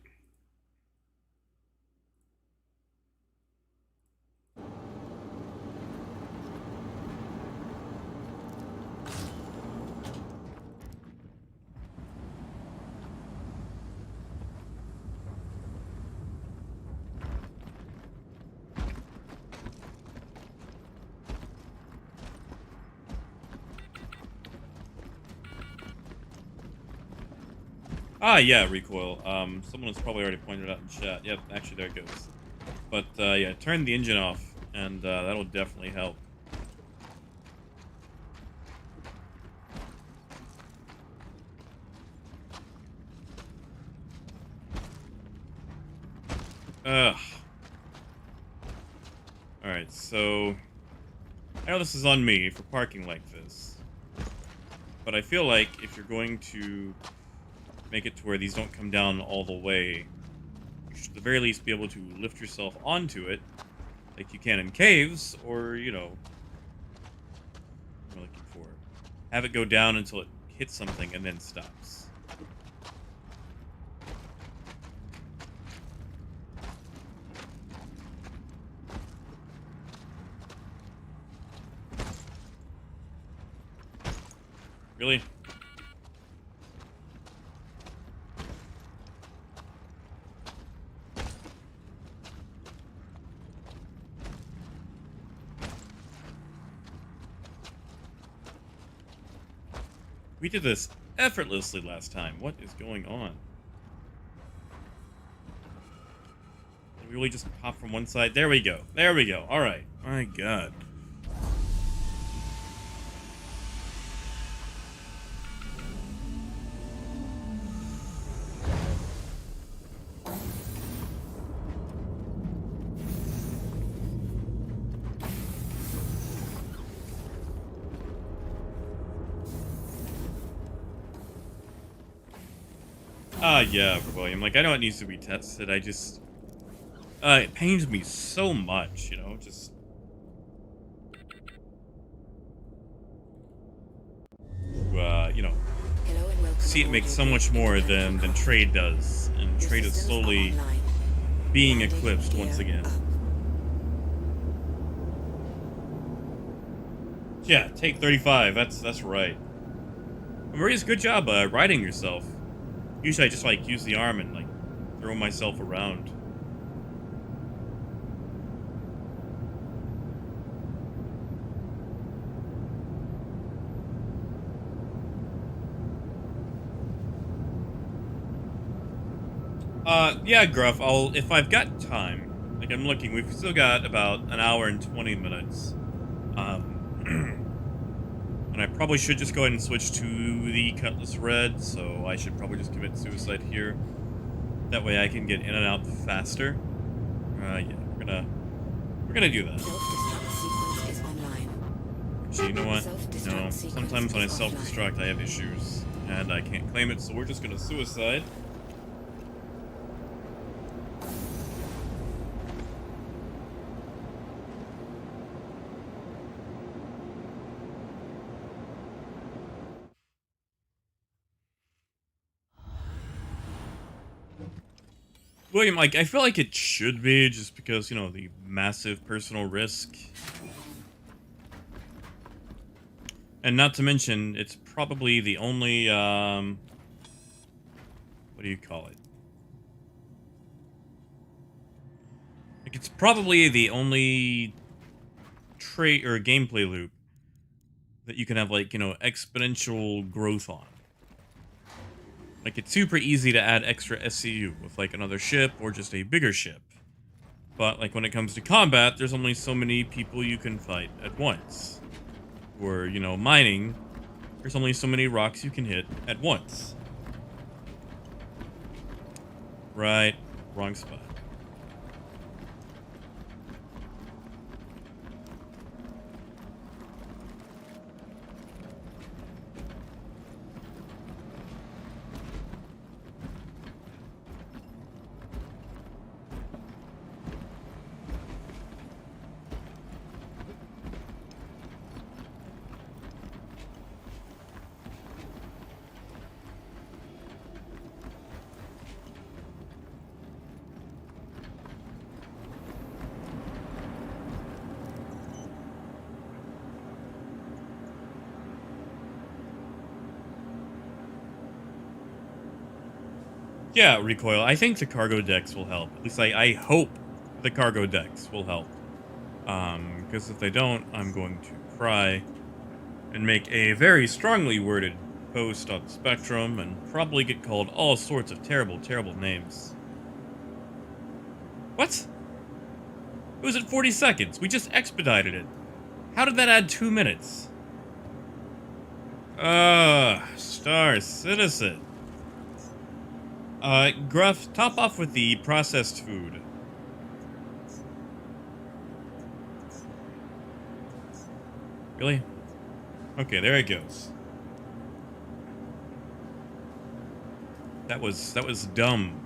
Ah, yeah, recoil. Someone has probably already pointed it out in chat. Yep, actually, there it goes. But, yeah, turn the engine off and that'll definitely help. Ugh. Alright, so I know this is on me for parking like this, but I feel like if you're going to make it to where these don't come down all the way, you should at the very least be able to lift yourself onto it, like you can in caves, or, you know, what am I looking for? Have it go down until it hits something and then stops. Really? We did this effortlessly last time. What is going on? Did we really just pop from one side? There we go. There we go. All right. My God. Yeah, William. Like, I know it needs to be tested. I just, it pains me so much, you know, just. You know, Hello and welcome see it aboard make your so much drink more interplanetary than craft. trade does, and Your trade is systems are slowly online. being Grounding eclipsed gear once again. up. Yeah, take 35. That's right. Maria's good job riding yourself. Usually I just like use the arm and like throw myself around. Yeah, Gruff, if I've got time, like I'm looking, we've still got about an hour and 20 minutes. And I probably should just go ahead and switch to the Cutlass Red, so I should probably just commit suicide here. That way I can get in and out faster. Yeah, we're gonna do that. Self-destruct sequence is online. Actually, you know what? Self-destruct No, sequence sometimes when I is self-destruct I have issues, and I can't claim it, so we're just gonna suicide. William, like, I feel like it should be, just because, you know, the massive personal risk. And not to mention, it's probably the only, what do you call it? Like, it's probably the only trait or gameplay loop that you can have, like, you know, exponential growth on. Like, it's super easy to add extra SCU with, like, another ship or just a bigger ship. But, like, when it comes to combat, there's only so many people you can fight at once. Or, you know, mining, there's only so many rocks you can hit at once. Right, wrong spot. Yeah, recoil. I think the cargo decks will help. At least I hope the cargo decks will help. Because if they don't, I'm going to cry and make a very strongly worded post on Spectrum and probably get called all sorts of terrible, terrible names. What? It was at 40 seconds. We just expedited it. How did that add 2 minutes? Star Citizen. Gruff, top off with the processed food. Really? Okay, there it goes. That was dumb.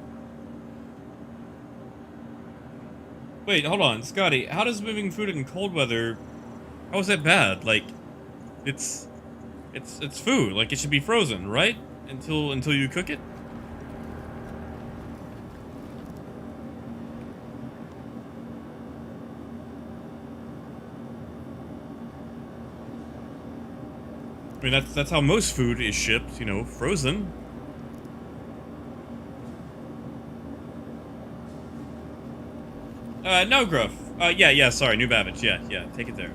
Wait, hold on, Scotty. How does moving food in cold weather? How is that bad? Like, it's food. Like, it should be frozen, right? Until you cook it. I mean, that's how most food is shipped, you know, frozen. No, Gruff. Yeah, sorry, New Babbage. Yeah, take it there.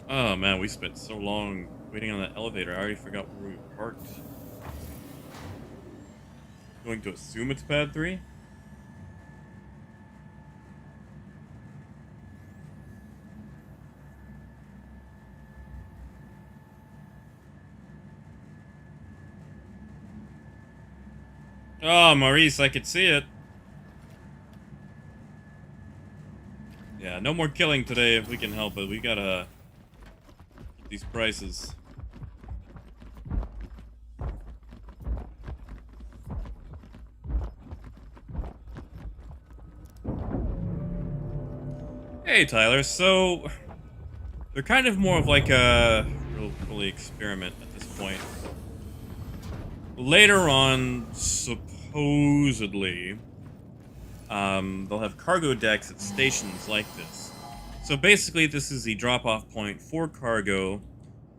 Oh, man, we spent so long waiting on that elevator. I already forgot where we parked. Going to assume it's pad 3? Oh, Maurice, I could see it. Yeah, no more killing today if we can help it. We gotta get these prices. Hey, Tyler. So, they're kind of more of like a really experiment at this point. Later on, supposedly, they'll have cargo decks at stations like this. So basically, this is the drop-off point for cargo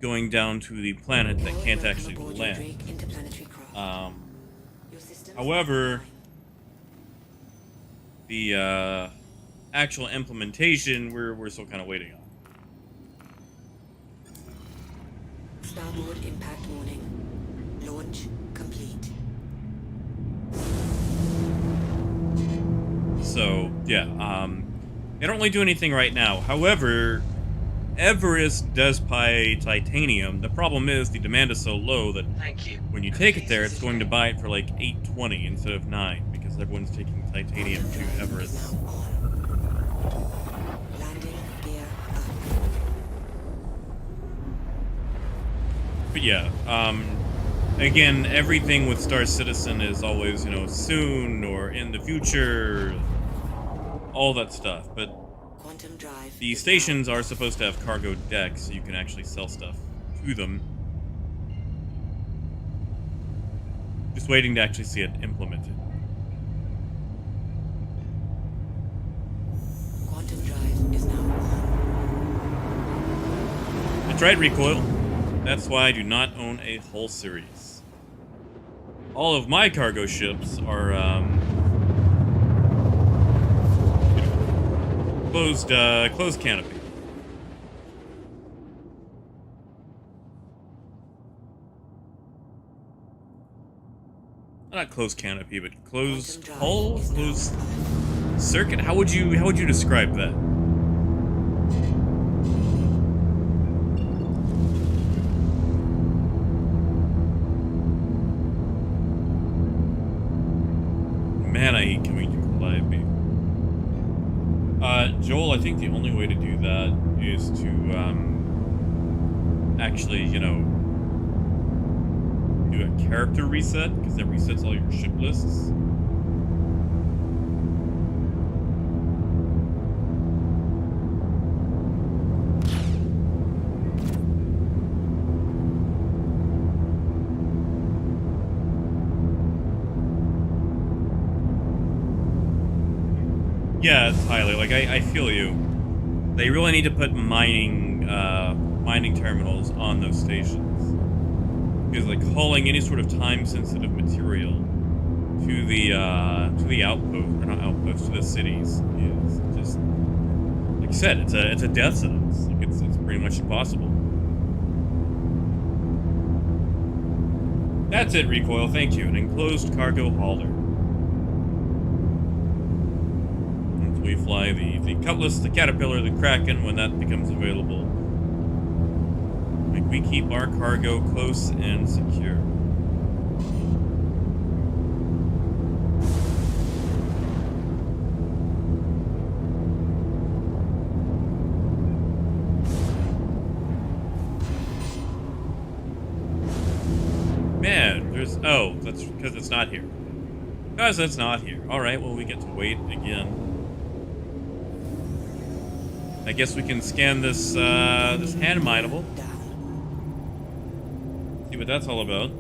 going down to the planet that can't actually land. However, the actual implementation, we're still kind of waiting on. Starboard impact warning. Launch complete. So, yeah, they don't really do anything right now. However, Everest does buy titanium. The problem is the demand is so low that when you take it there, it's going to buy it for like $8.20 instead of $9 because everyone's taking titanium to Everest. Landing gear up. But yeah, again, everything with Star Citizen is always, you know, soon or in the future, all that stuff. But Quantum drive. the stations are supposed to have cargo decks, so you can actually sell stuff to them. Just waiting to actually see it implemented. Quantum drive is now on. That's right, Recoil. That's why I do not own a hull series. All of my cargo ships are, closed canopy. Not closed canopy, but closed hull, closed circuit. How would you describe that? Man, I hate coming to Calliope. Joel, I think the only way to do that is to, actually, you know, do a character reset, because that resets all your ship lists. Yeah, Tyler, like, I feel you. They really need to put mining terminals on those stations. Because, like, hauling any sort of time-sensitive material to the outpost, or not outpost, to the cities is just, like I said, it's a death sentence. Like, it's pretty much impossible. That's it, Recoil. Thank you. An enclosed cargo hauler. And we fly the Cutlass, the Caterpillar, the Kraken when that becomes available. Like, we keep our cargo close and secure. Man, there's... Oh, that's because it's not here. Guys, that's not here. Alright, well, we get to wait again. I guess we can scan this, this hand mineable. See what that's all about.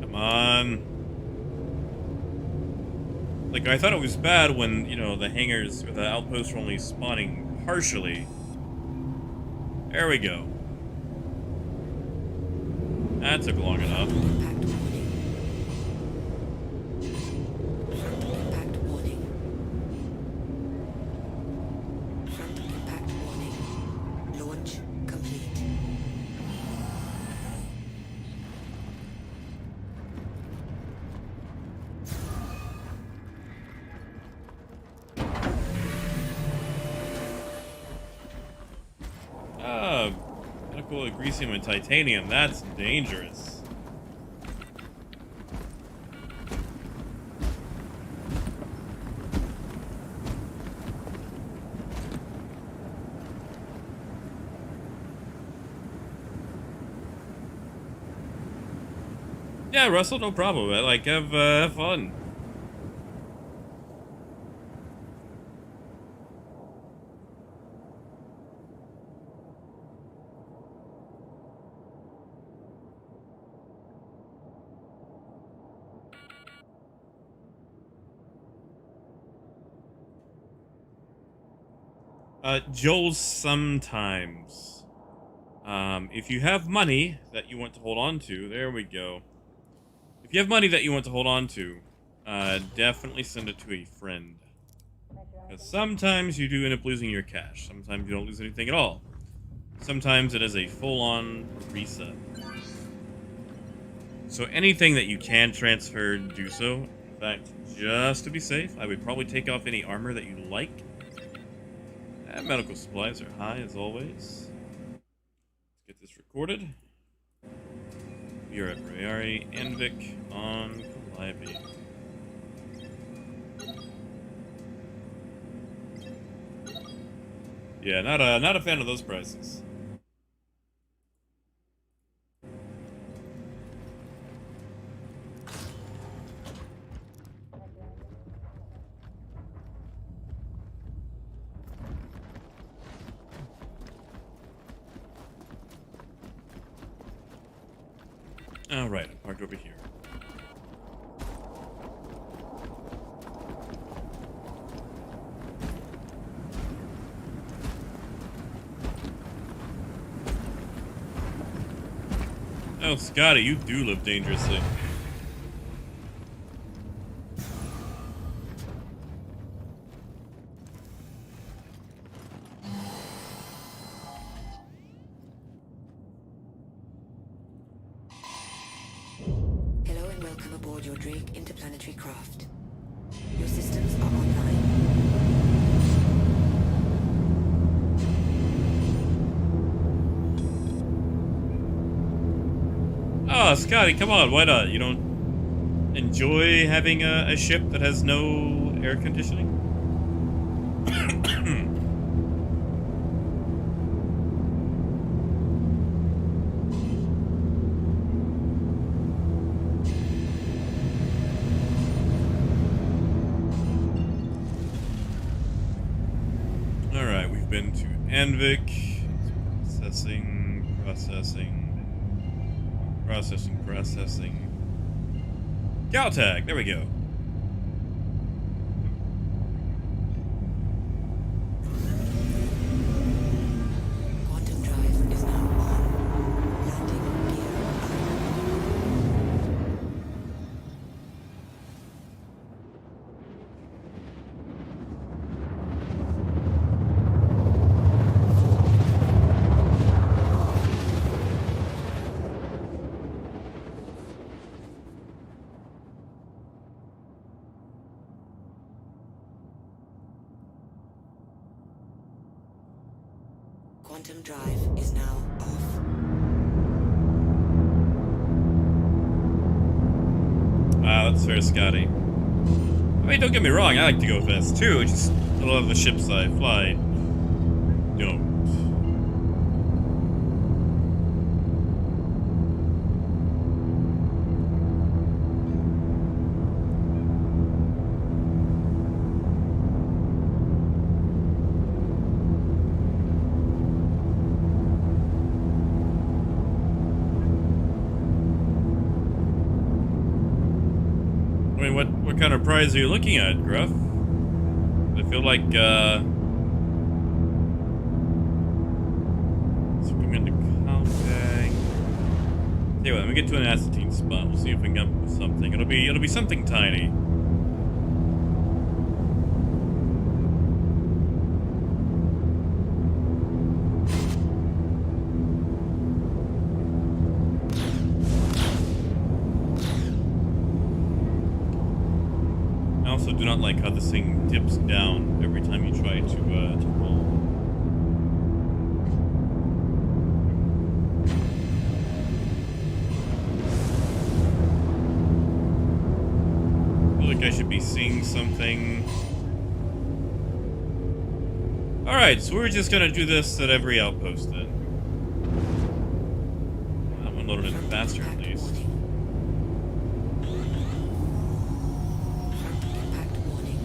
Come on. Like, I thought it was bad when, you know, the hangars or the outposts were only spawning partially. There we go. That took long enough. Impact warning. Front impact warning. Launch complete. Oh, medical agresium and titanium. That's dangerous. Yeah, Russell, no problem. Like, have fun. Joel, sometimes. If you have money that you want to hold on to, there we go. If you have money that you want to hold on to, definitely send it to a friend. Because sometimes you do end up losing your cash. Sometimes you don't lose anything at all. Sometimes it is a full-on reset. So anything that you can transfer, do so. In fact, just to be safe, I would probably take off any armor that you like. And medical supplies are high, as always. Let's get this recorded. We are at Rayari Envik on Calliope. Yeah, not a fan of those prices. Alright, I'm parked over here. Oh, Scotty, you do live dangerously. Hello and welcome aboard your Drake interplanetary craft. Your systems are online. Oh, Scotty, come on, why not? You don't enjoy having a ship that has no air conditioning? Alright, we've been to Envik. Processing. Caltech, there we go. Quantum drive is now on. Landing gear Quantum drive is now off. That's fair, Scotty. I mean, don't get me wrong, I like to go fast too, it's just a lot of the ships I fly don't. I mean, what kind of prize are you looking at, Gruff? I feel like, swim into Caltech. Tell you what, let me get to an acetine spot. We'll see if we can come up with something. It'll be something tiny. I also do not like how this thing dips down every time you try to roll. I feel like I should be seeing something. Alright, so we're just gonna do this at every outpost then. I'm gonna load it in faster at least. Impact warning.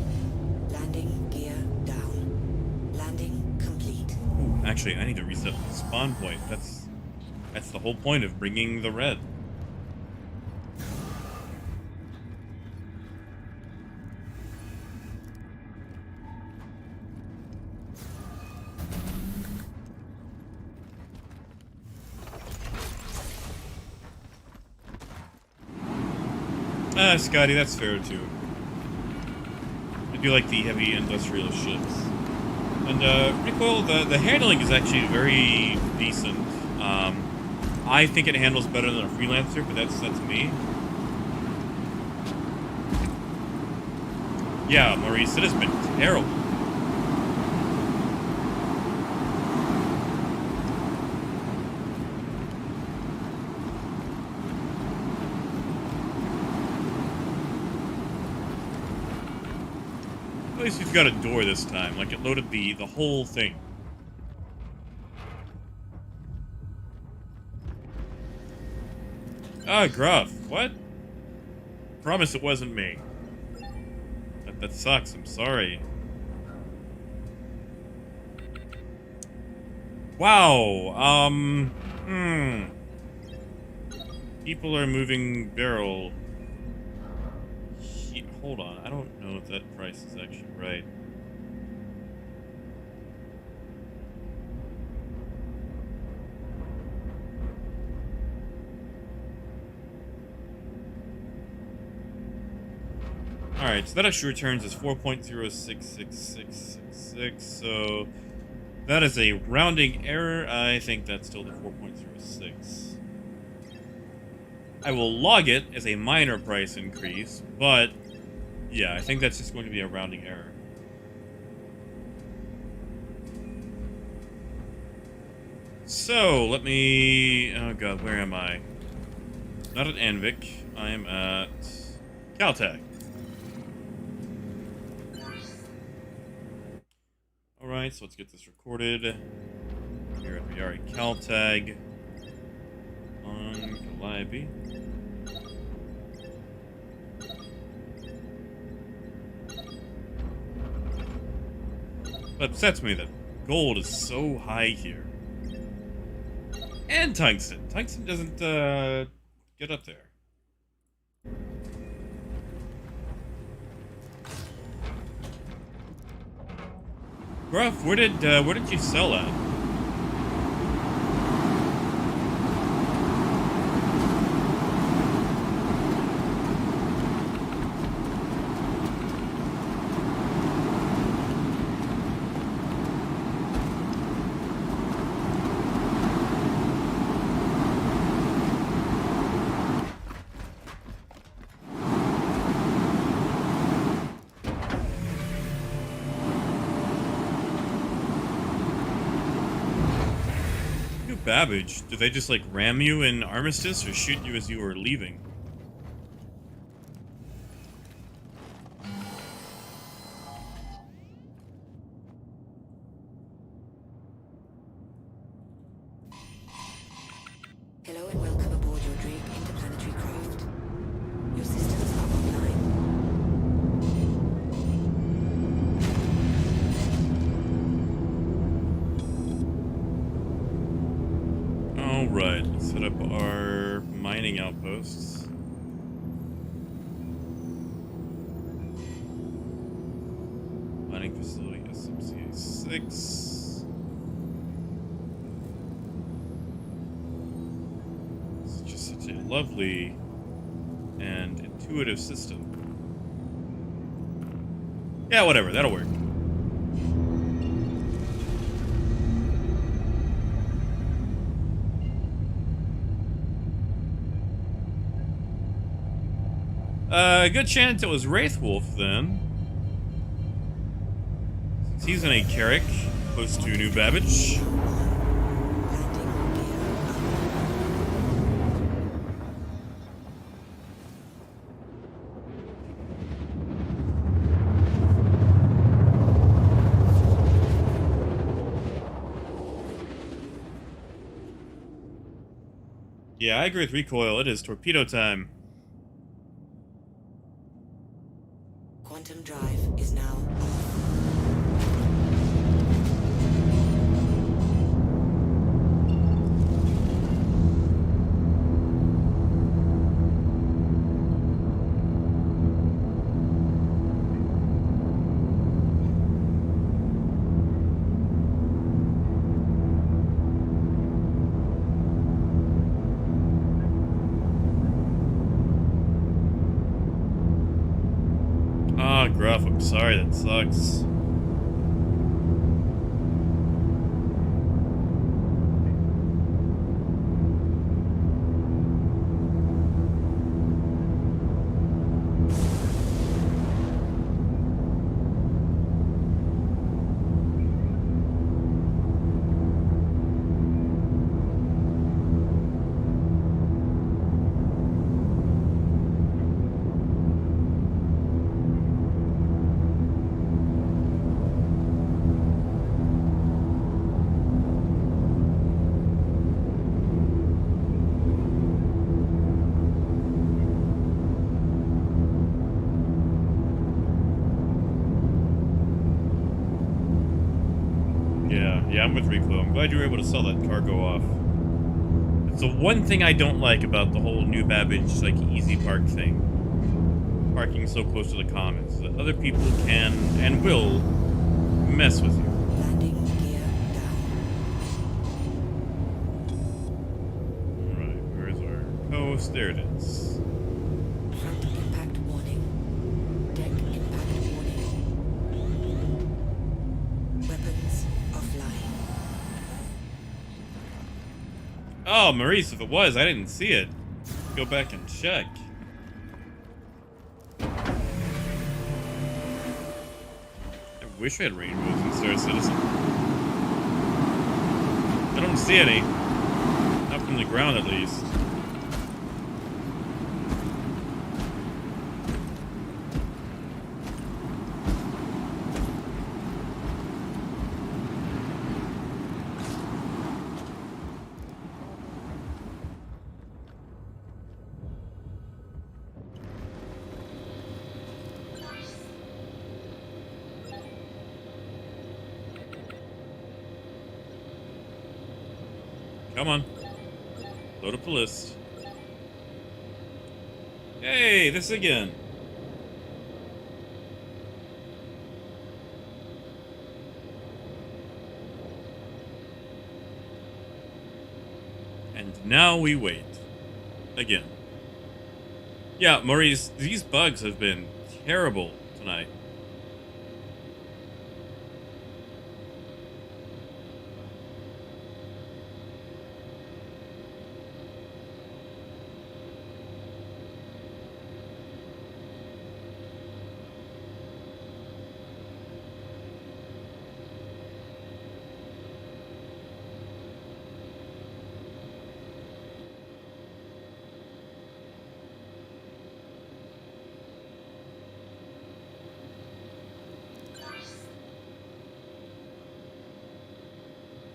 Landing gear down. Landing complete. Ooh, actually, I need to reset the spawn point. That's the whole point of bringing the red. Scotty, that's fair too. I do like the heavy industrial ships. And, recoil, the handling is actually very decent. I think it handles better than a Freelancer, but that's me. Yeah, Maurice, it has been terrible. At least we've got a door this time. Like, it loaded the whole thing. Ah, Gruff. What? Promise it wasn't me. That sucks. I'm sorry. Wow. People are moving barrel. Hold on, I don't know if that price is actually right. Alright, so that actually returns as 4.066666, so that is a rounding error. I think that's still the 4.06. I will log it as a minor price increase, but yeah, I think that's just going to be a rounding error. So, let me... Oh god, where am I? Not at Anvik. I am at Caltech. Alright, so let's get this recorded. Here we are at Caltech. On Calliope. It upsets me that gold is so high here. And tungsten. Tungsten doesn't get up there. Gruff, where did you sell at? Babbage? Do they just like ram you in Armistice or shoot you as you were leaving? Hello and welcome aboard your Drake interplanetary craft. Your systems are online. Alright, let's set up our mining outposts. Mining facility, SMCA 6. It's just such a lovely and intuitive system. Yeah, whatever, that'll work. Good chance it was Wraithwolf then. Since he's in a Carrick, close to New Babbage. Yeah, I agree with Recoil. It is torpedo time. Quantum drive is now off. Ah, Gruff, I'm sorry, that sucks. Yeah, I'm with Recoil. I'm glad you were able to sell that cargo off. It's the one thing I don't like about the whole New Babbage, like, easy park thing. Parking so close to the commons. That other people can and will mess with you. Landing gear down. Alright, where's our coast? There it is. Front impact warning. Deck impact warning. Weapons offline. Oh, Maurice, if it was, I didn't see it. Go back and check. I wish I had rainbows in Star Citizen. I don't see any. Not from the ground, at least. Come on. Load up the list. Hey, this again. And now we wait. Again. Yeah, Maurice, these bugs have been terrible tonight.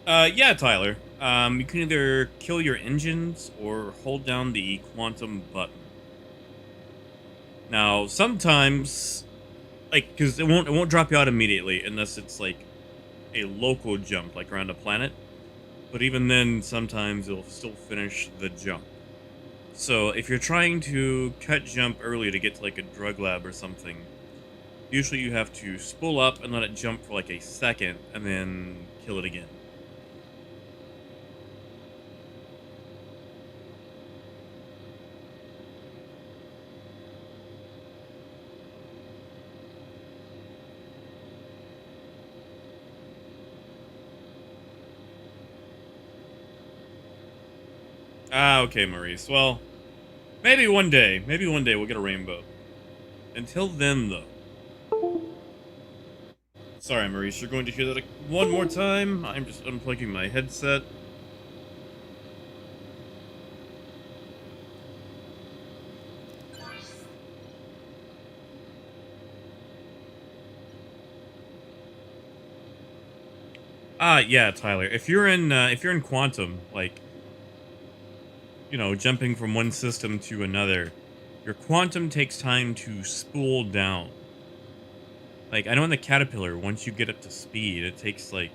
Yeah, Tyler. You can either kill your engines or hold down the quantum button. Now, sometimes, like, because it won't drop you out immediately unless it's like a local jump, like around a planet. But even then, sometimes it'll still finish the jump. So if you're trying to cut jump early to get to like a drug lab or something, usually you have to spool up and let it jump for like a second and then kill it again. Ah, okay, Maurice. Well, maybe one day we'll get a rainbow. Until then, though. Sorry, Maurice, you're going to hear that one more time. I'm just unplugging my headset. Yeah, Tyler. If you're in quantum, like, you know, jumping from one system to another, your quantum takes time to spool down. Like, I know in the Caterpillar, once you get up to speed, it takes like,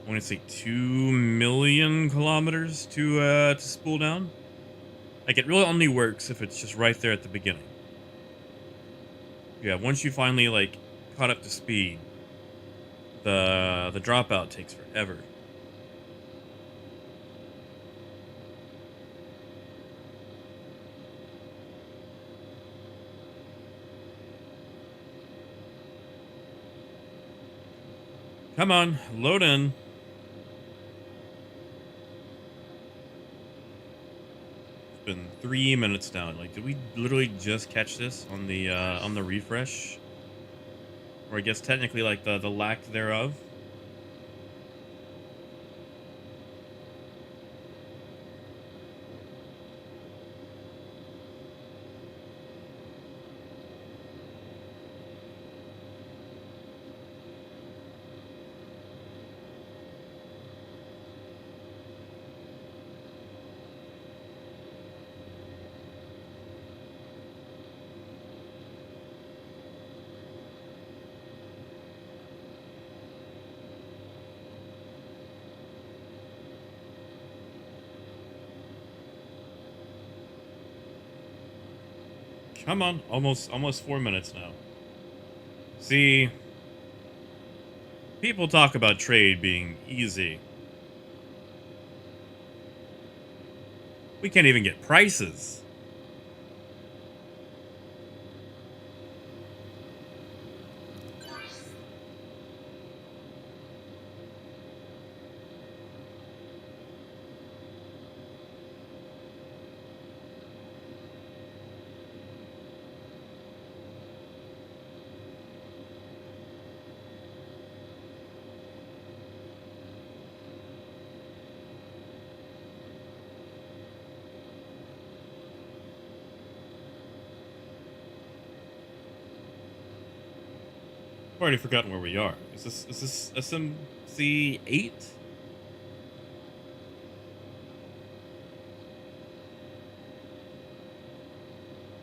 I want to say 2,000,000 kilometers to spool down. Like, it really only works if it's just right there at the beginning. Yeah, once you finally like caught up to speed, the dropout takes forever. Come on, load in. It's been 3 minutes now. Like, did we literally just catch this on the refresh? Or I guess technically like the lack thereof. Come on, almost 4 minutes now. See, people talk about trade being easy. We can't even get prices. I've already forgotten where we are. Is this SMC 8?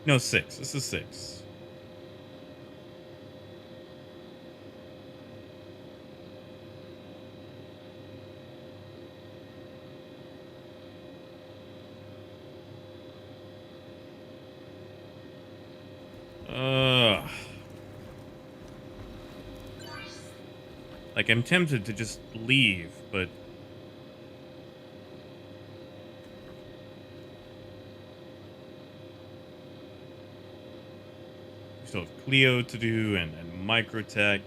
No, 6. This is 6. Like, I'm tempted to just leave, but we still have Clio to do and Microtech.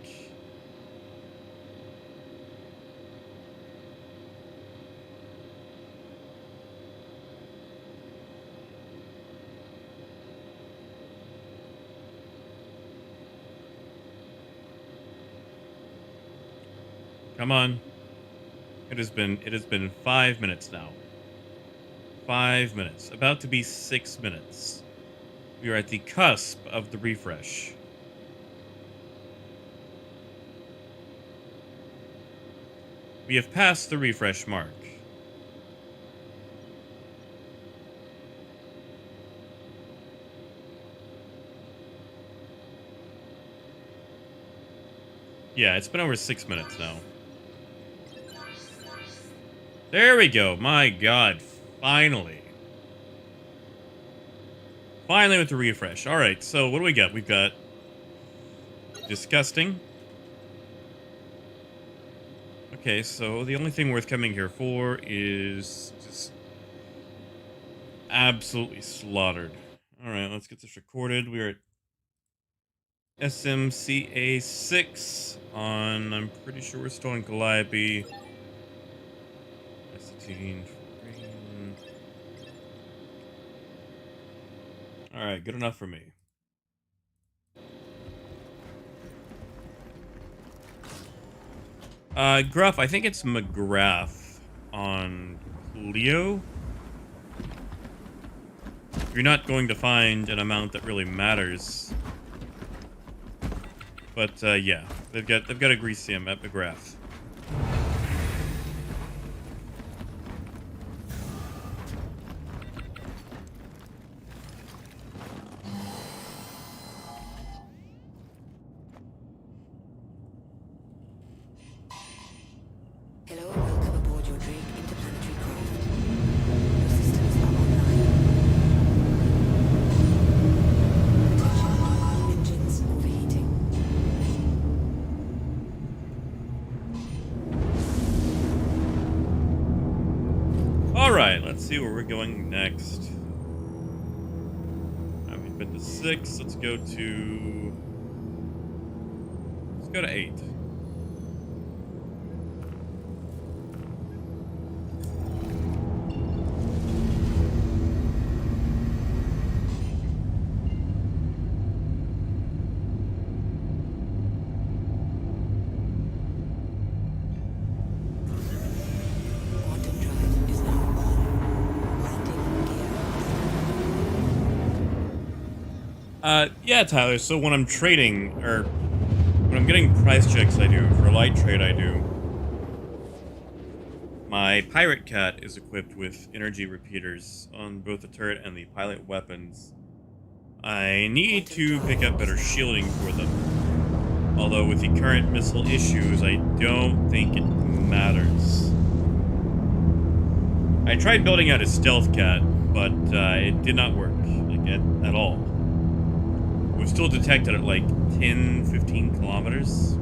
Come on. It has been 5 minutes now. 5 minutes. About to be 6 minutes. We are at the cusp of the refresh. We have passed the refresh mark. Yeah, it's been over 6 minutes now. There we go. My God. Finally. Finally with the refresh. Alright, so what do we got? We've got disgusting. Okay, so the only thing worth coming here for is just absolutely slaughtered. Alright, let's get this recorded. We're at SMCA 6 on, I'm pretty sure we're still in Calliope. Acetylene for green. Alright, good enough for me. Gruff, I think it's McGrath on Cleo. You're not going to find an amount that really matters. But, yeah. They've got a Greasium at McGrath. Hello and welcome aboard your Drake interplanetary craft. Your systems are online. Attention, engines overheating. Alright, let's see where we're going next. We've been to 6. Let's go to 8. Quantum drive is now on. Landing gear. Yeah, Tyler, so when I'm trading, or when I'm getting price checks I do, for a light trade I do, my Pirate Cat is equipped with energy repeaters on both the turret and the pilot weapons. I need to pick up better shielding for them. Although with the current missile issues, I don't think it matters. I tried building out a stealth cat, but it did not work, like, at all. It was still detected at like 10, 15 kilometers.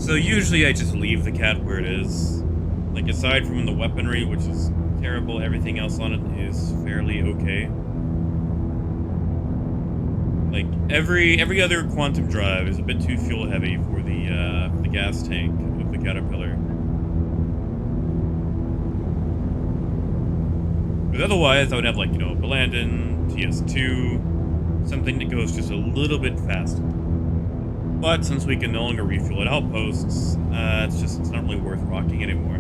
So usually I just leave the cat where it is. Like, aside from the weaponry, which is terrible, everything else on it is fairly okay. Like, every other quantum drive is a bit too fuel heavy for the gas tank of the Caterpillar. But otherwise, I would have, like, you know, Belandon, TS2, something that goes just a little bit faster. But since we can no longer refuel at outposts, it's not really worth rocking anymore.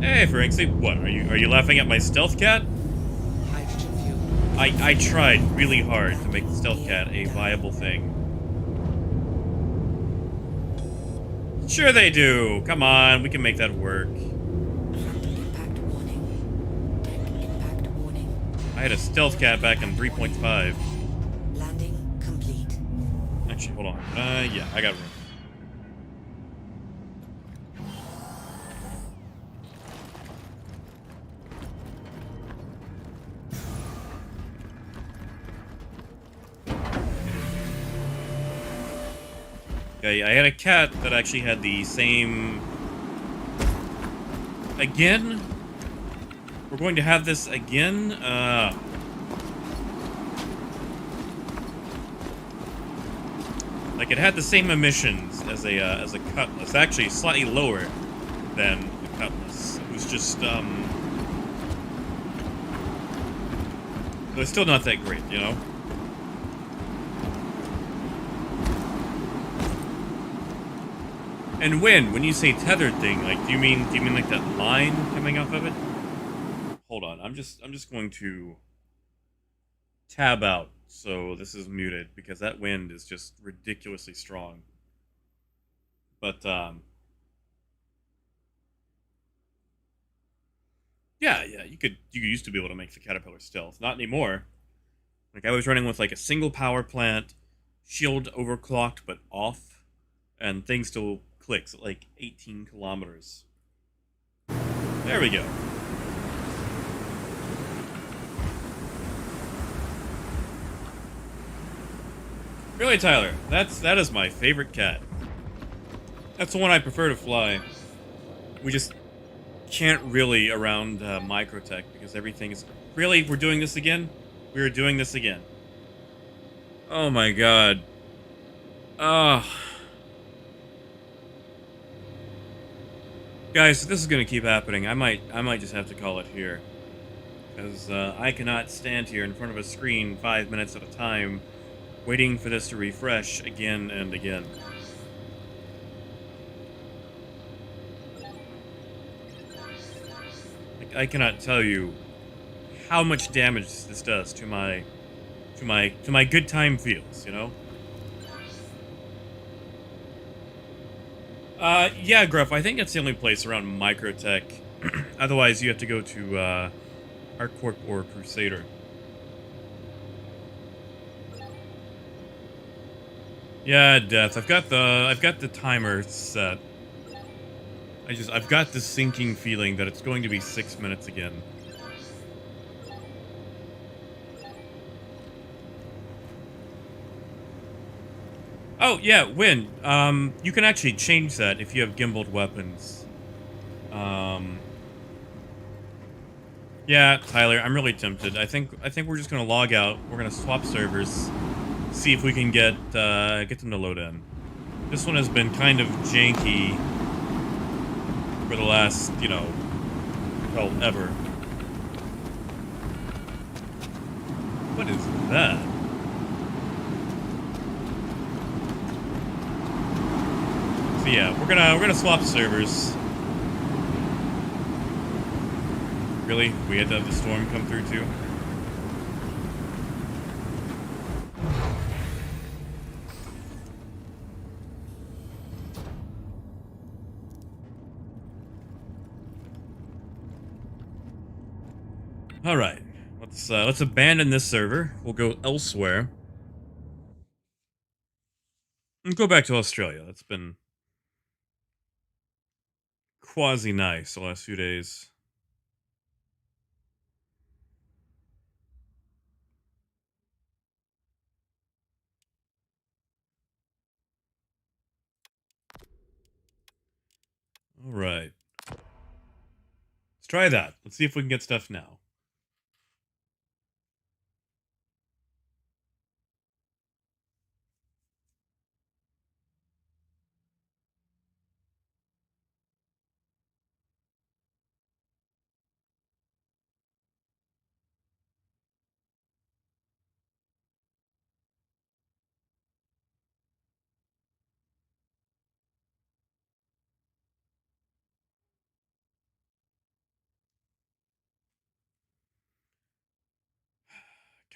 Hey, Franksy, what, are you laughing at my stealth cat? Hydrogen fuel. I tried really hard to make the stealth cat a viable thing. Sure they do. Come on, we can make that work. Impact warning. Deck impact warning. I had a stealth cat back in 3.5. Landing complete. Actually, hold on. Yeah, I got room. Okay, I had a cat that actually had the same... Again? We're going to have this again? Like, it had the same emissions as a Cutlass. Actually, slightly lower than the Cutlass. It was just, It was still not that great, you know? And when you say tethered thing, like, do you mean like that line coming off of it? Hold on, I'm just going to tab out so this is muted because that wind is just ridiculously strong. But yeah, you used to be able to make the caterpillar stealth, not anymore. Like I was running with like a single power plant, shield overclocked but off, and thing still clicks at like 18 kilometers. There we go. Really, Tyler, that is my favorite cat. That's the one I prefer to fly. We just can't really around Microtech because everything is... Really? We're doing this again? We are doing this again. Oh my god. Ah. Guys, this is gonna keep happening. I might just have to call it here. Because I cannot stand here in front of a screen 5 minutes at a time waiting for this to refresh again and again. Like, I cannot tell you how much damage this does to my good time feels, you know? Yeah, Gruff, I think it's the only place around Microtech. Otherwise, you have to go to, Hardcore or Crusader. Yeah, Death. I've got the timer set. I've got this sinking feeling that it's going to be 6 minutes again. Oh, yeah, Win. You can actually change that if you have gimbaled weapons. Yeah, Tyler, I'm really tempted. I think we're just gonna log out. We're gonna swap servers. See if we can get them to load in. This one has been kind of janky for the last, you know, well, ever. What is that? So yeah, we're gonna swap servers. Really? We had to have the storm come through too? All right, let's abandon this server. We'll go elsewhere and go back to Australia. That's been quasi nice the last few days. All right, let's try that. Let's see if we can get stuff now.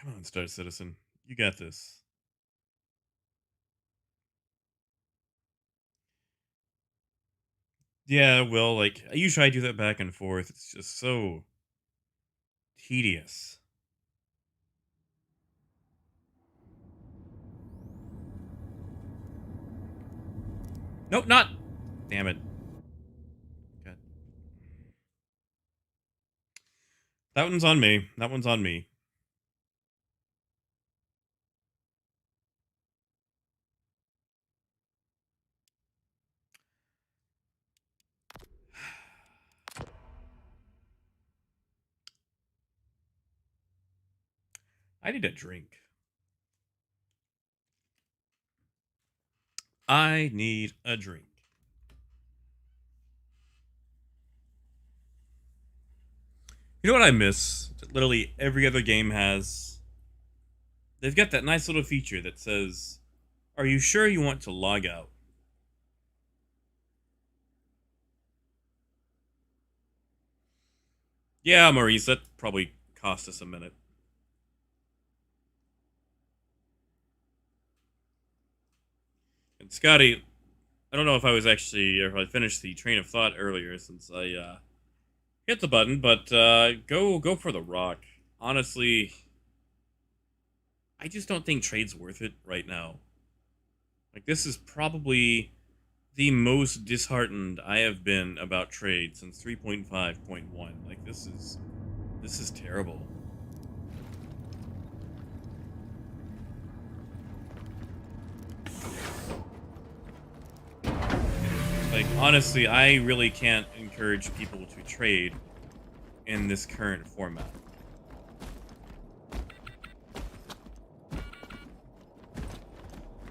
Come on, Star Citizen, you got this. Yeah, well, like I usually do that back and forth. It's just so tedious. Nope, not. Damn it. God. That one's on me. That one's on me. I need a drink. I need a drink. You know what I miss? That literally every other game has. They've got that nice little feature that says, "Are you sure you want to log out?" Yeah, Maurice, that probably cost us a minute. And Scotty, I don't know if I was actually, or if I finished the train of thought earlier since I hit the button, but go for the rock. Honestly, I just don't think trade's worth it right now. Like, this is probably the most disheartened I have been about trade since 3.5.1. Like, this is terrible. Like, honestly, I really can't encourage people to trade in this current format.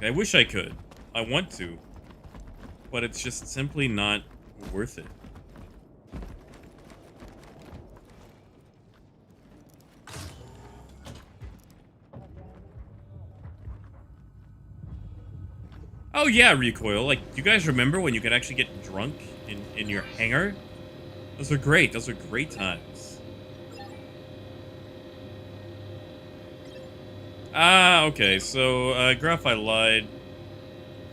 I wish I could. I want to. But it's just simply not worth it. Oh yeah, Recoil. Like, you guys remember when you could actually get drunk in your hangar? Those are great. Those are great times. Ah, okay. So, Graph, I lied.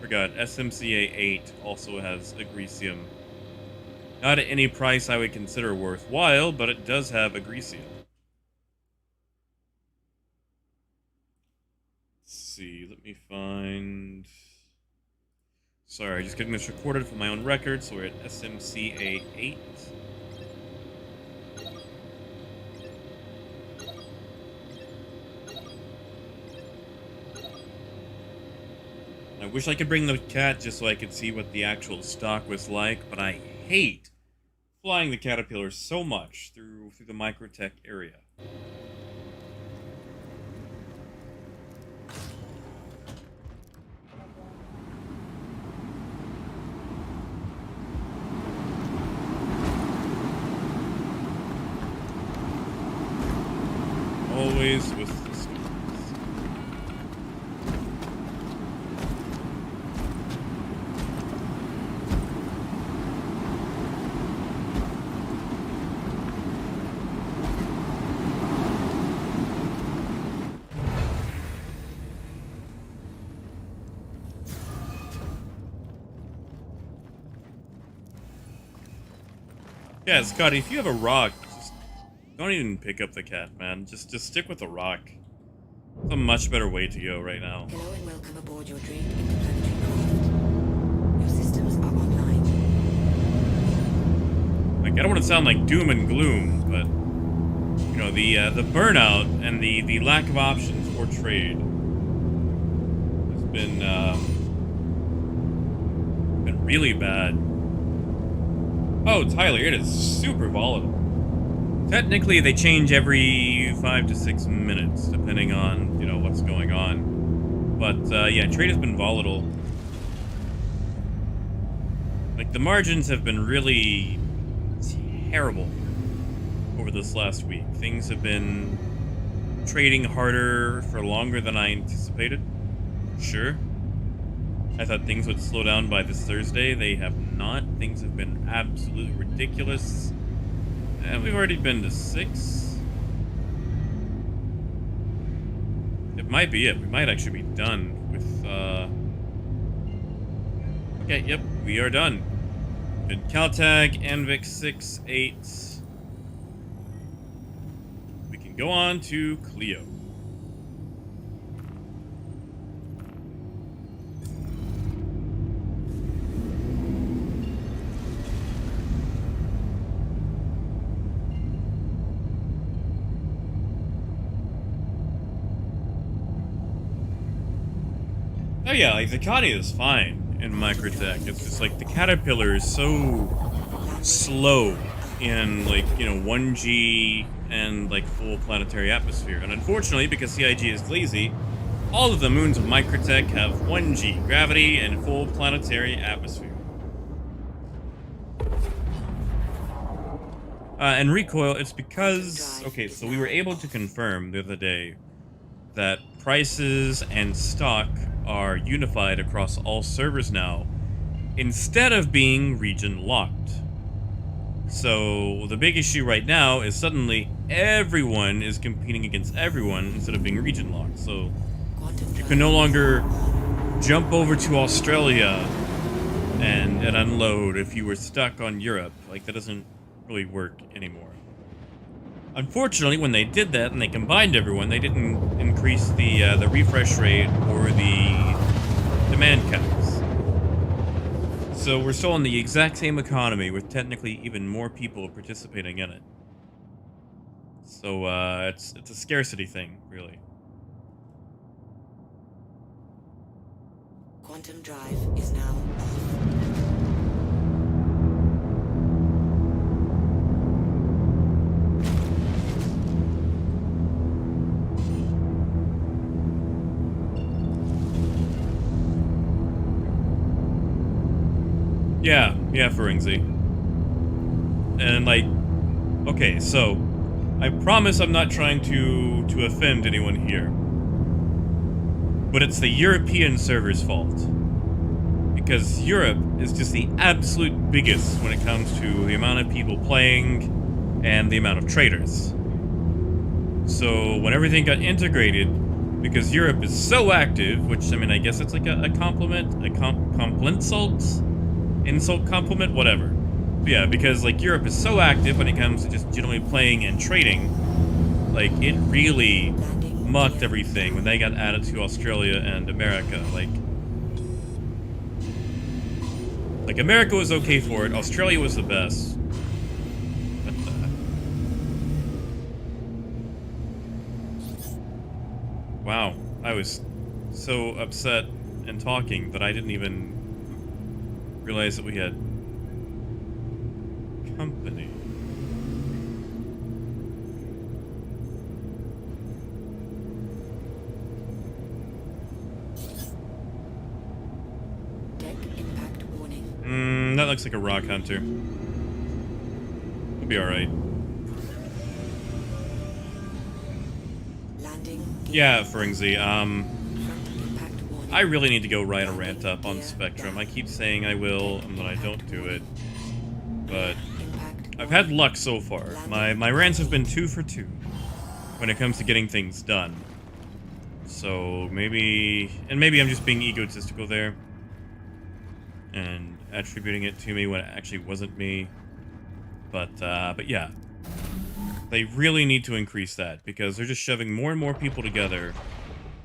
Forgot. SMCA 8 also has Agricium. Not at any price I would consider worthwhile, but it does have Agricium. Let's see. Let me find... Sorry, just getting this recorded for my own record, so we're at SMCA 8. I wish I could bring the cat just so I could see what the actual stock was like, but I hate flying the Caterpillar so much through the Microtech area. Always with the students. Yeah, Scotty, if you have a rock, just don't even pick up the cat, man. Just stick with the rock. It's a much better way to go right now. Hello and welcome aboard your Drake interplanetary craft. Your systems are online. Like, I don't want to sound like doom and gloom, but you know, the burnout and the lack of options for trade has been really bad. Oh, Tyler, it is super volatile. Technically, they change every 5 to 6 minutes, depending on, you know, what's going on. But, yeah, trade has been volatile. Like, the margins have been really terrible over this last week. Things have been trading harder for longer than I anticipated. Sure. I thought things would slow down by this Thursday. They have not. Things have been absolutely ridiculous. And we've already been to 6. It might be it. We might actually be done with, Okay, yep, we are done. Good Caltag, Anvik 6-8. We can go on to Clio. Oh yeah, like the Connie is fine in Microtech. It's just like the Caterpillar is so slow in, like, you know, 1G and like full planetary atmosphere. And unfortunately, because CIG is lazy, all of the moons of Microtech have 1G gravity and full planetary atmosphere. And recoil, it's because, okay, so we were able to confirm the other day that prices and stock are unified across all servers now, instead of being region locked. So the big issue right now is suddenly everyone is competing against everyone instead of being region locked. So you can no longer jump over to Australia and unload if you were stuck on Europe. Like, that doesn't really work anymore. Unfortunately, when they did that and they combined everyone, they didn't increase the refresh rate or the demand caps. So we're still in the exact same economy with technically even more people participating in it. So it's a scarcity thing, really. Quantum drive is now off. Yeah, Ferenzi. And like, okay, so I promise I'm not trying to offend anyone here, but it's the European server's fault, because Europe is just the absolute biggest when it comes to the amount of people playing and the amount of traders. So when everything got integrated, because Europe is so active, which, I mean, I guess it's like a compliment, insult compliment, whatever. But yeah, because like Europe is so active when it comes to just generally playing and trading, like it really mucked everything when they got added to Australia and America. Like America was okay for it, Australia was the best. But, wow, I was so upset and talking that I didn't even realize that we had company. Deck impact warning. That looks like a rock hunter. We'll be alright. Landing. Yeah, Ferenzi, Impact warning. I really need to go write a rant up on Spectrum. I keep saying I will, and then I don't do it. But Impact I've had luck so far. My rants have been 2 for 2 when it comes to getting things done. So maybe I'm just being egotistical there and attributing it to me when it actually wasn't me. But yeah, they really need to increase that, because they're just shoving more and more people together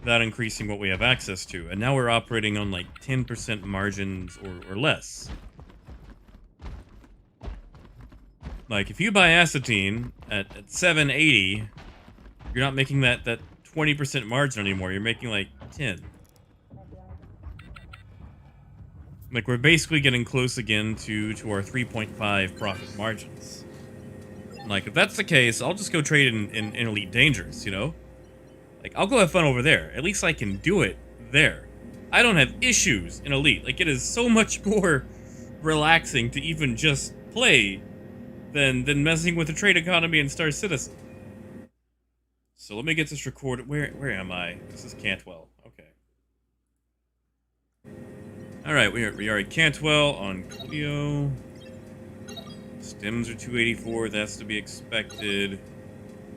without increasing what we have access to. And now we're operating on like 10% margins or less. Like, if you buy Acetine at 780, you're not making that 20% margin anymore. You're making like 10. Like, we're basically getting close again to our 3.5 profit margins. Like, if that's the case, I'll just go trade in Elite Dangerous, you know? Like, I'll go have fun over there. At least I can do it there. I don't have issues in Elite. Like, it is so much more relaxing to even just play than messing with the trade economy in Star Citizen. So let me get this recorded. Where am I? This is Cantwell. Okay. Alright, we are at Cantwell on Clio. Stems are 284, that's to be expected.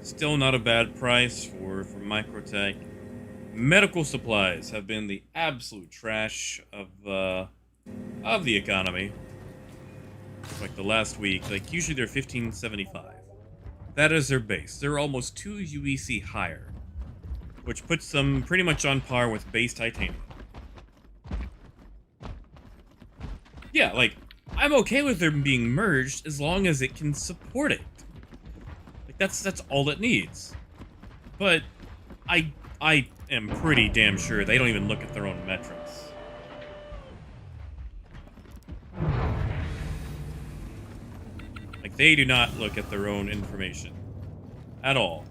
Still not a bad price for Microtech. Medical supplies have been the absolute trash of the economy. Like the last week, like usually they're 1575. That is their base. They're almost 2 UEC higher, which puts them pretty much on par with base titanium. Yeah, like, I'm okay with them being merged as long as it can support it. Like, that's all it needs. But I am pretty damn sure they don't even look at their own metrics. Like, they do not look at their own information at all.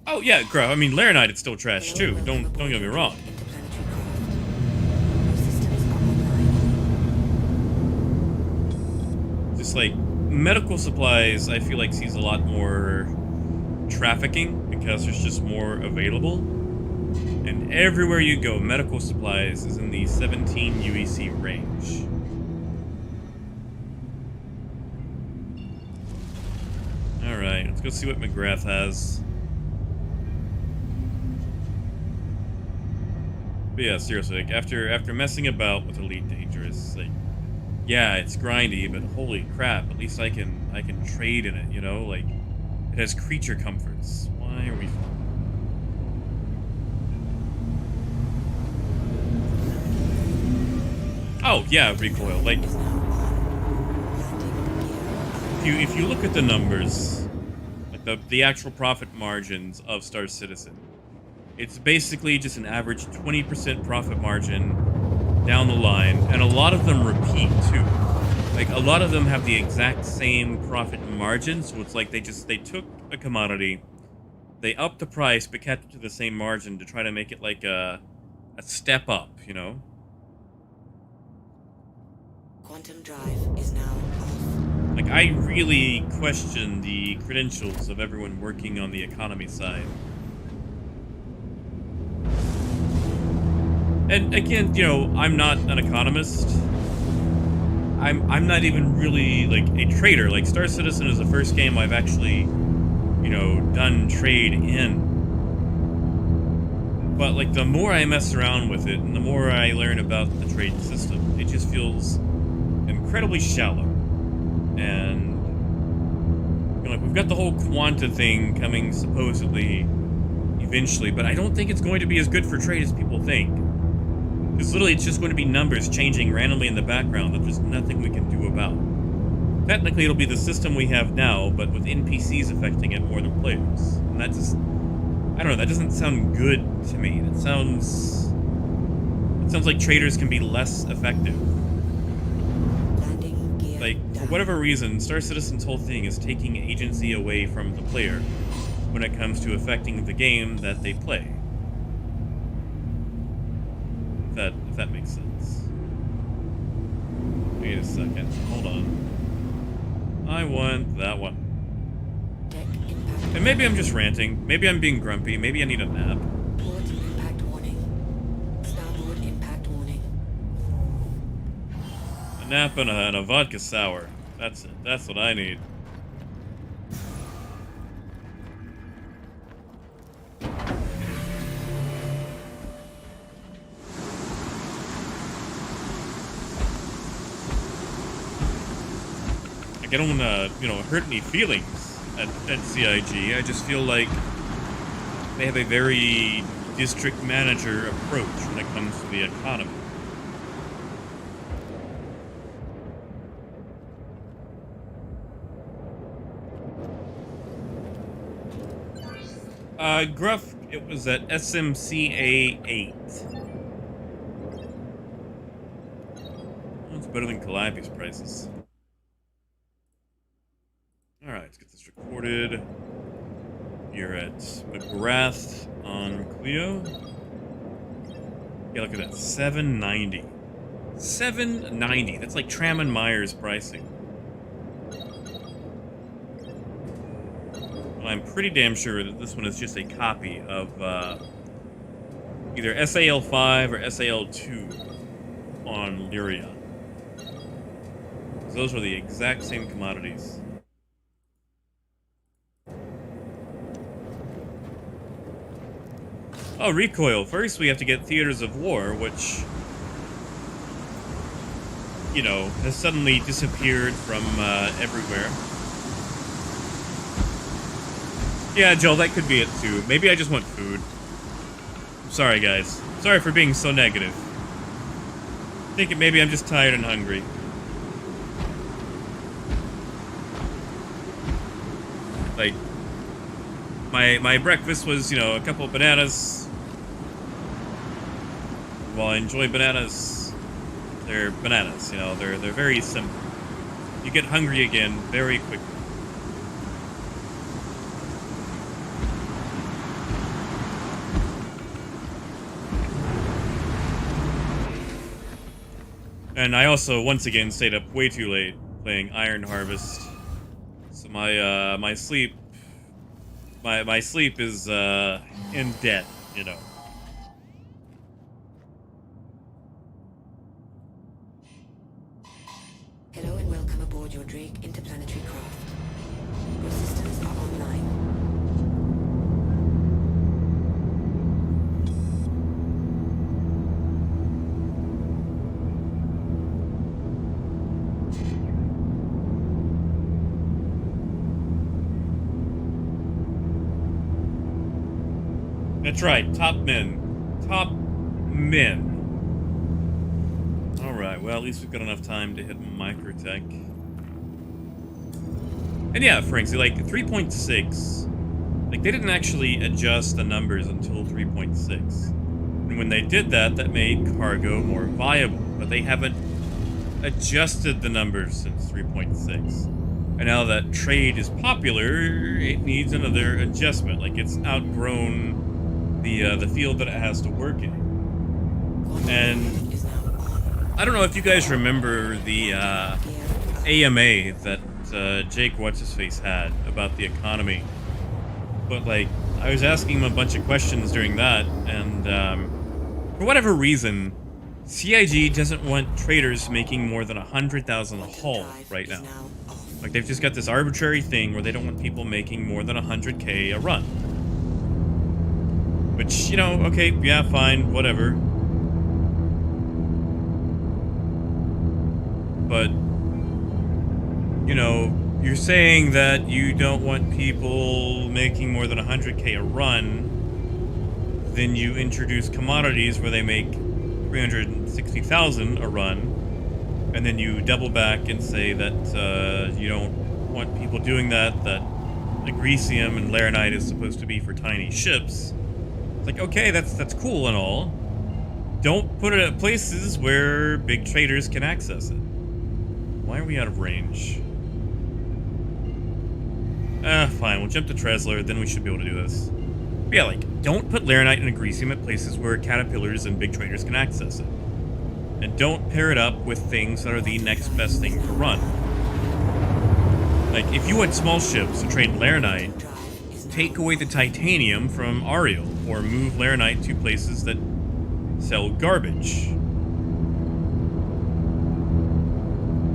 Oh yeah, Gruff. I mean, Laranite is still trash too. Don't get me wrong. Just like medical supplies, I feel like sees a lot more trafficking because there's just more available. And everywhere you go, medical supplies is in the 17 UEC range. Alright, let's go see what McGrath has. But yeah, seriously, like after messing about with Elite Dangerous, like, yeah, it's grindy, but holy crap, at least I can trade in it, you know? Like, it has creature comforts. Why are we... Oh, yeah, recoil. Like, if you look at the numbers, like the actual profit margins of Star Citizen, it's basically just an average 20% profit margin down the line, and a lot of them repeat too. Like, a lot of them have the exact same profit margin, so it's like they took a commodity, they upped the price but kept it to the same margin to try to make it like a step up, you know? Quantum drive is now off. Like, I really question the credentials of everyone working on the economy side. And again, you know, I'm not an economist. I'm not even really, like, a trader. Like, Star Citizen is the first game I've actually, you know, done trade in. But, like, the more I mess around with it, and the more I learn about the trade system, it just feels incredibly shallow. And, you know, like, we've got the whole Quanta thing coming supposedly eventually, but I don't think it's going to be as good for trade as people think. Because literally it's just going to be numbers changing randomly in the background that there's nothing we can do about. Technically it'll be the system we have now, but with NPCs affecting it more than players. And that just, I don't know, that doesn't sound good to me. It sounds like traders can be less effective. Landing gear Like, for down. whatever reason, Star Citizen's whole thing is taking agency away from the player when it comes to affecting the game that they play. If that makes sense. Wait a second. Hold on. I want that one. Deck impact. And maybe I'm just ranting. Maybe I'm being grumpy. Maybe I need a nap. Port impact warning. Starboard impact warning. A nap and a vodka sour. That's it. That's what I need. I don't want to, you know, hurt any feelings at CIG. I just feel like they have a very district manager approach when it comes to the economy. Gruff, it was at SMCA 8. That's better than Calliope's prices. Alright, let's get this recorded. You're at McGrath on Clio. Yeah, look at that. $790. $790. That's like Tram and Myers pricing. Well, I'm pretty damn sure that this one is just a copy of either SAL-5 or SAL-2 on Lyria. Those are the exact same commodities. Oh, recoil. First, we have to get Theaters of War, which, you know, has suddenly disappeared from everywhere. Yeah, Joel, that could be it, too. Maybe I just want food. I'm sorry, guys. Sorry for being so negative. I think maybe I'm just tired and hungry. Like, my breakfast was, you know, a couple of bananas. While I enjoy bananas, they're bananas, you know, they're very simple. You get hungry again very quickly. And I also, once again, stayed up way too late playing Iron Harvest. So my sleep is in debt, you know. welcome aboard your Drake interplanetary craft. Your systems are online. That's right, top men. Top men. Alright, well, at least we've got enough time to hit Microtech. And yeah, frankly, like, 3.6, like, they didn't actually adjust the numbers until 3.6. And when they did that, that made cargo more viable. But they haven't adjusted the numbers since 3.6. And now that trade is popular, it needs another adjustment. Like, it's outgrown the field that it has to work in. And I don't know if you guys remember the AMA that Jake What's-His-Face had about the economy. But, like, I was asking him a bunch of questions during that, and for whatever reason, CIG doesn't want traders making more than 100,000 a haul right now. Like, they've just got this arbitrary thing where they don't want people making more than 100K a run. Which, you know, okay, yeah, fine, whatever. But, you know, you're saying that you don't want people making more than 100K a run, then you introduce commodities where they make 360,000 a run, and then you double back and say that you don't want people doing that, that Agricium and Laranite is supposed to be for tiny ships. It's like, okay, that's cool and all. Don't put it at places where big traders can access it. Why are we out of range? Fine, we'll jump to Tresler, then we should be able to do this. But yeah, like, don't put Laranite and Agricium at places where caterpillars and big traders can access it. And don't pair it up with things that are the next best thing to run. Like, if you want small ships to trade Laranite, take away the titanium from Ariel, or move Laranite to places that sell garbage.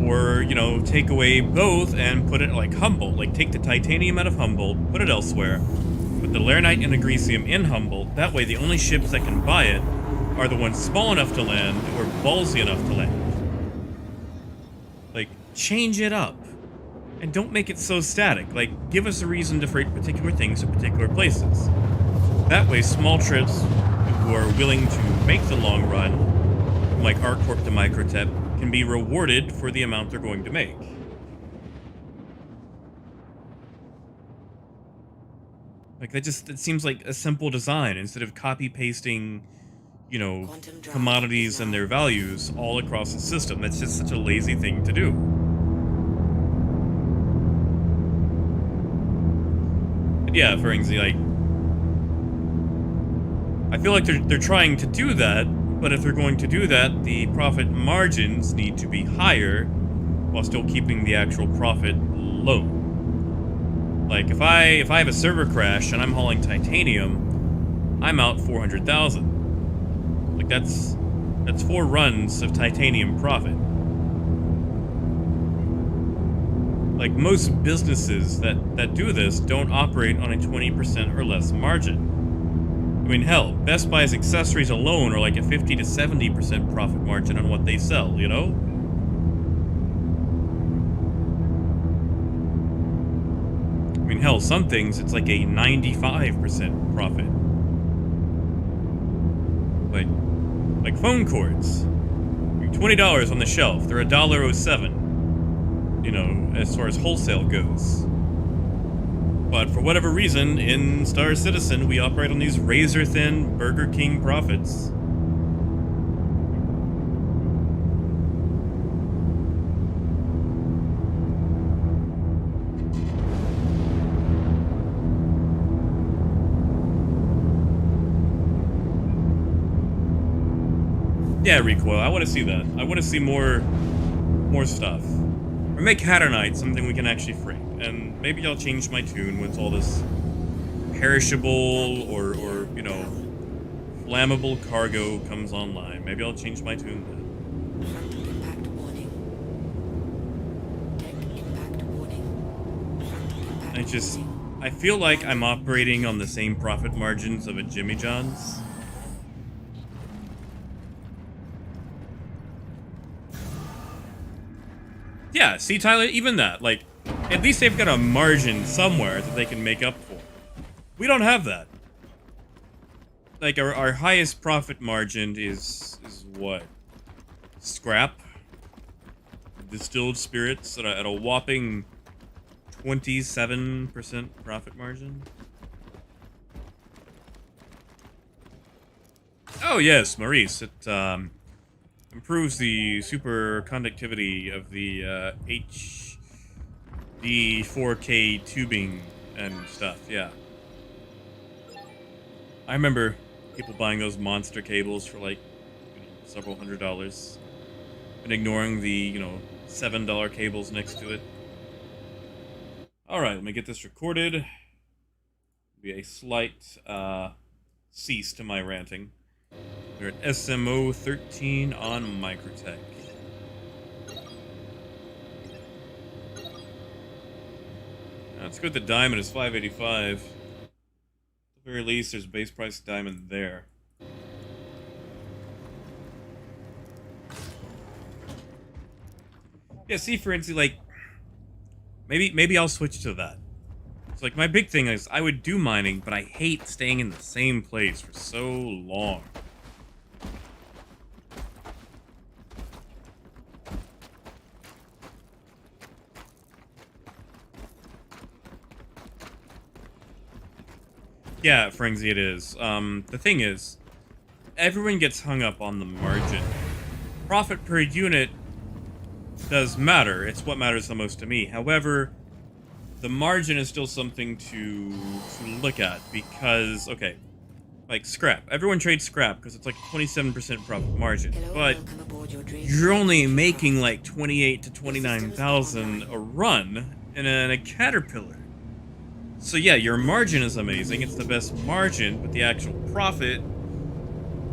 Or, you know, take away both and put it like Humboldt. Like, take the titanium out of Humboldt, put it elsewhere, put the Laranite and Agricium in Humboldt. That way, the only ships that can buy it are the ones small enough to land or ballsy enough to land. Like, change it up. And don't make it so static. Like, give us a reason to freight particular things to particular places. That way, small trips who are willing to make the long run, like ArcCorp to Microtech, can be rewarded for the amount they're going to make. Like, that seems like a simple design instead of copy-pasting, you know, commodities and their values all across the system. That's just such a lazy thing to do. Yeah, for instance, like, I feel like they're trying to do that, but if they're going to do that, the profit margins need to be higher while still keeping the actual profit low. Like, if I have a server crash and I'm hauling titanium, I'm out 400,000. Like, that's 4 runs of titanium profit. Like, most businesses that do this don't operate on a 20% or less margin. I mean, hell, Best Buy's accessories alone are like a 50 to 70% profit margin on what they sell, you know? I mean, hell, some things it's like a 95% profit. Like phone cords. $20 on the shelf, they're $1.07. You know, as far as wholesale goes. But for whatever reason, in Star Citizen, we operate on these razor-thin Burger King profits. Yeah, Recoil, I want to see that. I want to see more stuff. Or make Hatternite something we can actually freight. And maybe I'll change my tune once all this perishable or you know, flammable cargo comes online. Maybe I'll change my tune then. Frontal impact warning. I feel like I'm operating on the same profit margins of a Jimmy John's. Yeah, see, Tyler, even that, like, at least they've got a margin somewhere that they can make up for. We don't have that. Like, our highest profit margin is what? Scrap? Distilled spirits at a whopping 27% profit margin? Oh yes, Maurice, it, improves the superconductivity of the HD 4K tubing and stuff, yeah. I remember people buying those monster cables for like, several $100s and ignoring the, $7 cables next to it. Alright, let me get this recorded. Be a slight cease to my ranting. We're at SMO 13 on Microtech. Let's go with the diamond is 585. At the very least, there's base price diamond there. Yeah, see, for instance, like, maybe I'll switch to that. It's like, my big thing is, I would do mining, but I hate staying in the same place for so long. Yeah, Frenzy, it is. The thing is, everyone gets hung up on the margin. Profit per unit does matter. It's what matters the most to me. However, the margin is still something to look at because, okay, like scrap. Everyone trades scrap because it's like 27% profit margin, but you're only making like 28 to 29,000 a run in a Caterpillar. So yeah, your margin is amazing. It's the best margin, but the actual profit,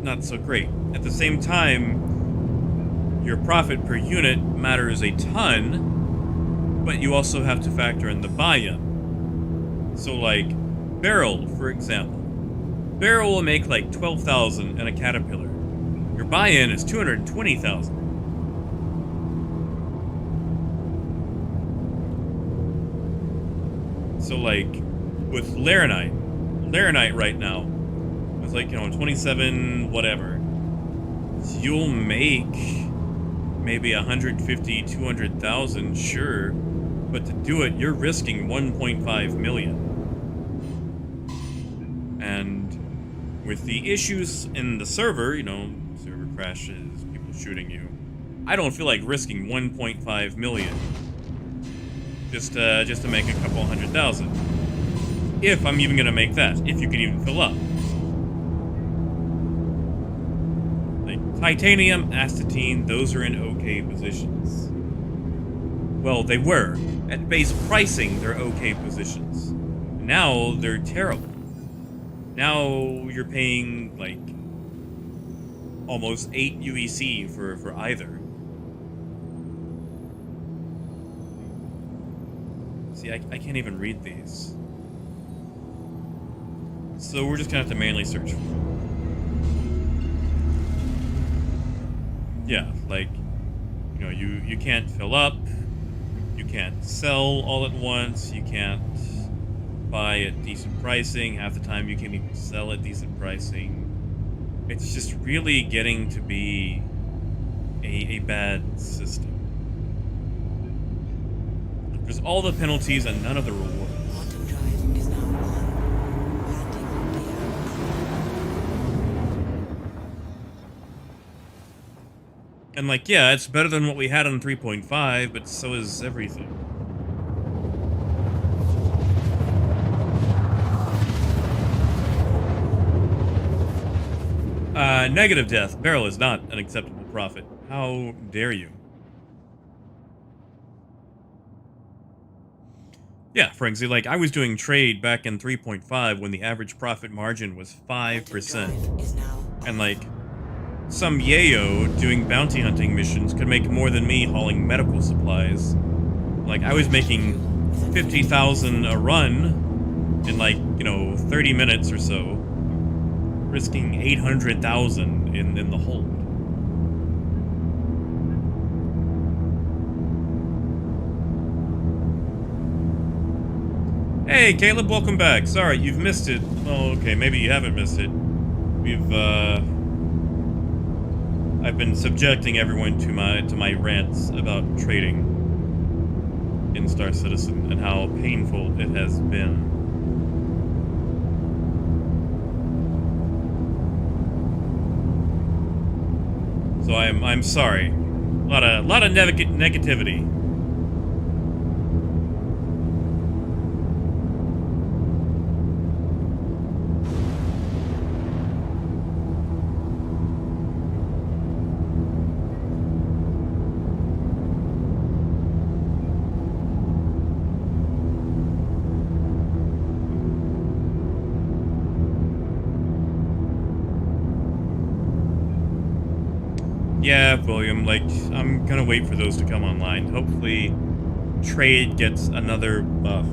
not so great. At the same time, your profit per unit matters a ton, but you also have to factor in the buy-in. So like, Barrel, for example. Barrel will make like 12,000 in a Caterpillar. Your buy-in is 220,000. So like, with Laranite right now, it's like, 27 whatever. So you'll make maybe 150, 200,000, sure, but to do it, you're risking 1.5 million. And with the issues in the server, server crashes, people shooting you, I don't feel like risking 1.5 million just to make a couple 100,000. If I'm even gonna make that, if you can even fill up. Titanium, astatine, those are in okay positions. Well, they were. At base pricing, they're okay positions. Now, they're terrible. Now, you're paying, like, almost 8 UEC for either. See, I can't even read these. So we're just gonna have to manually search for them. Yeah, like, you can't fill up, you can't sell all at once, you can't buy at decent pricing, half the time you can't even sell at decent pricing. It's just really getting to be a bad system. There's all the penalties and none of the rewards. Quantum drive is now on. Landing gear. And like, yeah, it's better than what we had on 3.5, but so is everything. Negative death. Barrel is not an acceptable profit. How dare you? Yeah, Frenzy, like, I was doing trade back in 3.5 when the average profit margin was 5%. Is now And like, some yayo doing bounty hunting missions could make more than me hauling medical supplies. Like, I was making 50,000 a run in like, 30 minutes or so, risking 800,000 in the hold. Hey, Caleb, welcome back. Sorry, you've missed it. Oh, okay, maybe you haven't missed it. I've been subjecting everyone to my rants about trading in Star Citizen and how painful it has been. So I'm sorry. A lot of negativity. Yeah, William, like, I'm gonna wait for those to come online. Hopefully, trade gets another buff.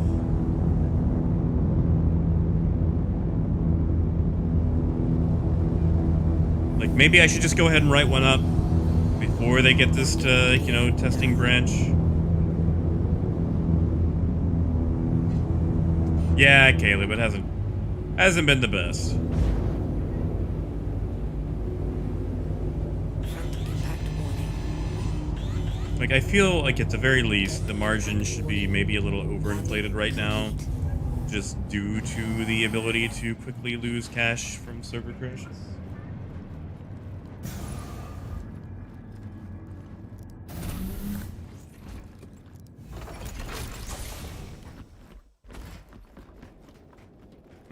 Like, maybe I should just go ahead and write one up before they get this to, testing branch. Yeah, Caleb, it hasn't been the best. Like, I feel like at the very least, the margin should be maybe a little overinflated right now, just due to the ability to quickly lose cash from server crashes.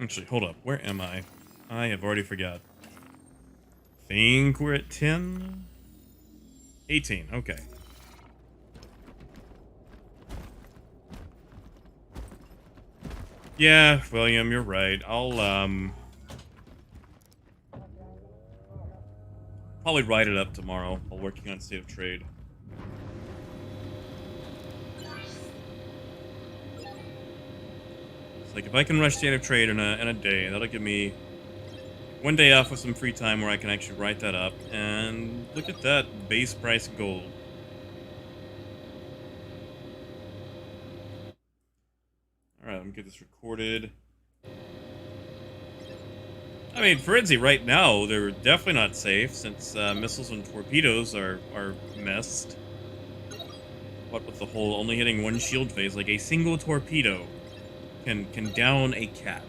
Actually, hold up. Where am I? I have already forgot. Think we're at 10? 18, okay. Yeah, William, you're right. I'll, probably write it up tomorrow while working on State of Trade. It's like, if I can rush State of Trade in a day, that'll give me one day off with some free time where I can actually write that up, and look at that base price gold. Alright, let me get this recorded. I mean, Frenzy, right now, they're definitely not safe, since missiles and torpedoes are messed. What with the whole only hitting one shield phase, like a single torpedo can down a cat.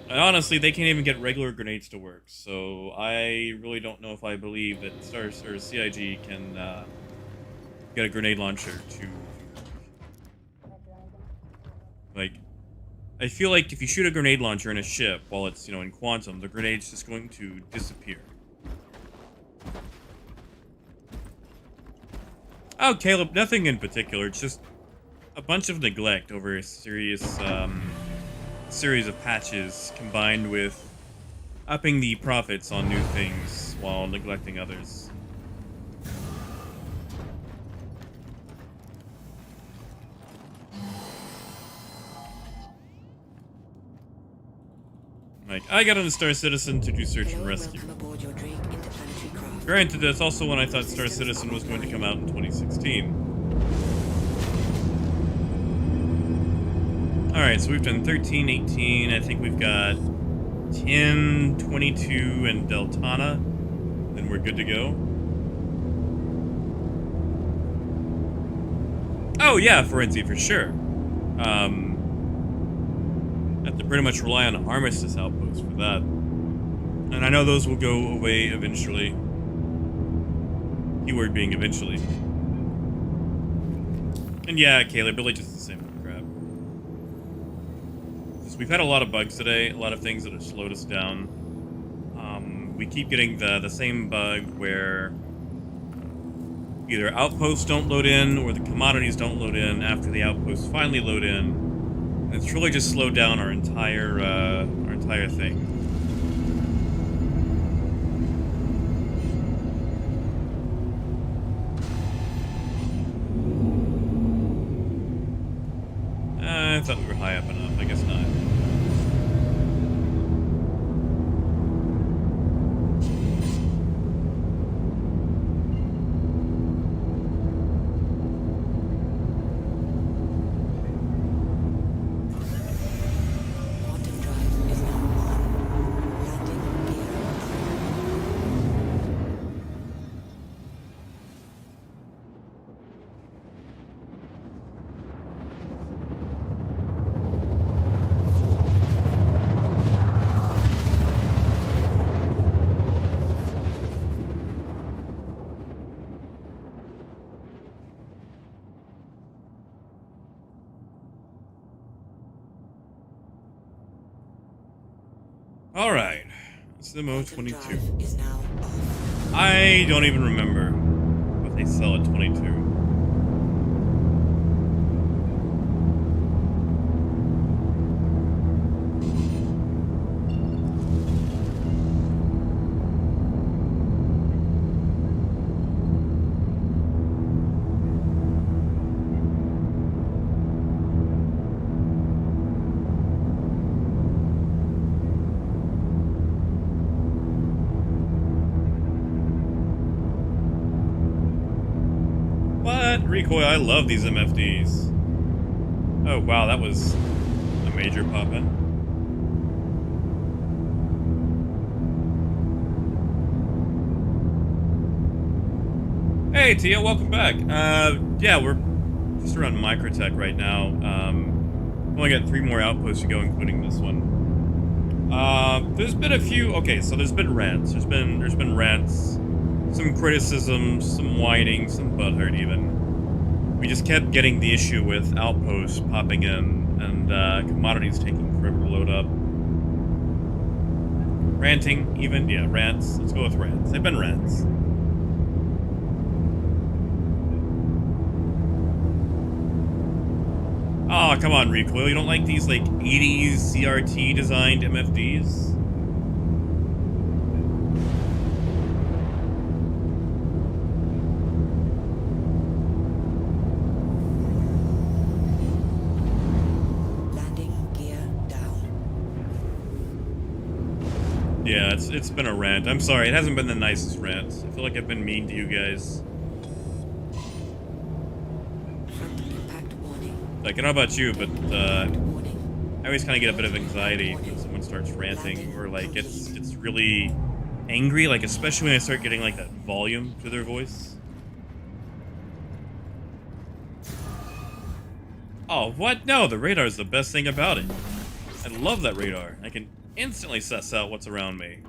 And honestly, they can't even get regular grenades to work, so I really don't know if I believe that CIG can get a grenade launcher to like, I feel like if you shoot a grenade launcher in a ship while it's, in quantum, the grenade's just going to disappear. Oh, Caleb, nothing in particular. It's just a bunch of neglect over a series of patches combined with upping the profits on new things while neglecting others. Like, I got into Star Citizen to do search and rescue. Granted, that's also when I thought Star Citizen was going to come out in 2016. Alright, so we've done 13, 18, I think we've got 10, 22, and Deltana. Then we're good to go. Oh yeah, Forensi, for sure. Have to pretty much rely on Armistice outposts for that. And I know those will go away eventually. Keyword being eventually. And yeah, Caleb, really just the same crap. Just, we've had a lot of bugs today, a lot of things that have slowed us down. We keep getting the same bug where either outposts don't load in or the commodities don't load in after the outposts finally load in. And it's really just slowed down our entire thing. thought we were high up enough. I guess not. Quantum drive is now on. Landing gear. All right. It's the Mo Quantum 22. drive is now off. I don't even remember what they sell at 22. What? Recoil, I love these MFDs. Oh, wow, that was a major pop-in. Hey, Tia, welcome back. Yeah, we're just around Microtech right now. Only got 3 more outposts to go, including this one. There's been a few. Okay, so there's been rants. There's been rants, some criticism, some whining, some butthurt even. We just kept getting the issue with outposts popping in and commodities taking forever to load up. Ranting, even. Yeah, rants. Let's go with rants. They've been rants. Oh, come on, Recoil. You don't like these, like, 80s CRT designed MFDs? Landing gear down. Yeah, it's been a rant. I'm sorry, it hasn't been the nicest rant. I feel like I've been mean to you guys. Front impact warning. Like, I don't know about you, but, Warning. I always kind of get a bit of anxiety when someone starts ranting or, like, gets really angry, like, especially when they start getting, like, that volume to their voice. Oh, what? No, the radar is the best thing about it. I love that radar. I can instantly suss out what's around me.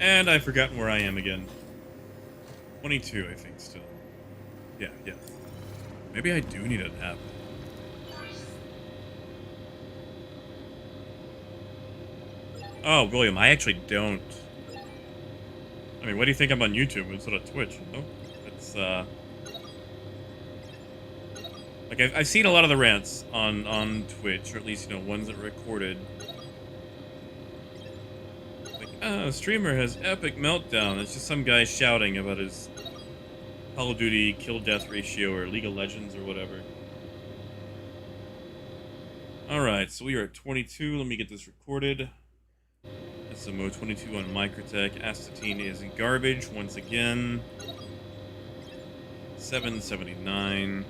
And I've forgotten where I am again. 22, I think, still. Yeah. Maybe I do need an app. Oh, William, I actually don't. I mean, what do you think I'm on YouTube instead of Twitch? You know? It's, like, I've seen a lot of the rants on Twitch, or at least, you know, ones that were recorded. Like, a streamer has epic meltdown. It's just some guy shouting about his Call of Duty kill-death ratio or League of Legends or whatever. Alright, so we are at 22. Let me get this recorded. SMO 22 on Microtech. Astatine is garbage once again. 779.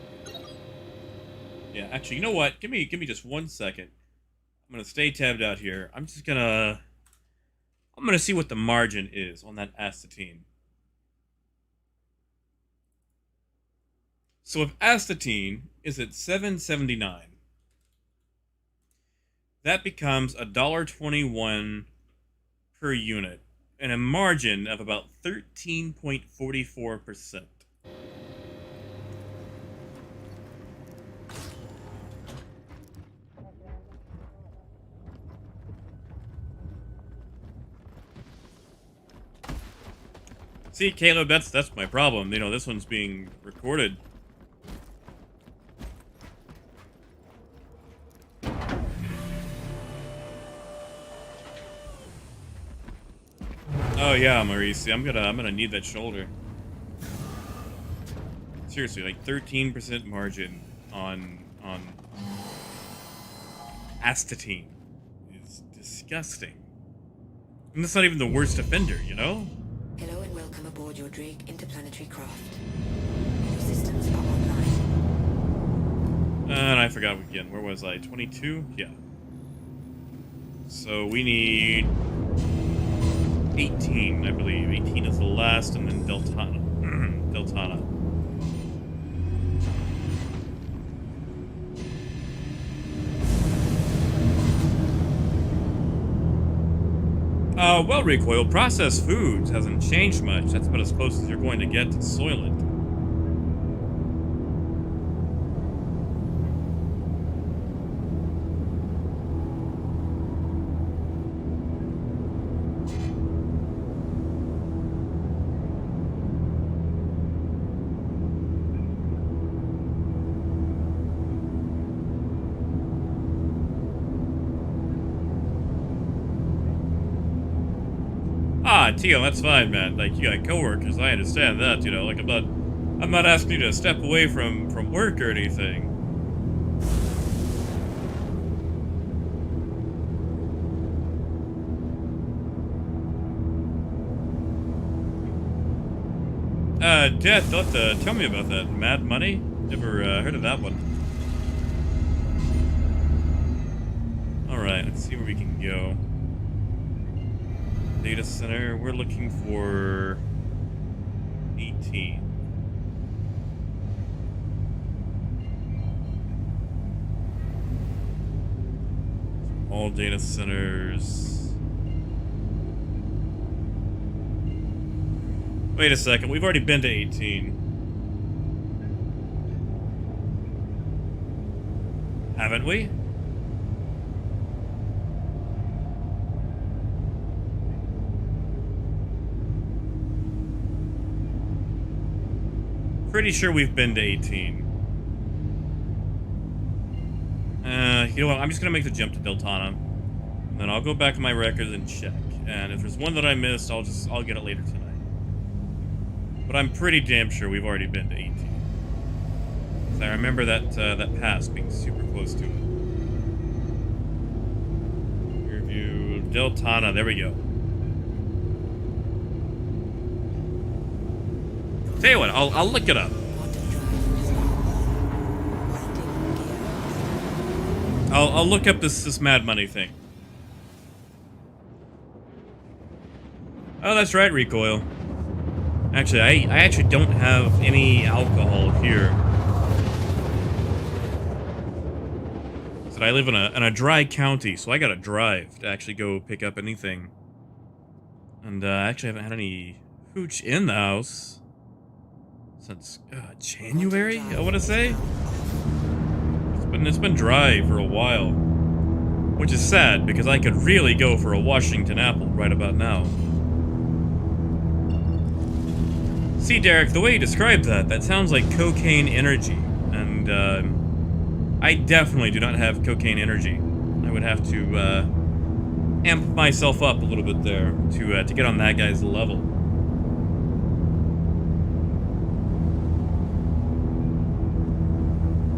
Yeah, actually, you know what? Give me just 1 second. I'm gonna stay tabbed out here. I'm gonna see what the margin is on that astatine. So if astatine is at 779, that becomes $1.21 per unit, and a margin of about 13.44%. See, Caleb, that's my problem. You know, this one's being recorded. Oh yeah, Maurice. I'm gonna need that shoulder. Seriously, like 13% margin on astatine is disgusting. And that's not even the worst offender, you know? Hello and welcome aboard your Drake interplanetary craft. Your systems are online. And I forgot again. Where was I? 22? Yeah. So we need 18, I believe. 18 is the last, and then Deltana. Deltana. Well, Recoil, processed foods hasn't changed much. That's about as close as you're going to get to Soylent. Ah, Tio, that's fine, man. Like, you got coworkers, I understand that, you know, like, I'm not asking you to step away from work or anything. Dad, tell me about that. Mad Money? Never, heard of that one. Alright, let's see where we can go. Data center, we're looking for 18. All data centers. Wait a second, we've already been to 18. Haven't we? Pretty sure we've been to 18. You know what? I'm just gonna make the jump to Deltana, and then I'll go back to my records and check. And if there's one that I missed, I'll get it later tonight. But I'm pretty damn sure we've already been to 18. 'Cause I remember that pass being super close to it. Review Deltana. There we go. Tell you what, I'll look it up. I'll look up this Mad Money thing. Oh, that's right, Recoil. Actually, I actually don't have any alcohol here. So I live in a dry county, so I gotta drive to actually go pick up anything. And I actually haven't had any hooch in the house since January, I want to say. It's been dry for a while, which is sad because I could really go for a Washington apple right about now. See, Derek, the way you described that sounds like cocaine energy, and I definitely do not have cocaine energy. I would have to amp myself up a little bit there to get on that guy's level.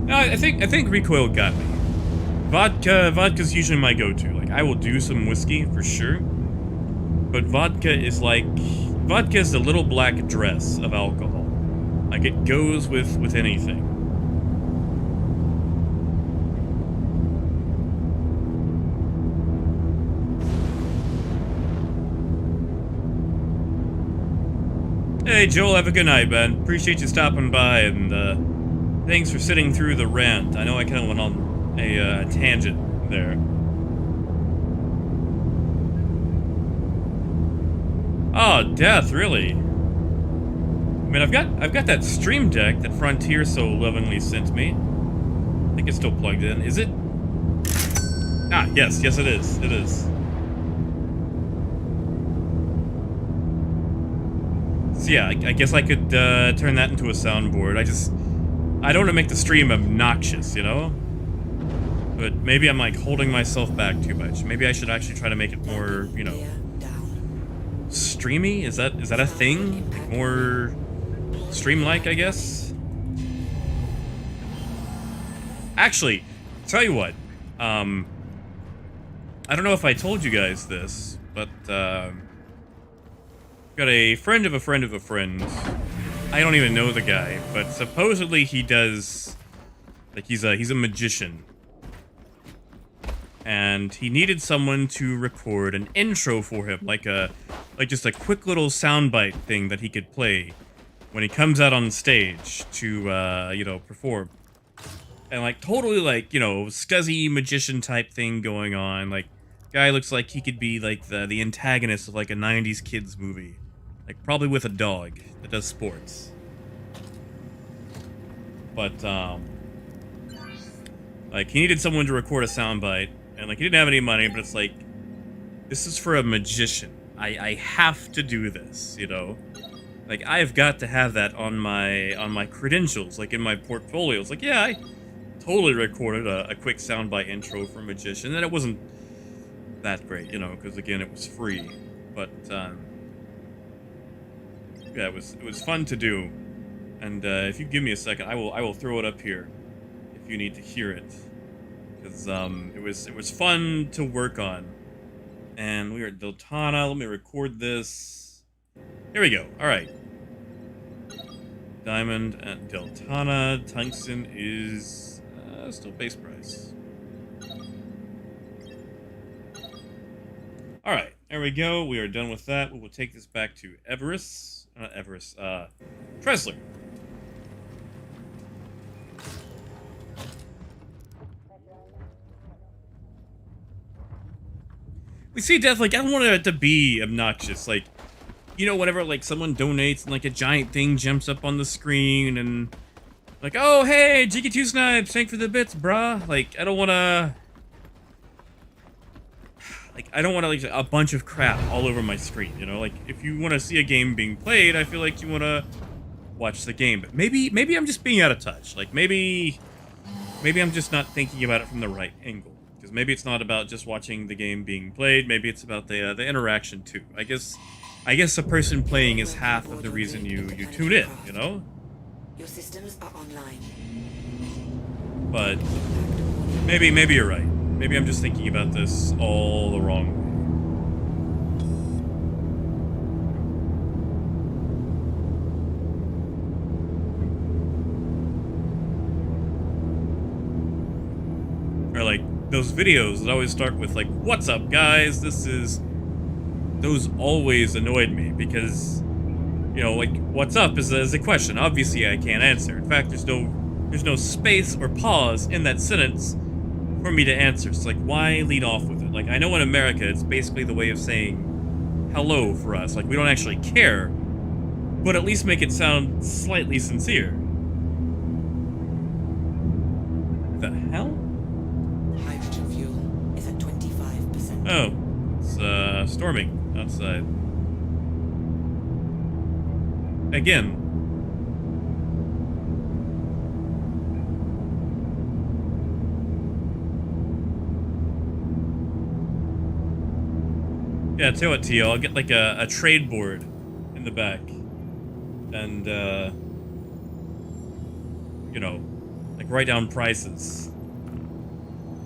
No, I think Recoil got me. Vodka's usually my go-to. Like, I will do some whiskey for sure, but vodka is the little black dress of alcohol. Like, it goes with anything. Hey, Joel, have a good night, man. Appreciate you stopping by, and thanks for sitting through the rant. I know I kind of went on a tangent there. Oh, death, really? I mean, I've got that stream deck that Frontier so lovingly sent me. I think it's still plugged in. Is it? Ah, yes, it is. It is. So yeah, I guess I could turn that into a soundboard. I don't want to make the stream obnoxious, you know? But maybe I'm like holding myself back too much. Maybe I should actually try to make it more, you know, streamy. Is that a thing? More stream-like, I guess. Actually, tell you what. I don't know if I told you guys this, but got a friend of a friend of a friend. I don't even know the guy, but supposedly he does, like, he's a magician. And he needed someone to record an intro for him, like just a quick little soundbite thing that he could play when he comes out on stage to, you know, perform. And, like, totally, like, you know, scuzzy magician type thing going on. Like, guy looks like he could be, like, the antagonist of, like, a 90s kids movie. Like, probably with a dog that does sports. But, like, he needed someone to record a soundbite. And, like, he didn't have any money, but it's like, this is for a magician. I have to do this, you know? Like, I've got to have that on my credentials, like, in my portfolio. It's like, yeah, I totally recorded a quick soundbite intro for a magician, and it wasn't that great, you know, because, again, it was free. But, yeah, it was fun to do. And, if you give me a second, I will throw it up here if you need to hear it. Because it was fun to work on. And we are at Deltana. Let me record this. Here we go. All right. Diamond at Deltana. Tungsten is still base price. All right. There we go. We are done with that. We will take this back to Everest. Not Everest. Tressler. We see death, like, I don't want it to be obnoxious, like, you know, whenever, like, someone donates and, like, a giant thing jumps up on the screen and, like, oh, hey, GK2 Snipes, thanks for the bits, brah. Like, I don't want to, like, like, a bunch of crap all over my screen, you know? Like, if you want to see a game being played, I feel like you want to watch the game. But maybe I'm just being out of touch. Like, maybe I'm just not thinking about it from the right angle. Because maybe it's not about just watching the game being played. Maybe it's about the interaction too. I guess a person playing is half of the reason you tune in. You know. Your systems are online. But maybe you're right. Maybe I'm just thinking about this all the wrong way. Or like those videos that always start with like, "What's up, guys? This is..." Those always annoyed me because, you know, like, "What's up?" is a question. Obviously, I can't answer. In fact, there's no space or pause in that sentence for me to answer. So, like, why lead off with it? Like, I know in America, it's basically the way of saying hello for us. Like, we don't actually care, but at least make it sound slightly sincere. The hell? Hydrogen fuel is at 25%. Oh, it's storming outside. Again. Yeah, tell you what, Tio, I'll get like a trade board in the back. And, you know, like write down prices.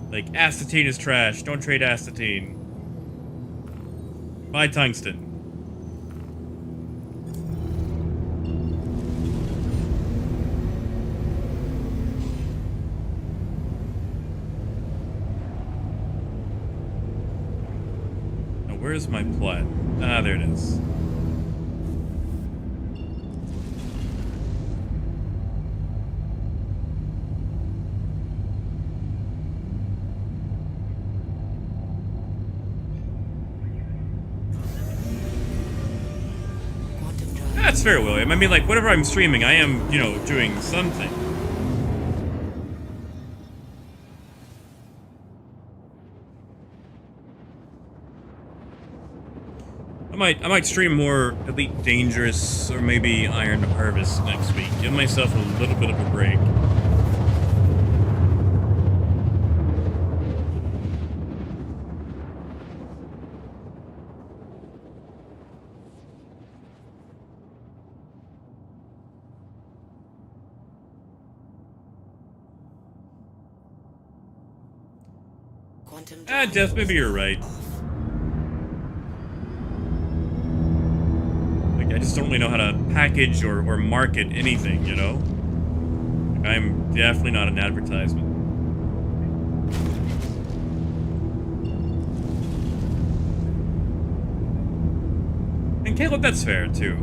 Like, astatine is trash, don't trade astatine. Buy tungsten. Now, where's my plot? Ah, there it is. That's fair, William. I mean, like, whatever I'm streaming, I am, you know, doing something. I might stream more Elite Dangerous or maybe Iron Harvest next week. Give myself a little bit of a break. Quantum Death, maybe you're right. off. Like, I just don't really know how to package or market anything, you know? Like, I'm definitely not an advertisement. And Caleb, that's fair, too.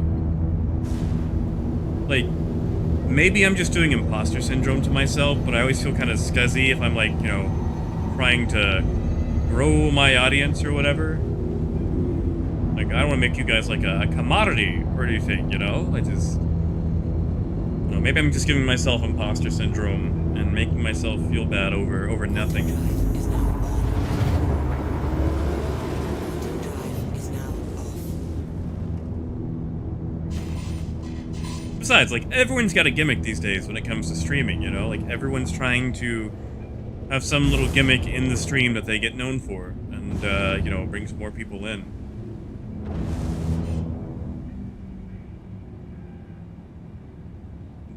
Like, maybe I'm just doing imposter syndrome to myself, but I always feel kind of scuzzy if I'm, like, you know, trying to grow my audience or whatever. Like, I don't want to make you guys, like, a commodity or anything, you know? I just... You know, maybe I'm just giving myself imposter syndrome and making myself feel bad over nothing. Drive is now on. Quantum drive is now off. Besides, like, everyone's got a gimmick these days when it comes to streaming, you know? Like, everyone's trying to have some little gimmick in the stream that they get known for, and, you know, brings more people in.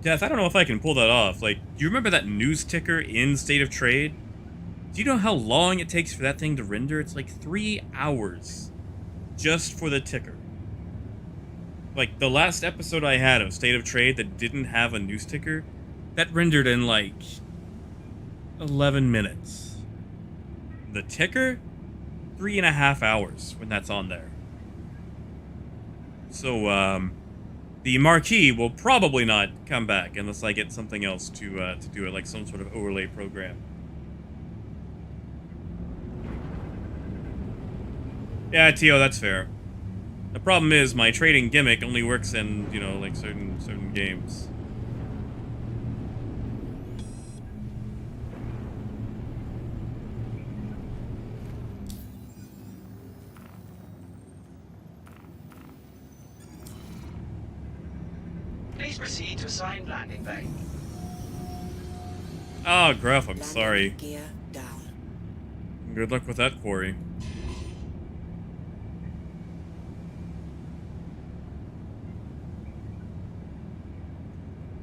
Death, I don't know if I can pull that off. Like, do you remember that news ticker in State of Trade? Do you know how long it takes for that thing to render? It's like 3 hours just for the ticker. Like, the last episode I had of State of Trade that didn't have a news ticker, that rendered in, like, 11 minutes. The ticker? 3.5 hours when that's on there. So, the marquee will probably not come back unless I get something else to do it, like some sort of overlay program. Yeah, Tio, that's fair. The problem is my trading gimmick only works in, you know, like certain games. Please proceed to assigned landing bay. Oh, Gruff, I'm Landing sorry. Gear down. Good luck with that, Quarry.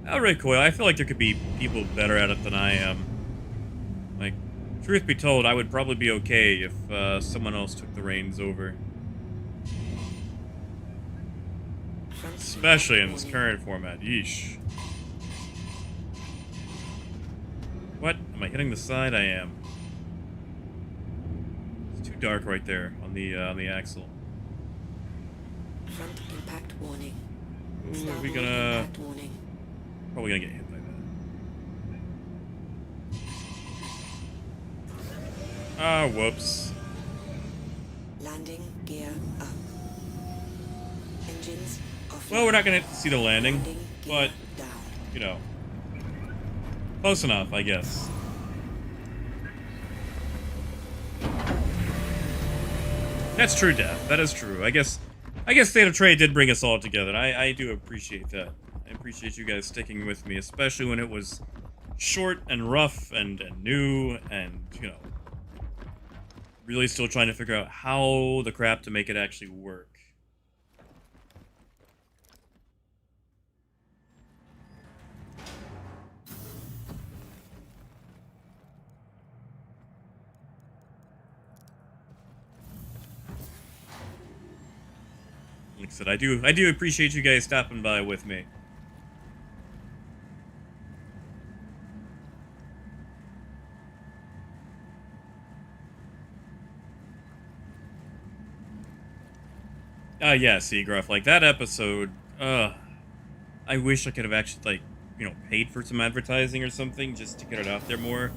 I'll recoil. I feel like there could be people better at it than I am. Like, truth be told, I would probably be okay if someone else took the reins over. Front Especially in this warning. current format. Yeesh. What? Am I hitting the side? I am. It's too dark right there on the axle. Front impact warning. Ooh, are we Starboard gonna... impact warning. Probably gonna get hit by that. Ah, whoops. Landing gear up. Engines off. Well, we're not gonna see the landing, Landing but, gear down. you know. Close enough, I guess. That's true, Death. That is true. I guess State of Trade did bring us all together. I do appreciate that. I appreciate you guys sticking with me, especially when it was short and rough and new and, you know, really still trying to figure out how the crap to make it actually work. Like I said, I do appreciate you guys stopping by with me. Yeah, see, Gruff, like, that episode, I wish I could have actually, like, you know, paid for some advertising or something just to get it out there more,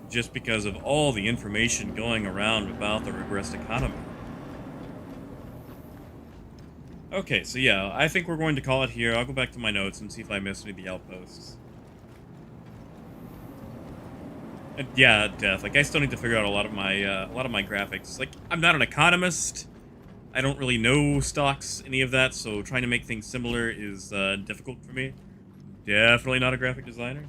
just because of all the information going around about the regressed economy. Okay, so yeah, I think we're going to call it here. I'll go back to my notes and see if I missed any of the outposts. And yeah, Death, like, I still need to figure out a lot of my graphics. Like, I'm not an economist. I don't really know stocks, any of that, so trying to make things similar is difficult for me. Definitely not a graphic designer.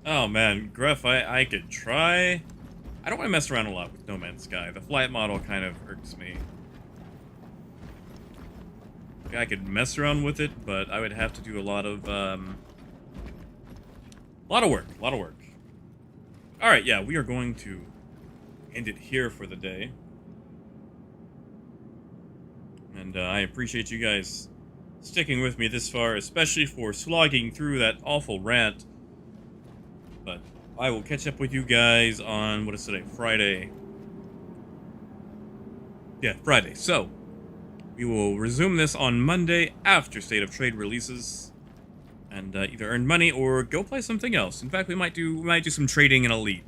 Oh man, Gruff, I could try. I don't want to mess around a lot with No Man's Sky. The flight model kind of irks me. Like, I could mess around with it, but I would have to do a lot of work. A lot of work. Alright, yeah, we are going to end it here for the day. And I appreciate you guys sticking with me this far, especially for slogging through that awful rant. But I will catch up with you guys on, what is today, Friday. Yeah, Friday. So, we will resume this on Monday after State of Trade releases. And either earn money or go play something else. In fact, we might do some trading in Elite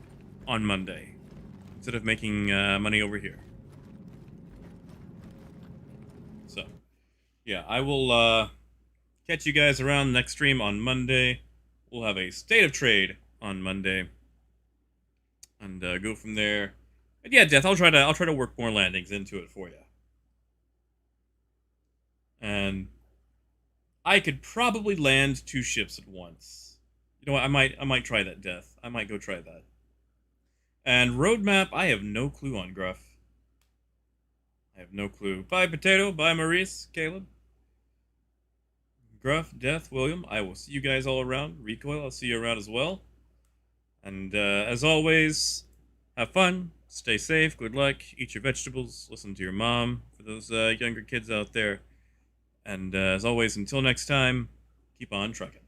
on Monday instead of making money over here. So, yeah, I will catch you guys around next stream on Monday. We'll have a State of Trade on Monday, and go from there. And yeah, Death, I'll try to work more landings into it for you. And I could probably land 2 ships at once. You know what? I might try that, Death. I might go try that. And roadmap, I have no clue on, Gruff. I have no clue. Bye, Potato. Bye, Maurice. Caleb. Gruff, Death, William. I will see you guys all around. Recoil, I'll see you around as well. And as always, have fun. Stay safe. Good luck. Eat your vegetables. Listen to your mom. For those younger kids out there. And as always, until next time, keep on trucking.